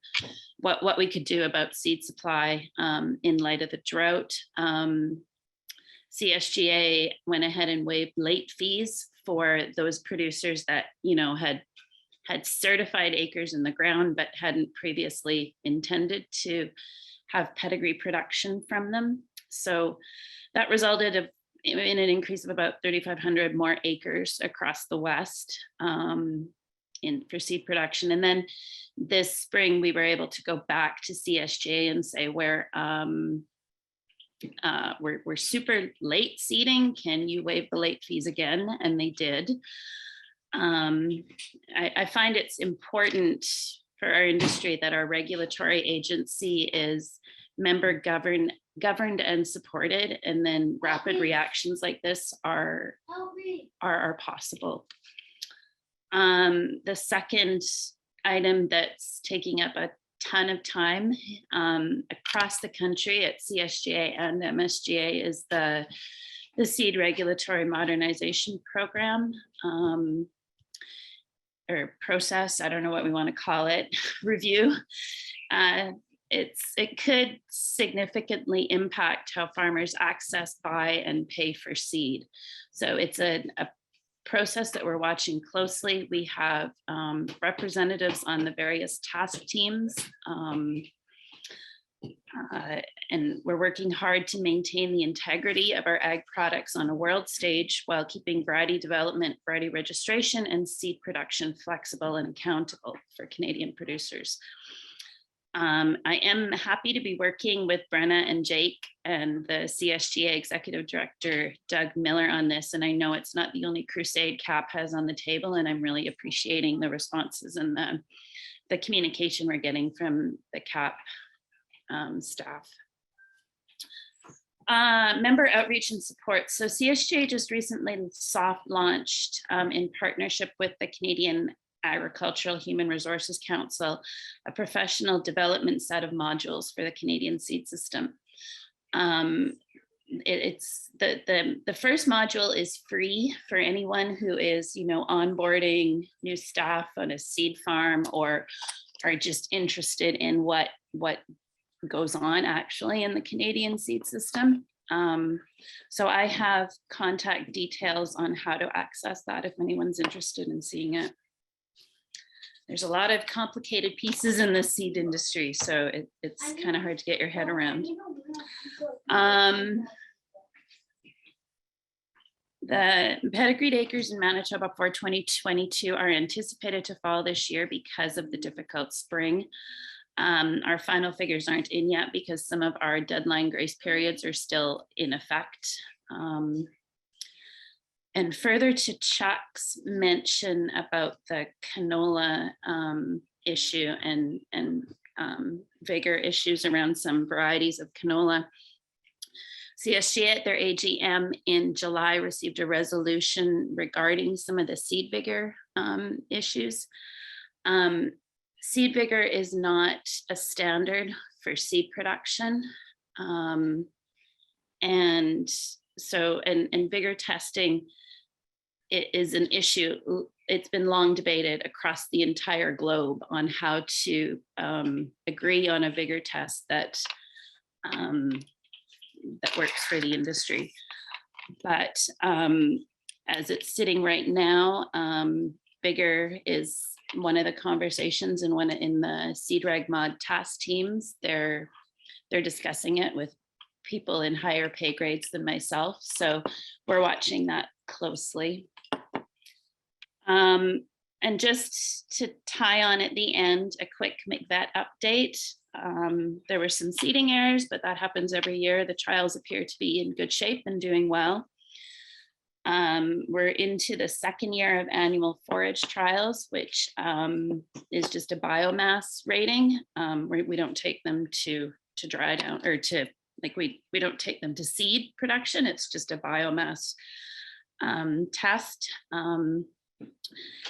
what we could do about seed supply in light of the drought. CSGA went ahead and waived late fees for those producers that had certified acres in the ground but hadn't previously intended to have pedigree production from them. So that resulted in an increase of about 3,500 more acres across the West for seed production. And then this spring, we were able to go back to CSGA and say, we're super late seeding. Can you waive the late fees again? And they did. I find it's important for our industry that our regulatory agency is member governed and supported, and then rapid reactions like this are possible. The second item that's taking up a ton of time across the country at CSGA and MSGA is the Seed Regulatory Modernization Program, or process, I don't know what we want to call it, review. It could significantly impact how farmers access, buy, and pay for seed. So it's a process that we're watching closely. We have representatives on the various task teams, and we're working hard to maintain the integrity of our ag products on a world stage while keeping variety development, variety registration, and seed production flexible and accountable for Canadian producers. I am happy to be working with Brenna and Jake and the CSGA Executive Director, Doug Miller, on this. And I know it's not the only crusade KAP has on the table, and I'm really appreciating the responses and the communication we're getting from the KAP staff. Member outreach and support. So CSGA just recently soft launched in partnership with the Canadian Agricultural Human Resources Council, a professional development set of modules for the Canadian seed system. It's the first module is free for anyone who is, onboarding new staff on a seed farm or are just interested in what goes on actually in the Canadian seed system. So I have contact details on how to access that if anyone's interested in seeing it. There's a lot of complicated pieces in the seed industry, so it's kind of hard to get your head around. The pedigreed acres in Manitoba for 2022 are anticipated to fall this year because of the difficult spring. Our final figures aren't in yet because some of our deadline grace periods are still in effect. And further to Chuck's mention about the canola issue and vigor issues around some varieties of canola, CSGA at their AGM in July received a resolution regarding some of the seed vigor issues. Seed vigor is not a standard for seed production. And vigor testing, it is an issue. It's been long debated across the entire globe on how to agree on a vigor test that works for the industry. But as it's sitting right now, vigor is one of the conversations in the Seed Reg Mod task teams. They're discussing it with people in higher pay grades than myself. So we're watching that closely. And just to tie on at the end, a quick McVet update. There were some seeding errors, but that happens every year. The trials appear to be in good shape and doing well. We're into the second year of annual forage trials, which is just a biomass rating. We don't take them to dry down or to we don't take them to seed production. It's just a biomass test. And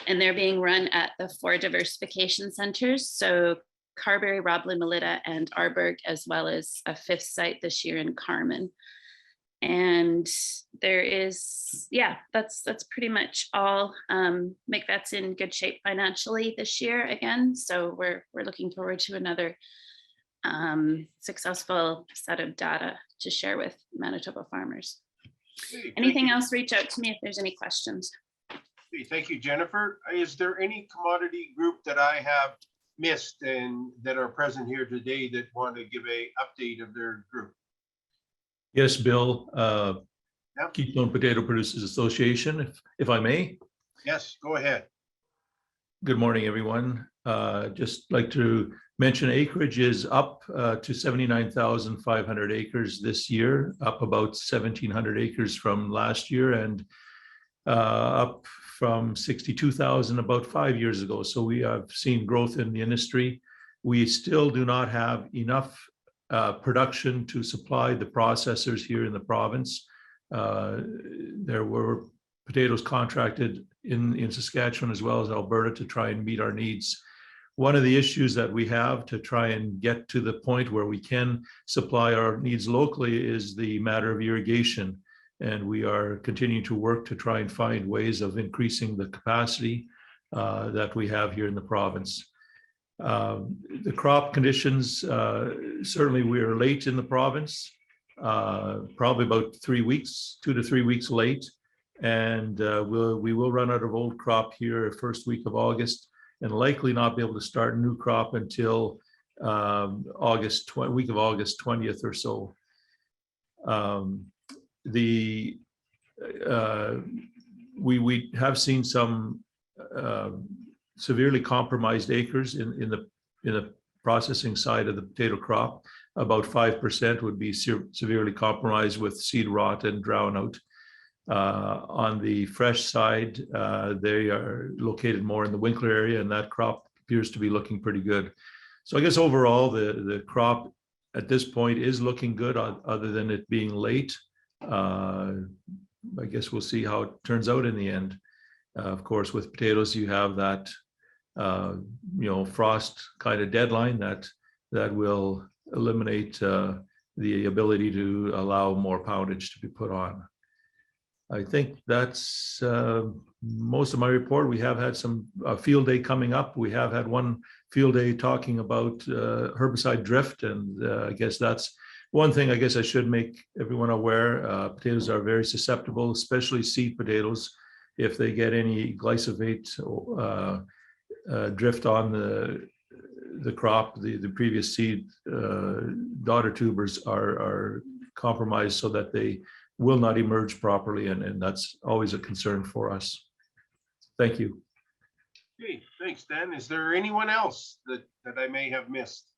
they're being run at the 4 diversification centers. So Carberry, Roblin, Melita, and Arberg, as well as a 5th site this year in Carmen. And there is, yeah, that's pretty much all. McVet's in good shape financially this year again. So we're looking forward to another successful set of data to share with Manitoba farmers. Anything else, reach out to me if there's any questions. Thank you, Jennifer. Is there any commodity group that I have missed and that are present here today that want to give a update of their group? Yes, Bill, Keystone Potato Producers Association, if I may. Yes, go ahead. Good morning, everyone. Just like to mention acreage is up to 79,500 acres this year, up about 1,700 acres from last year, and up from 62,000 about 5 years ago. So we have seen growth in the industry. We still do not have enough production to supply the processors here in the province. There were potatoes contracted in Saskatchewan as well as Alberta to try and meet our needs. One of the issues that we have to try and get to the point where we can supply our needs locally is the matter of irrigation. And we are continuing to work to try and find ways of increasing the capacity that we have here in the province. The crop conditions, certainly we are late in the province, probably about 3 weeks, 2 to 3 weeks late. And we will run out of old crop here first week of August and likely not be able to start new crop until week of August 20th or so. We have seen some severely compromised acres in the processing side of the potato crop. About 5% would be severely compromised with seed rot and drown out. On the fresh side, they are located more in the Winkler area, and that crop appears to be looking pretty good. So I guess overall, the crop at this point is looking good, other than it being late. I guess we'll see how it turns out in the end. Of course, with potatoes, you have that frost kind of deadline that will eliminate the ability to allow more poundage to be put on. I think that's most of my report. We have had some field day coming up. We have had one field day talking about herbicide drift, and I guess that's one thing I guess I should make everyone aware. Potatoes are very susceptible, especially seed potatoes. If they get any glyphosate drift on the crop, the previous seed daughter tubers are compromised so that they will not emerge properly, and that's always a concern for us. Thank you. Okay, thanks, Dan. Is there anyone else that I may have missed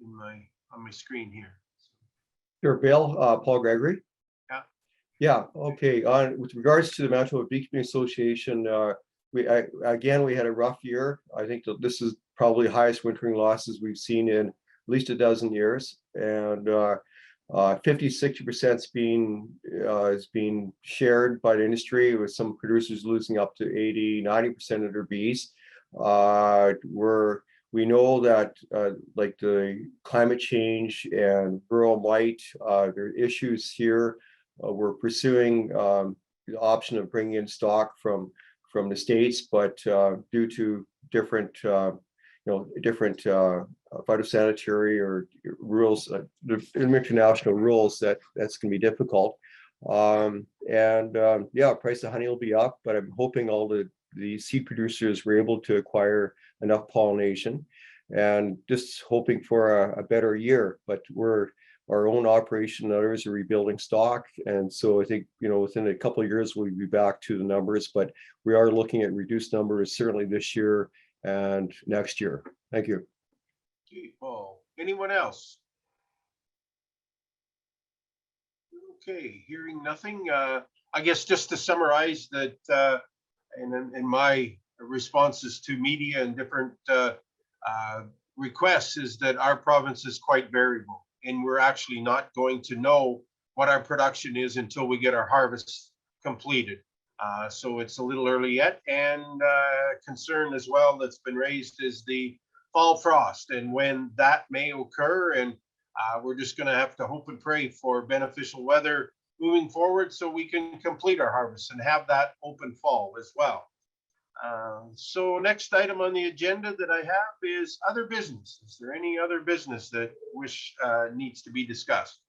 on my screen here? Sure, Bill, Paul Gregory. Yeah. Yeah, okay. With regards to the Manitoba Bee Community Association, we had a rough year. I think that this is probably the highest wintering losses we've seen in at least a dozen years. And 50-60% is being shared by the industry, with some producers losing up to 80-90% of their bees. We know that like the climate change and rural blight, there are issues here. We're pursuing the option of bringing in stock from the States, but due to different phytosanitary or rules, international rules, that's going to be difficult. Price of honey will be up, but I'm hoping all the seed producers were able to acquire enough pollination, and just hoping for a better year. But our own operation and others are rebuilding stock, and so I think within a couple of years we'll be back to the numbers, but we are looking at reduced numbers certainly this year and next year. Thank you. Okay, Paul. Anyone else? Okay, hearing nothing. I guess just to summarize that, in my responses to media and different requests, is that our province is quite variable, and we're actually not going to know what our production is until we get our harvest completed. So it's a little early yet. And concern as well that's been raised is the fall frost and when that may occur. And we're just going to have to hope and pray for beneficial weather moving forward so we can complete our harvest and have that open fall as well. So next item on the agenda that I have is other business. Is there any other business that needs to be discussed?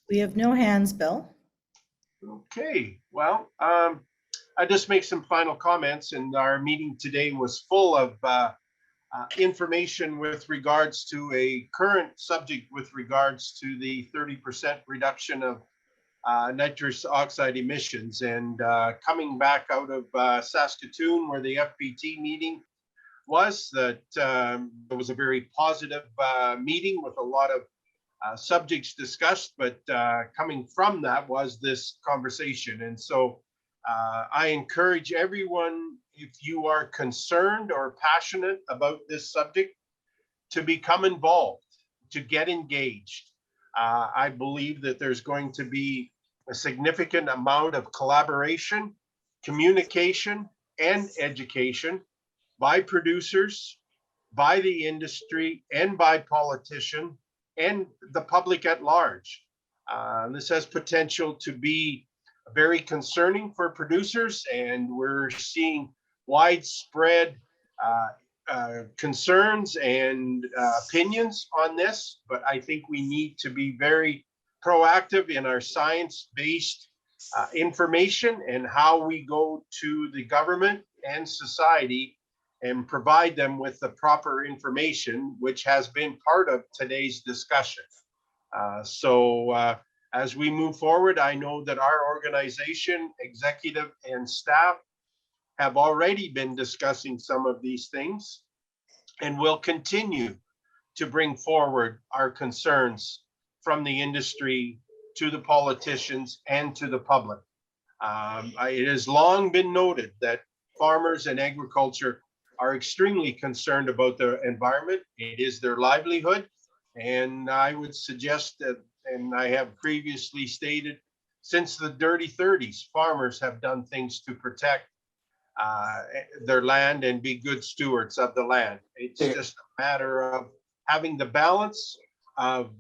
We have no hands, Bill. Okay, well, I just make some final comments, and our meeting today was full of information with regards to a current subject with regards to the 30% reduction of nitrous oxide emissions. And coming back out of Saskatoon, where the FPT meeting was, that it was a very positive meeting with a lot of subjects discussed, but coming from that was this conversation. And so I encourage everyone, if you are concerned or passionate about this subject, to become involved, to get engaged. I believe that there's going to be a significant amount of collaboration, communication, and education by producers, by the industry, and by politicians, and the public at large. This has potential to be very concerning for producers, and we're seeing widespread concerns and opinions on this, but I think we need to be very proactive in our science-based information and how we go to the government and society and provide them with the proper information, which has been part of today's discussion. So as we move forward, I know that our organization, executive and staff, have already been discussing some of these things and will continue to bring forward our concerns from the industry to the politicians and to the public. It has long been noted that farmers and agriculture are extremely concerned about the environment. It is their livelihood. And I would suggest that, and I have previously stated, since the dirty 30s, farmers have done things to protect their land and be good stewards of the land. It's just a matter of having the balance of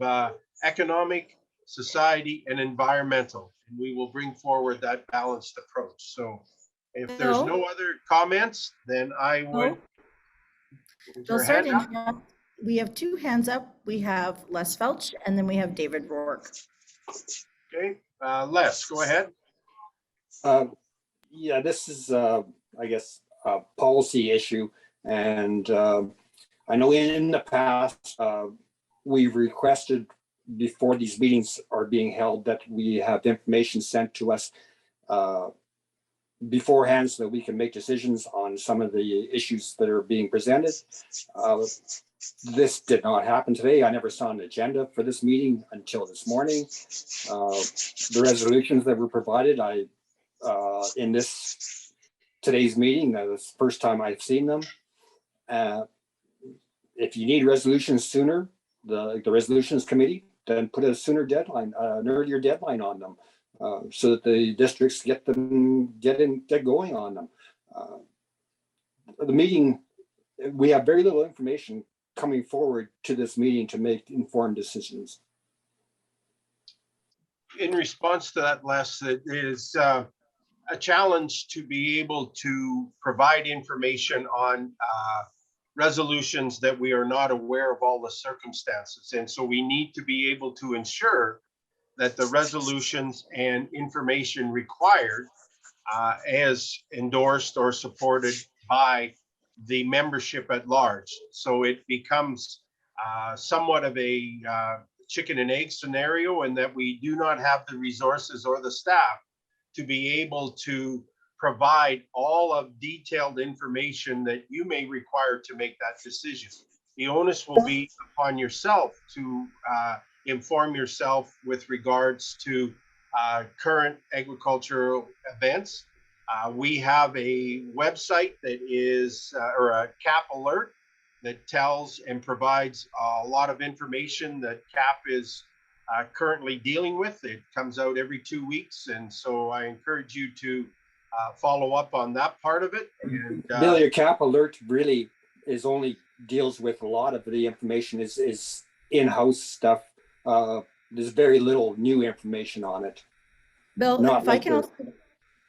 economic, society, and environmental. And we will bring forward that balanced approach. So if there's no other comments, then I would. Bill, sorry to interrupt. We have two hands up. We have Les Felch, and then we have David Rourke. Okay, Les, go ahead. Yeah, this is, I guess, a policy issue. And I know in the past, we've requested before these meetings are being held that we have information sent to us beforehand so that we can make decisions on some of the issues that are being presented. This did not happen today. I never saw an agenda for this meeting until this morning. The resolutions that were provided, in today's meeting, that was the first time I've seen them. If you need resolutions sooner, the resolutions committee, then put a sooner deadline, an earlier deadline on them, so that the districts get going on them. The meeting, we have very little information coming forward to this meeting to make informed decisions. In response to that, Les, it is a challenge to be able to provide information on resolutions that we are not aware of all the circumstances. And so we need to be able to ensure that the resolutions and information required as endorsed or supported by the membership at large. So it becomes somewhat of a chicken and egg scenario, and that we do not have the resources or the staff to be able to provide all of detailed information that you may require to make that decision. The onus will be upon yourself to inform yourself with regards to current agricultural events. We have a website that is, or a KAP alert that tells and provides a lot of information that KAP is currently dealing with. It comes out every 2 weeks. And so I encourage you to follow up on that part of it. And, Bill, your KAP alert really is only deals with a lot of the information is in-house stuff. There's very little new information on it. Bill, Not if I like can the- also,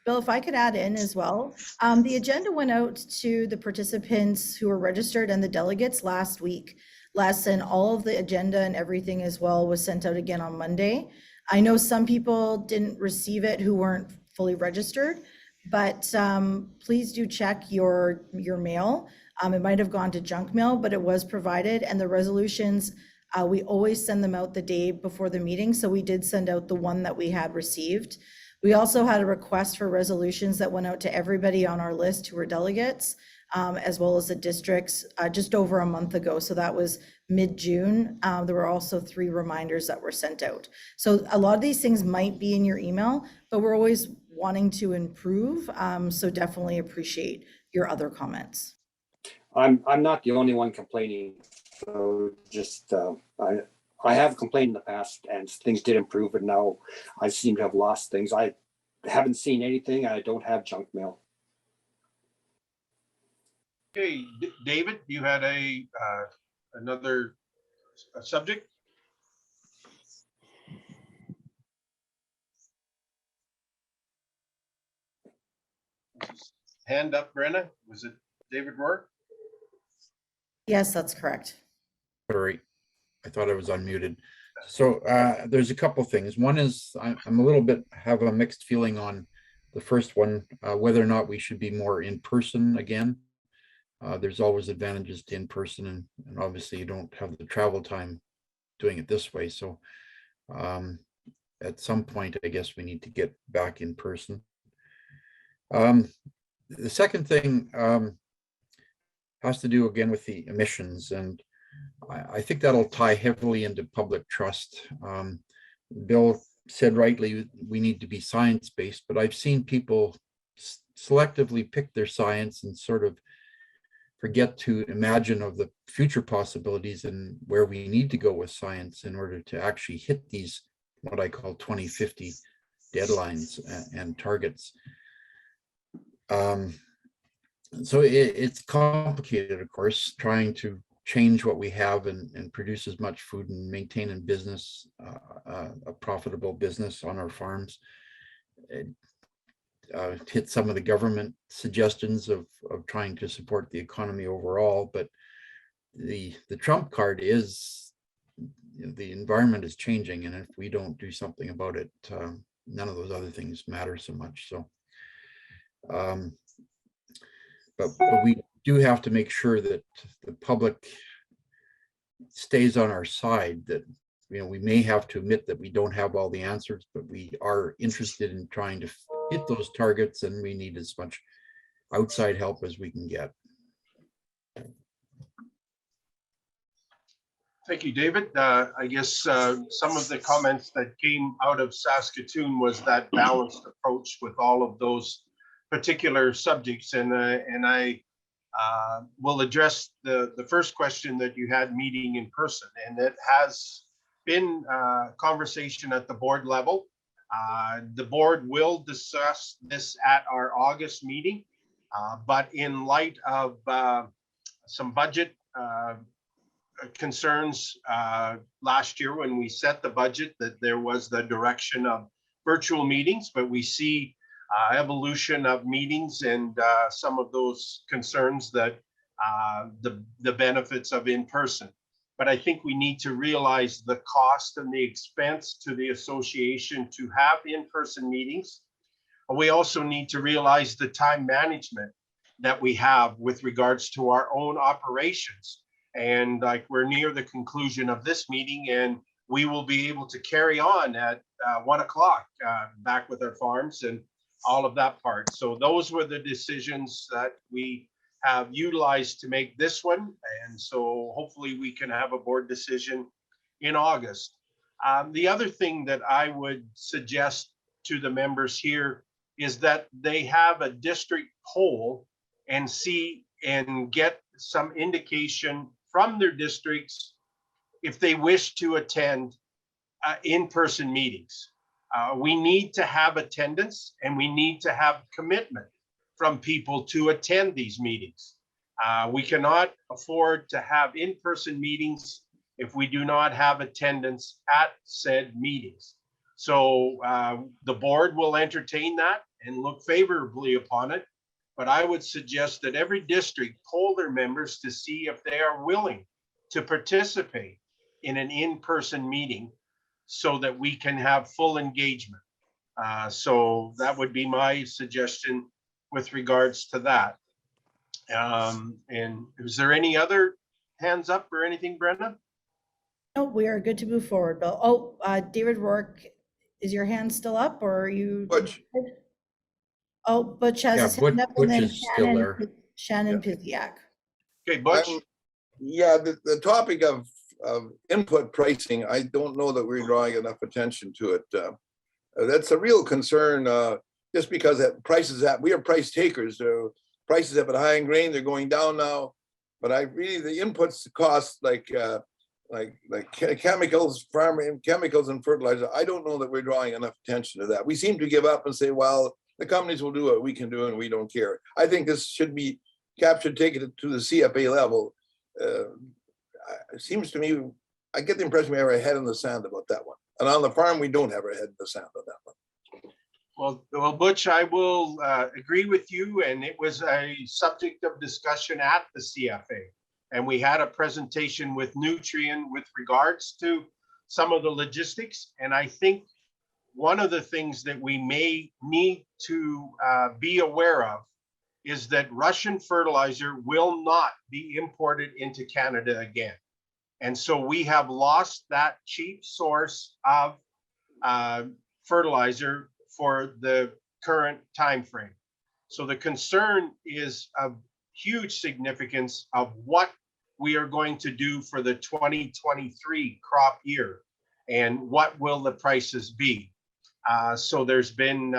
Bill, if I could add in as well, the agenda went out to the participants who were registered and the delegates last week. And all of the agenda and everything as well was sent out again on Monday. I know some people didn't receive it who weren't fully registered, but please do check your mail. It might have gone to junk mail, but it was provided, and the resolutions, we always send them out the day before the meeting. So we did send out the one that we had received. We also had a request for resolutions that went out to everybody on our list who were delegates, as well as the districts, just over a month ago. So that was mid-June. There were also 3 reminders that were sent out. So a lot of these things might be in your email, but we're always wanting to improve. So definitely appreciate your other comments. I'm not the only one complaining. So just I have complained in the past and things did improve, and now I seem to have lost things. I haven't seen anything. I don't have junk mail. okay, David, you had another subject? Hand up, Brenna. Was it David Rourke? Yes, that's correct. Sorry, I thought I was unmuted. So there's a couple things. One is I'm a little bit have a mixed feeling on the first one, whether or not we should be more in person again. There's always advantages to in person, and obviously you don't have the travel time doing it this way. So at some point, I guess we need to get back in person. The second thing has to do again with the emissions, and I think that'll tie heavily into public trust. Bill said rightly, we need to be science-based, but I've seen people selectively pick their science and sort of forget to imagine of the future possibilities and where we need to go with science in order to actually hit these, what I call 2050 deadlines and targets. So it's complicated, of course, trying to change what we have and produce as much food and maintain in business, a profitable business on our farms. It hit some of the government suggestions of trying to support the economy overall, but the trump card is, you know, the environment is changing, and if we don't do something about it, none of those other things matter so much. So but we do have to make sure that the public stays on our side, that, you know, we may have to admit that we don't have all the answers, but we are interested in trying to hit those targets, and we need as much outside help as we can get. Thank you, David. I guess some of the comments that came out of Saskatoon was that balanced approach with all of those particular subjects, and I will address the first question that you had, meeting in person, and it has been conversation at the board level. The board will discuss this at our August meeting, but in light of some budget concerns last year when we set the budget, that there was the direction of virtual meetings, but we see evolution of meetings and some of those concerns that the benefits of in person. But I think we need to realize the cost and the expense to the association to have in-person meetings. We also need to realize the time management that we have with regards to our own operations. And like, we're near the conclusion of this meeting, and we will be able to carry on at 1 o'clock back with our farms. And all of that part. So those were the decisions that we have utilized to make this one. And so hopefully we can have a board decision in August. The other thing that I would suggest to the members here is that they have a district poll and see and get some indication from their districts if they wish to attend in-person meetings. We need to have attendance and we need to have commitment from people to attend these meetings. We cannot afford to have in-person meetings if we do not have attendance at said meetings. So the board will entertain that and look favorably upon it. But I would suggest that every district poll their members to see if they are willing to participate in an in-person meeting so that we can have full engagement. So that would be my suggestion with regards to that. And is there any other hands up or anything, Brenda? No, we are good to move forward, Bill. Oh, David Rourke, is your hand still up or are you? Butch. Oh, Butch has Yeah, his hand up and Butch then is still there. Shannon Piziak. Okay, Butch. Yeah, the topic of input pricing, I don't know that we're drawing enough attention to it. That's a real concern, just because we are price takers. Prices have been high in grain, they're going down now. But the inputs cost like chemicals, chemicals and fertilizer, I don't know that we're drawing enough attention to that. We seem to give up and say, well, the companies will do what we can do and we don't care. I think this should be, KAP should take it to the CFA level. It seems to me, I get the impression we have our head in the sand about that one. And on the farm, we don't have our head in the sand on that one. Well, Butch, I will agree with you. And it was a subject of discussion at the CFA. And we had a presentation with Nutrien with regards to some of the logistics. And I think one of the things that we may need to be aware of is that Russian fertilizer will not be imported into Canada again. And so we have lost that cheap source of fertilizer for the current time frame. So the concern is of huge significance of what we are going to do for the 2023 crop year and what will the prices be. So there's been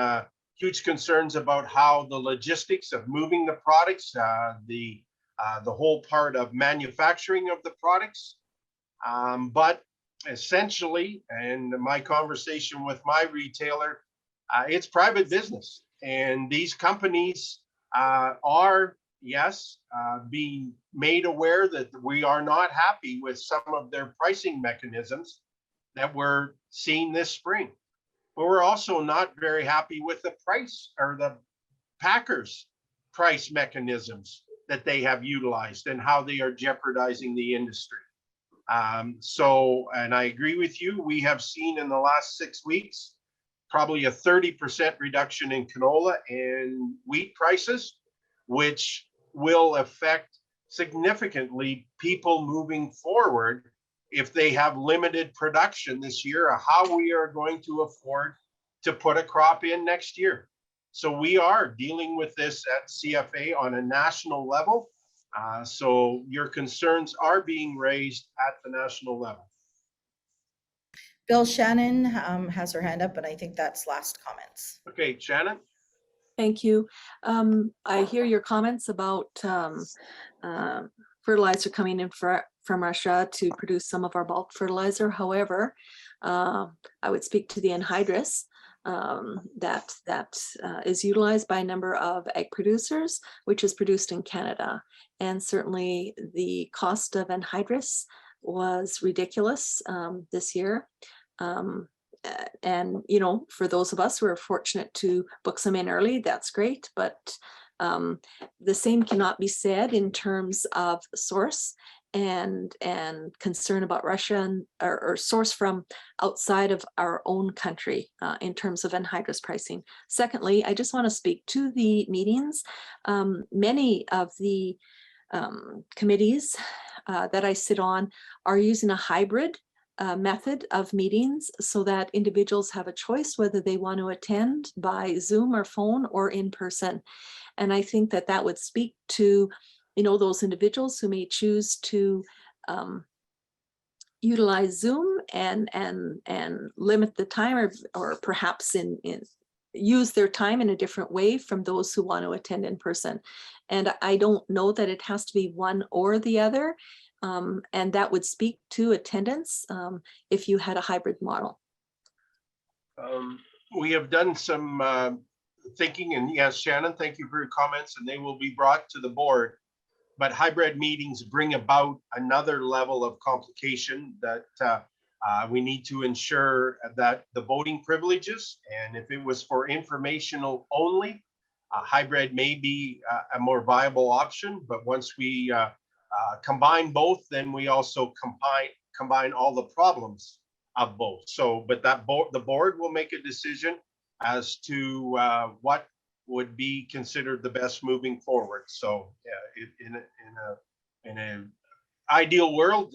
huge concerns about how the logistics of moving the products, the whole part of manufacturing of the products. But essentially, and my conversation with my retailer, it's private business. And these companies are, yes, being made aware that we are not happy with some of their pricing mechanisms that we're seeing this spring. But we're also not very happy with the price or the packers' price mechanisms that they have utilized and how they are jeopardizing the industry. And I agree with you. We have seen in the last 6 weeks, probably a 30% reduction in canola and wheat prices, which will affect significantly people moving forward if they have limited production this year, how we are going to afford to put a crop in next year. So we are dealing with this at CFA on a national level. So your concerns are being raised at the national level. Bill, Shannon has her hand up, and I think that's last comments. Okay, Shannon. Thank you. I hear your comments about fertilizer coming in from Russia to produce some of our bulk fertilizer. However, I would speak to the anhydrous that is utilized by a number of egg producers, which is produced in Canada. And certainly the cost of anhydrous was ridiculous this year. And, you know, for those of us who are fortunate to book some in early, that's great. But the same cannot be said in terms of source and concern about Russia or source from outside of our own country in terms of anhydrous pricing. Secondly, I just want to speak to the meetings. Many of the committees that I sit on are using a hybrid method of meetings so that individuals have a choice whether they want to attend by Zoom or phone or in person. And I think that that would speak to, you know, those individuals who may choose to utilize Zoom and limit the time, or perhaps use their time in a different way from those who want to attend in person. And I don't know that it has to be one or the other. And that would speak to attendance if you had a hybrid model. We have done some thinking, and yes, Shannon, thank you for your comments, and they will be brought to the board. But hybrid meetings bring about another level of complication that we need to ensure that the voting privileges, and if it was for informational only, hybrid may be a more viable option. But once we combine both, then we also combine all the problems of both. So, but the board will make a decision as to what would be considered the best moving forward. So yeah, in an ideal world,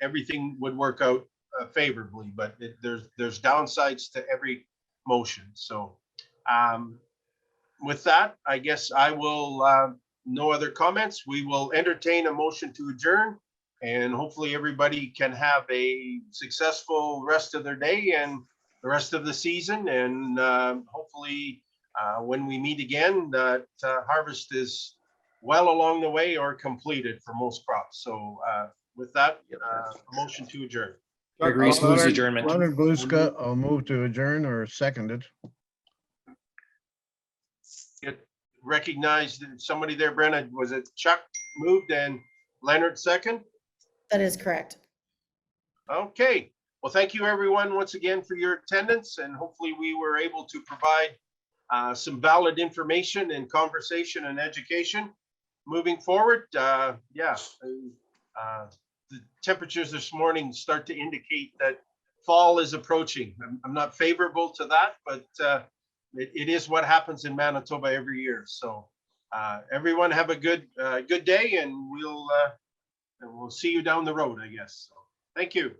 everything would work out favorably, but there's downsides to every motion. So with that, I guess I will, no other comments. We will entertain a motion to adjourn, and hopefully everybody can have a successful rest of their day and the rest of the season. And hopefully when we meet again, that harvest is well along the way or completed for most crops. So with that, a motion to adjourn. Gregory moves adjournment. Leonard Gluska, I'll move to adjourn or second it. Recognized somebody there, Brenna. Was it Chuck moved and Leonard second? That is correct. Okay. Well, thank you everyone once again for your attendance, and hopefully we were able to provide some valid information and conversation and education moving forward. The temperatures this morning start to indicate that fall is approaching. I'm not favorable to that, but it is what happens in Manitoba every year. So everyone have a good day, and we'll see you down the road, I guess. So, thank you.